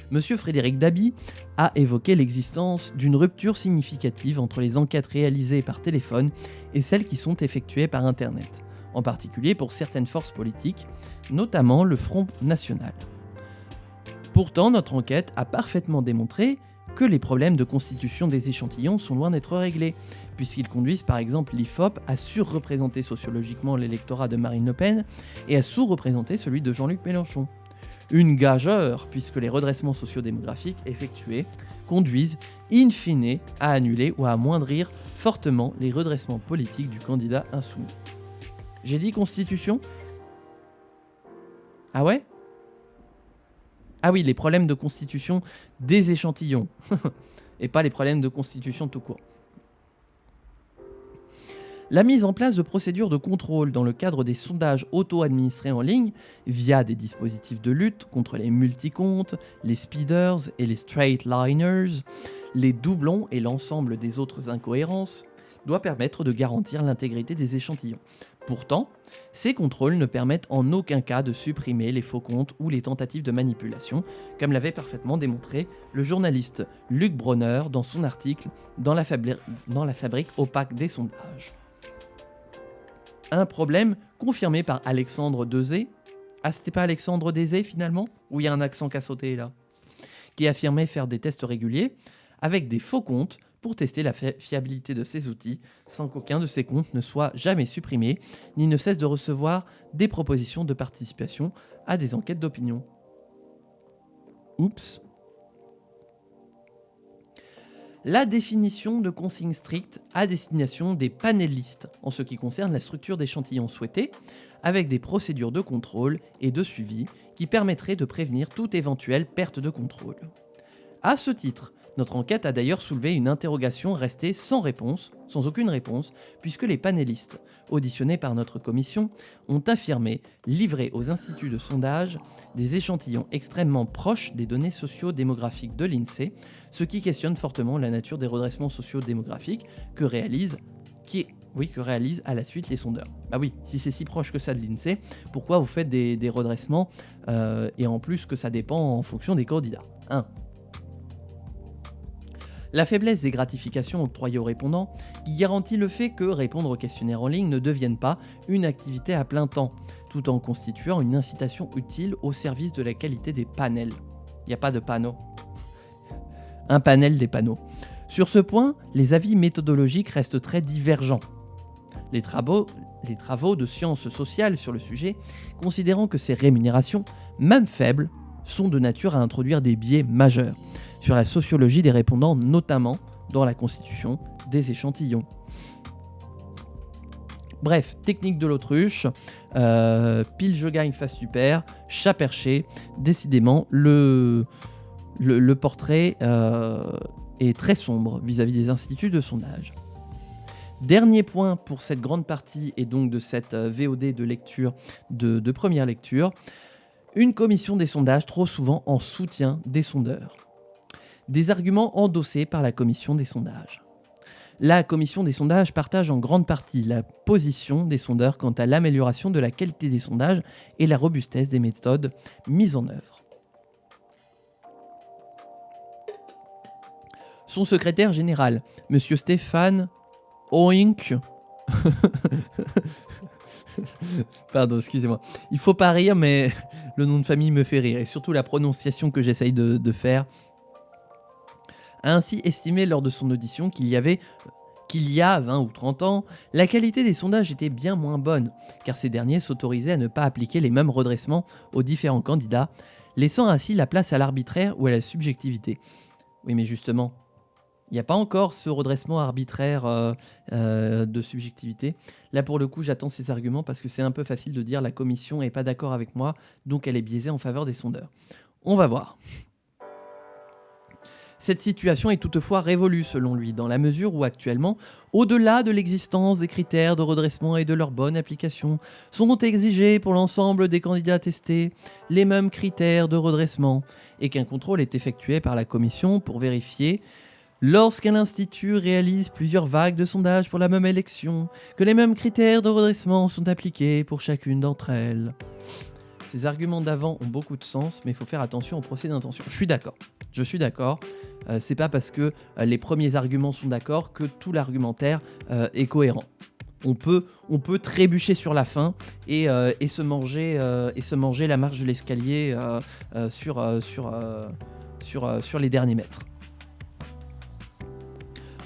S1: Monsieur Frédéric Dabi a évoqué l'existence d'une rupture significative entre les enquêtes réalisées par téléphone et celles qui sont effectuées par Internet, en particulier pour certaines forces politiques, notamment le Front National. Pourtant, notre enquête a parfaitement démontré que les problèmes de constitution des échantillons sont loin d'être réglés, puisqu'ils conduisent par exemple l'IFOP à surreprésenter sociologiquement l'électorat de Marine Le Pen et à sous-représenter celui de Jean-Luc Mélenchon. Une gageure, puisque les redressements sociodémographiques effectués conduisent in fine à annuler ou à amoindrir fortement les redressements politiques du candidat insoumis. J'ai dit constitution ? Ah ouais ? Ah oui, les problèmes de constitution des échantillons, et pas les problèmes de constitution tout court. La mise en place de procédures de contrôle dans le cadre des sondages auto-administrés en ligne via des dispositifs de lutte contre les multicomptes, les speeders et les straight liners, les doublons et l'ensemble des autres incohérences doit permettre de garantir l'intégrité des échantillons. Pourtant, ces contrôles ne permettent en aucun cas de supprimer les faux comptes ou les tentatives de manipulation, comme l'avait parfaitement démontré le journaliste Luc Bronner dans son article dans la fabrique opaque des sondages. Un problème confirmé par Alexandre Dezé. Ah, c'était pas Alexandre Dezé finalement ? Ou il y a un accent qui a sauté là ? Qui affirmait faire des tests réguliers avec des faux comptes pour tester la fiabilité de ces outils, sans qu'aucun de ces comptes ne soit jamais supprimé, ni ne cesse de recevoir des propositions de participation à des enquêtes d'opinion. Oups. La définition de consignes strictes à destination des panélistes en ce qui concerne la structure d'échantillons souhaitée, avec des procédures de contrôle et de suivi qui permettraient de prévenir toute éventuelle perte de contrôle. À ce titre, notre enquête a d'ailleurs soulevé une interrogation restée sans aucune réponse, puisque les panélistes, auditionnés par notre commission, ont affirmé livrer aux instituts de sondage des échantillons extrêmement proches des données socio-démographiques de l'INSEE, ce qui questionne fortement la nature des redressements socio-démographiques que réalisent à la suite les sondeurs. Bah oui, si c'est si proche que ça de l'INSEE, pourquoi vous faites des redressements et en plus que ça dépend en fonction des candidats, hein ? La faiblesse des gratifications octroyées aux répondants qui garantit le fait que répondre aux questionnaires en ligne ne devienne pas une activité à plein temps, tout en constituant une incitation utile au service de la qualité des panels. Il n'y a pas de panneau. Un panel des panneaux. Sur ce point, les avis méthodologiques restent très divergents. Les travaux de sciences sociales sur le sujet, considérant que ces rémunérations, même faibles, sont de nature à introduire des biais majeurs sur la sociologie des répondants, notamment dans la constitution des échantillons. Bref, technique de l'autruche, pile je gagne face super, chat perché, décidément le portrait est très sombre vis-à-vis des instituts de sondage. Dernier point pour cette grande partie et donc de cette VOD de lecture de première lecture, une commission des sondages trop souvent en soutien des sondeurs. Des arguments endossés par la commission des sondages. La commission des sondages partage en grande partie la position des sondeurs quant à l'amélioration de la qualité des sondages et la robustesse des méthodes mises en œuvre. Son secrétaire général, M. Stéphane Oink, pardon, excusez-moi, il faut pas rire, mais le nom de famille me fait rire, et surtout la prononciation que j'essaye de faire, a ainsi estimé lors de son audition qu'il y a 20 ou 30 ans, la qualité des sondages était bien moins bonne, car ces derniers s'autorisaient à ne pas appliquer les mêmes redressements aux différents candidats, laissant ainsi la place à l'arbitraire ou à la subjectivité. Oui, mais justement, il n'y a pas encore ce redressement arbitraire de subjectivité. Là, pour le coup, j'attends ces arguments parce que c'est un peu facile de dire la commission n'est pas d'accord avec moi, donc elle est biaisée en faveur des sondeurs. On va voir. Cette situation est toutefois révolue selon lui, dans la mesure où actuellement, au-delà de l'existence des critères de redressement et de leur bonne application, sont exigés pour l'ensemble des candidats testés les mêmes critères de redressement, et qu'un contrôle est effectué par la commission pour vérifier, lorsqu'un institut réalise plusieurs vagues de sondages pour la même élection, que les mêmes critères de redressement sont appliqués pour chacune d'entre elles. Ces arguments d'avant ont beaucoup de sens, mais il faut faire attention au procès d'intention. Je suis d'accord. C'est pas parce que les premiers arguments sont d'accord que tout l'argumentaire est cohérent. On peut trébucher sur la fin et se manger la marche de l'escalier sur les derniers mètres.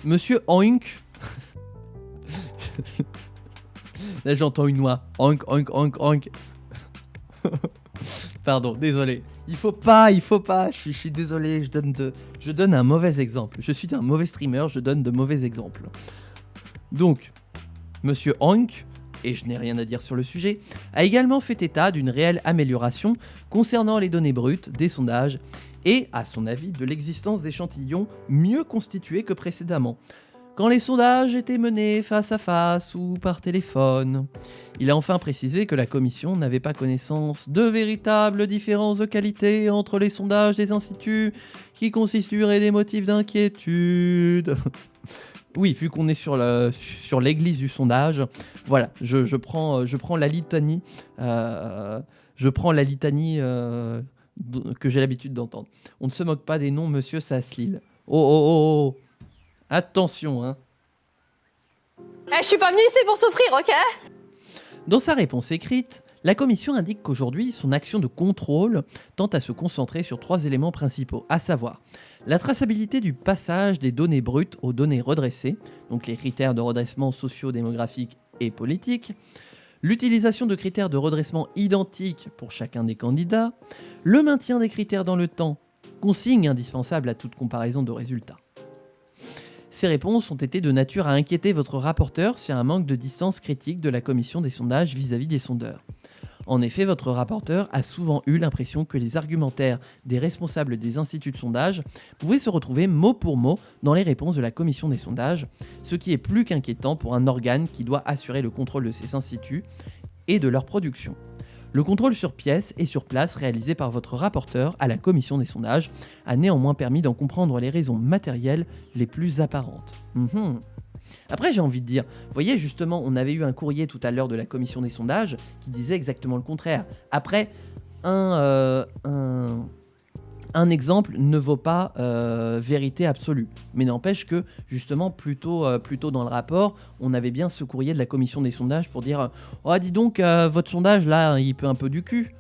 S1: Monsieur Oink. Là j'entends une oie. Oink, oink, oink, oink. Pardon, désolé. Il faut pas. Je suis désolé, je donne un mauvais exemple. Je suis un mauvais streamer, je donne de mauvais exemples. Donc, Monsieur Oink, et je n'ai rien à dire sur le sujet, a également fait état d'une réelle amélioration concernant les données brutes des sondages et, à son avis, de l'existence d'échantillons mieux constitués que précédemment, quand les sondages étaient menés face à face ou par téléphone. Il a enfin précisé que la commission n'avait pas connaissance de véritables différences de qualité entre les sondages des instituts qui constitueraient des motifs d'inquiétude. Oui, vu qu'on est sur l'église du sondage, voilà, je prends la litanie, que j'ai l'habitude d'entendre. On ne se moque pas des noms, monsieur, ça se lit. Oh. Attention, hein.
S3: Je suis pas venue ici pour souffrir, ok?
S1: Dans sa réponse écrite, la commission indique qu'aujourd'hui, son action de contrôle tend à se concentrer sur 3 éléments principaux, à savoir la traçabilité du passage des données brutes aux données redressées, donc les critères de redressement socio-démographiques et politiques, l'utilisation de critères de redressement identiques pour chacun des candidats, le maintien des critères dans le temps, consigne indispensable à toute comparaison de résultats. Ces réponses ont été de nature à inquiéter votre rapporteur sur un manque de distance critique de la commission des sondages vis-à-vis des sondeurs. En effet, votre rapporteur a souvent eu l'impression que les argumentaires des responsables des instituts de sondage pouvaient se retrouver mot pour mot dans les réponses de la commission des sondages, ce qui est plus qu'inquiétant pour un organe qui doit assurer le contrôle de ces instituts et de leur production. Le contrôle sur pièce et sur place réalisé par votre rapporteur à la commission des sondages a néanmoins permis d'en comprendre les raisons matérielles les plus apparentes. Après, j'ai envie de dire, vous voyez, justement, on avait eu un courrier tout à l'heure de la commission des sondages qui disait exactement le contraire. Après, un exemple ne vaut pas vérité absolue. Mais n'empêche que, justement, plus tôt dans le rapport, on avait bien ce courrier de la commission des sondages pour dire « Oh, dis donc, votre sondage, là, il peut un peu du cul. »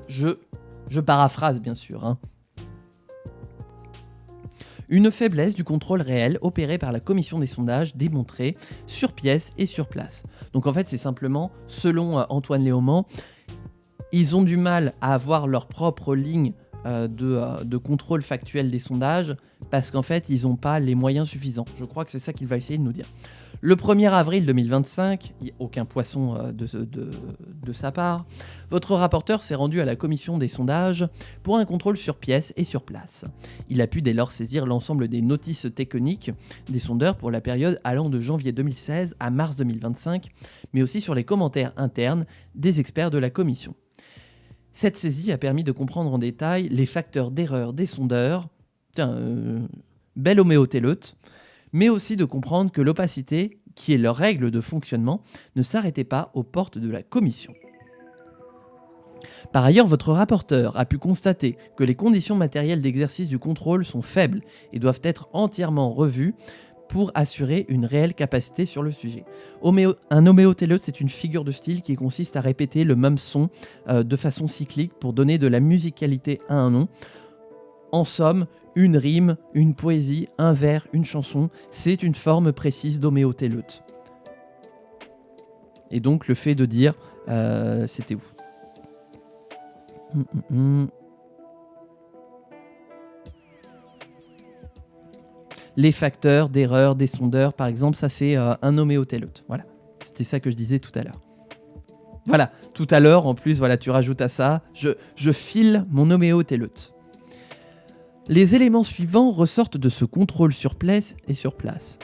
S1: Je paraphrase, bien sûr. Hein. Une faiblesse du contrôle réel opéré par la commission des sondages démontrée sur pièce et sur place. Donc en fait, c'est simplement, selon Antoine Léaumont, ils ont du mal à avoir leur propre ligne de contrôle factuel des sondages parce qu'en fait, ils n'ont pas les moyens suffisants. Je crois que c'est ça qu'il va essayer de nous dire. Le 1er avril 2025, il n'y a aucun poisson de sa part, votre rapporteur s'est rendu à la commission des sondages pour un contrôle sur pièce et sur place. Il a pu dès lors saisir l'ensemble des notices techniques des sondeurs pour la période allant de janvier 2016 à mars 2025, mais aussi sur les commentaires internes des experts de la commission. Cette saisie a permis de comprendre en détail les facteurs d'erreur des sondeurs Tiens, belle homéotéleute, mais aussi de comprendre que l'opacité, qui est leur règle de fonctionnement, ne s'arrêtait pas aux portes de la commission. Par ailleurs, votre rapporteur a pu constater que les conditions matérielles d'exercice du contrôle sont faibles et doivent être entièrement revues pour assurer une réelle capacité sur le sujet. Un homéotéleute, c'est une figure de style qui consiste à répéter le même son de façon cyclique pour donner de la musicalité à un nom. En somme, une rime, une poésie, un vers, une chanson, c'est une forme précise d'homéotéleute. Et donc le fait de dire c'était où les facteurs d'erreur des sondeurs, par exemple, ça c'est un homéotéleute. Voilà, c'était ça que je disais tout à l'heure. Voilà, tout à l'heure, en plus, voilà, tu rajoutes à ça, je file mon homéotéleute. Les éléments suivants ressortent de ce contrôle sur place et sur place.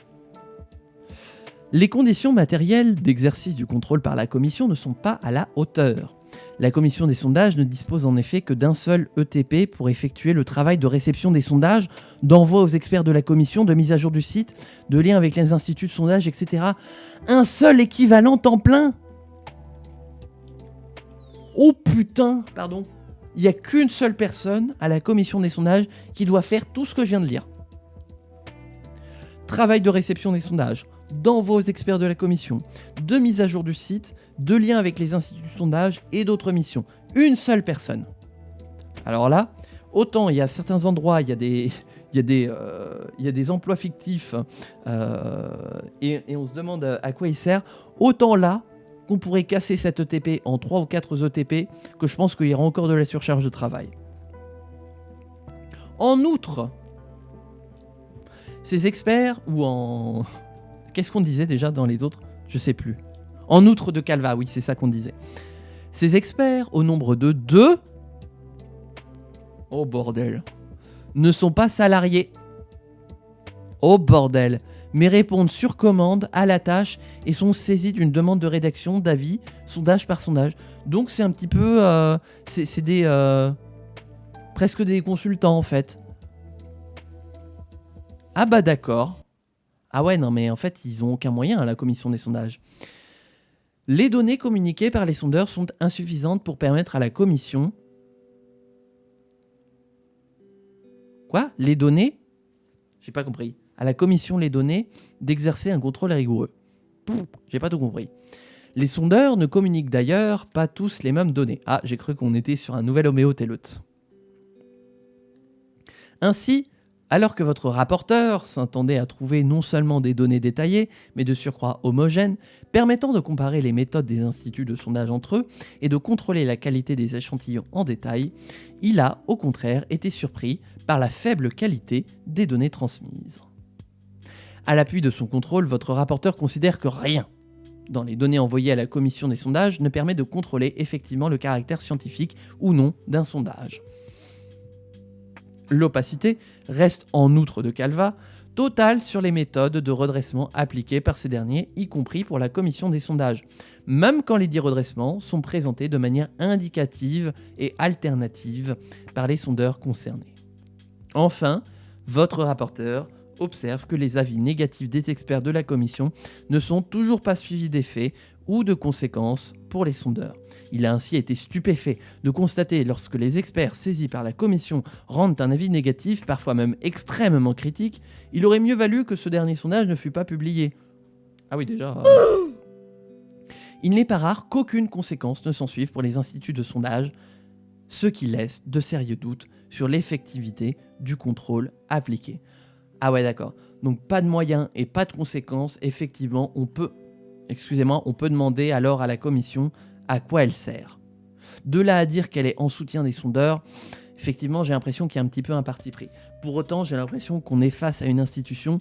S1: Les conditions matérielles d'exercice du contrôle par la commission ne sont pas à la hauteur. La commission des sondages ne dispose en effet que d'un seul ETP pour effectuer le travail de réception des sondages, d'envoi aux experts de la commission, de mise à jour du site, de lien avec les instituts de sondage, etc. Un seul équivalent temps plein. Oh putain, pardon. Il n'y a qu'une seule personne à la commission des sondages qui doit faire tout ce que je viens de lire. Travail de réception des sondages, d'envoi aux experts de la commission, de mise à jour du site, de lien avec les instituts de sondage et d'autres missions. Une seule personne. Alors là, autant il y a certains endroits, il y a des emplois fictifs et on se demande à quoi il sert, autant là, qu'on pourrait casser cet ETP en 3 ou 4 ETP, que je pense qu'il y aura encore de la surcharge de travail. En outre, ces experts, ou en... Qu'est-ce qu'on disait déjà dans les autres ? Je sais plus. En outre de Calva, oui, c'est ça qu'on disait. Ces experts, au nombre de 2, oh bordel, ne sont pas salariés. Oh bordel, mais répondent sur commande à la tâche et sont saisis d'une demande de rédaction d'avis, sondage par sondage. Donc c'est un petit peu... c'est des... presque des consultants en fait. Ah bah d'accord. Ah ouais, non mais en fait, ils ont aucun moyen à la commission des sondages. Les données communiquées par les sondeurs sont insuffisantes pour permettre à la commission... Quoi ? Les données ? J'ai pas compris. À la commission les données d'exercer un contrôle rigoureux. J'ai pas tout compris. Les sondeurs ne communiquent d'ailleurs pas tous les mêmes données. Ah, j'ai cru qu'on était sur un nouvel homéotéleute. Ainsi, alors que votre rapporteur s'attendait à trouver non seulement des données détaillées, mais de surcroît homogènes, permettant de comparer les méthodes des instituts de sondage entre eux et de contrôler la qualité des échantillons en détail, il a, au contraire, été surpris par la faible qualité des données transmises. À l'appui de son contrôle, votre rapporteur considère que rien dans les données envoyées à la commission des sondages ne permet de contrôler effectivement le caractère scientifique ou non d'un sondage. L'opacité reste en outre de Calva totale sur les méthodes de redressement appliquées par ces derniers, y compris pour la commission des sondages, même quand les dits redressements sont présentés de manière indicative et alternative par les sondeurs concernés. Enfin, votre rapporteur observe que les avis négatifs des experts de la commission ne sont toujours pas suivis d'effets ou de conséquences pour les sondeurs. Il a ainsi été stupéfait de constater lorsque les experts saisis par la commission rendent un avis négatif, parfois même extrêmement critique, il aurait mieux valu que ce dernier sondage ne fût pas publié. Ah oui, déjà... Il n'est pas rare qu'aucune conséquence ne s'en suive pour les instituts de sondage, ce qui laisse de sérieux doutes sur l'effectivité du contrôle appliqué. Ah ouais, d'accord. Donc pas de moyens et pas de conséquences. Effectivement, on peut demander alors à la commission à quoi elle sert. De là à dire qu'elle est en soutien des sondeurs, effectivement, j'ai l'impression qu'il y a un petit peu un parti pris. Pour autant, j'ai l'impression qu'on est face à une institution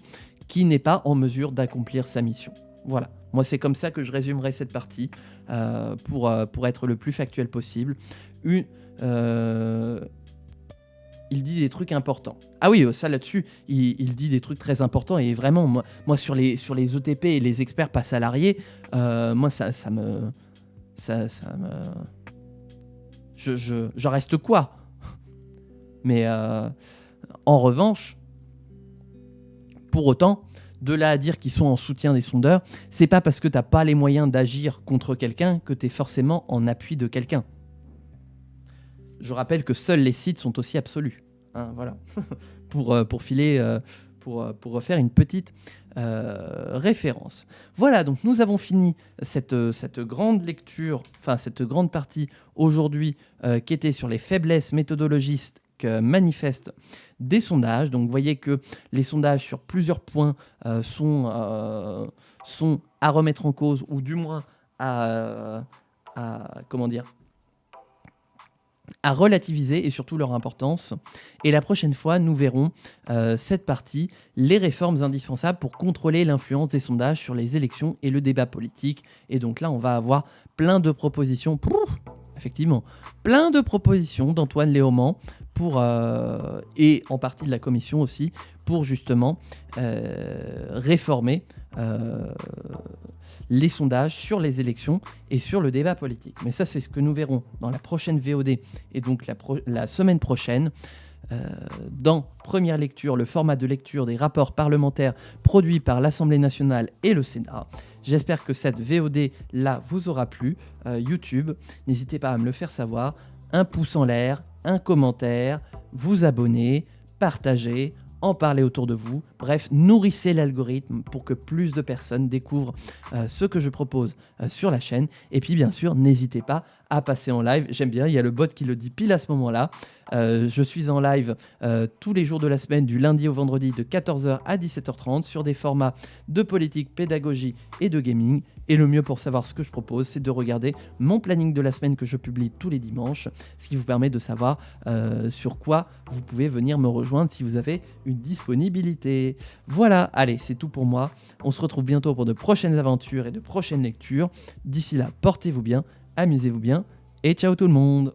S1: qui n'est pas en mesure d'accomplir sa mission. Voilà. Moi, c'est comme ça que je résumerai cette partie pour être le plus factuel possible. Il dit des trucs importants. Ah oui, ça là-dessus, il dit des trucs très importants. Et vraiment, moi sur les ETP et les experts pas salariés, moi, ça me... J'en reste quoi ? Mais En revanche, pour autant, de là à dire qu'ils sont en soutien des sondeurs, c'est pas parce que t'as pas les moyens d'agir contre quelqu'un que t'es forcément en appui de quelqu'un. Je rappelle que seuls les sites sont aussi absolus. Hein, voilà. pour filer, pour refaire une petite référence. Voilà, donc nous avons fini cette grande lecture, enfin cette grande partie aujourd'hui qui était sur les faiblesses méthodologiques manifestes des sondages. Donc vous voyez que les sondages sur plusieurs points sont à remettre en cause, ou du moins à relativiser, et surtout leur importance. Et la prochaine fois, nous verrons cette partie, les réformes indispensables pour contrôler l'influence des sondages sur les élections et le débat politique. Et donc là, on va avoir plein de propositions, effectivement, plein de propositions d'Antoine Léaumont et en partie de la commission aussi, pour justement réformer les sondages sur les élections et sur le débat politique. Mais ça, c'est ce que nous verrons dans la prochaine VOD et donc la semaine prochaine. Dans première lecture, le format de lecture des rapports parlementaires produits par l'Assemblée nationale et le Sénat. J'espère que cette VOD-là vous aura plu. YouTube, n'hésitez pas à me le faire savoir. Un pouce en l'air, un commentaire, vous abonner, partager, en parler autour de vous. Bref, nourrissez l'algorithme pour que plus de personnes découvrent ce que je propose sur la chaîne. Et puis bien sûr, n'hésitez pas à passer en live. J'aime bien, il y a le bot qui le dit pile à ce moment-là. Je suis en live tous les jours de la semaine, du lundi au vendredi, de 14h à 17h30, sur des formats de politique, pédagogie et de gaming. Et le mieux pour savoir ce que je propose, c'est de regarder mon planning de la semaine que je publie tous les dimanches, ce qui vous permet de savoir sur quoi vous pouvez venir me rejoindre si vous avez une disponibilité. Voilà, allez, c'est tout pour moi. On se retrouve bientôt pour de prochaines aventures et de prochaines lectures. D'ici là, portez-vous bien, amusez-vous bien et ciao tout le monde!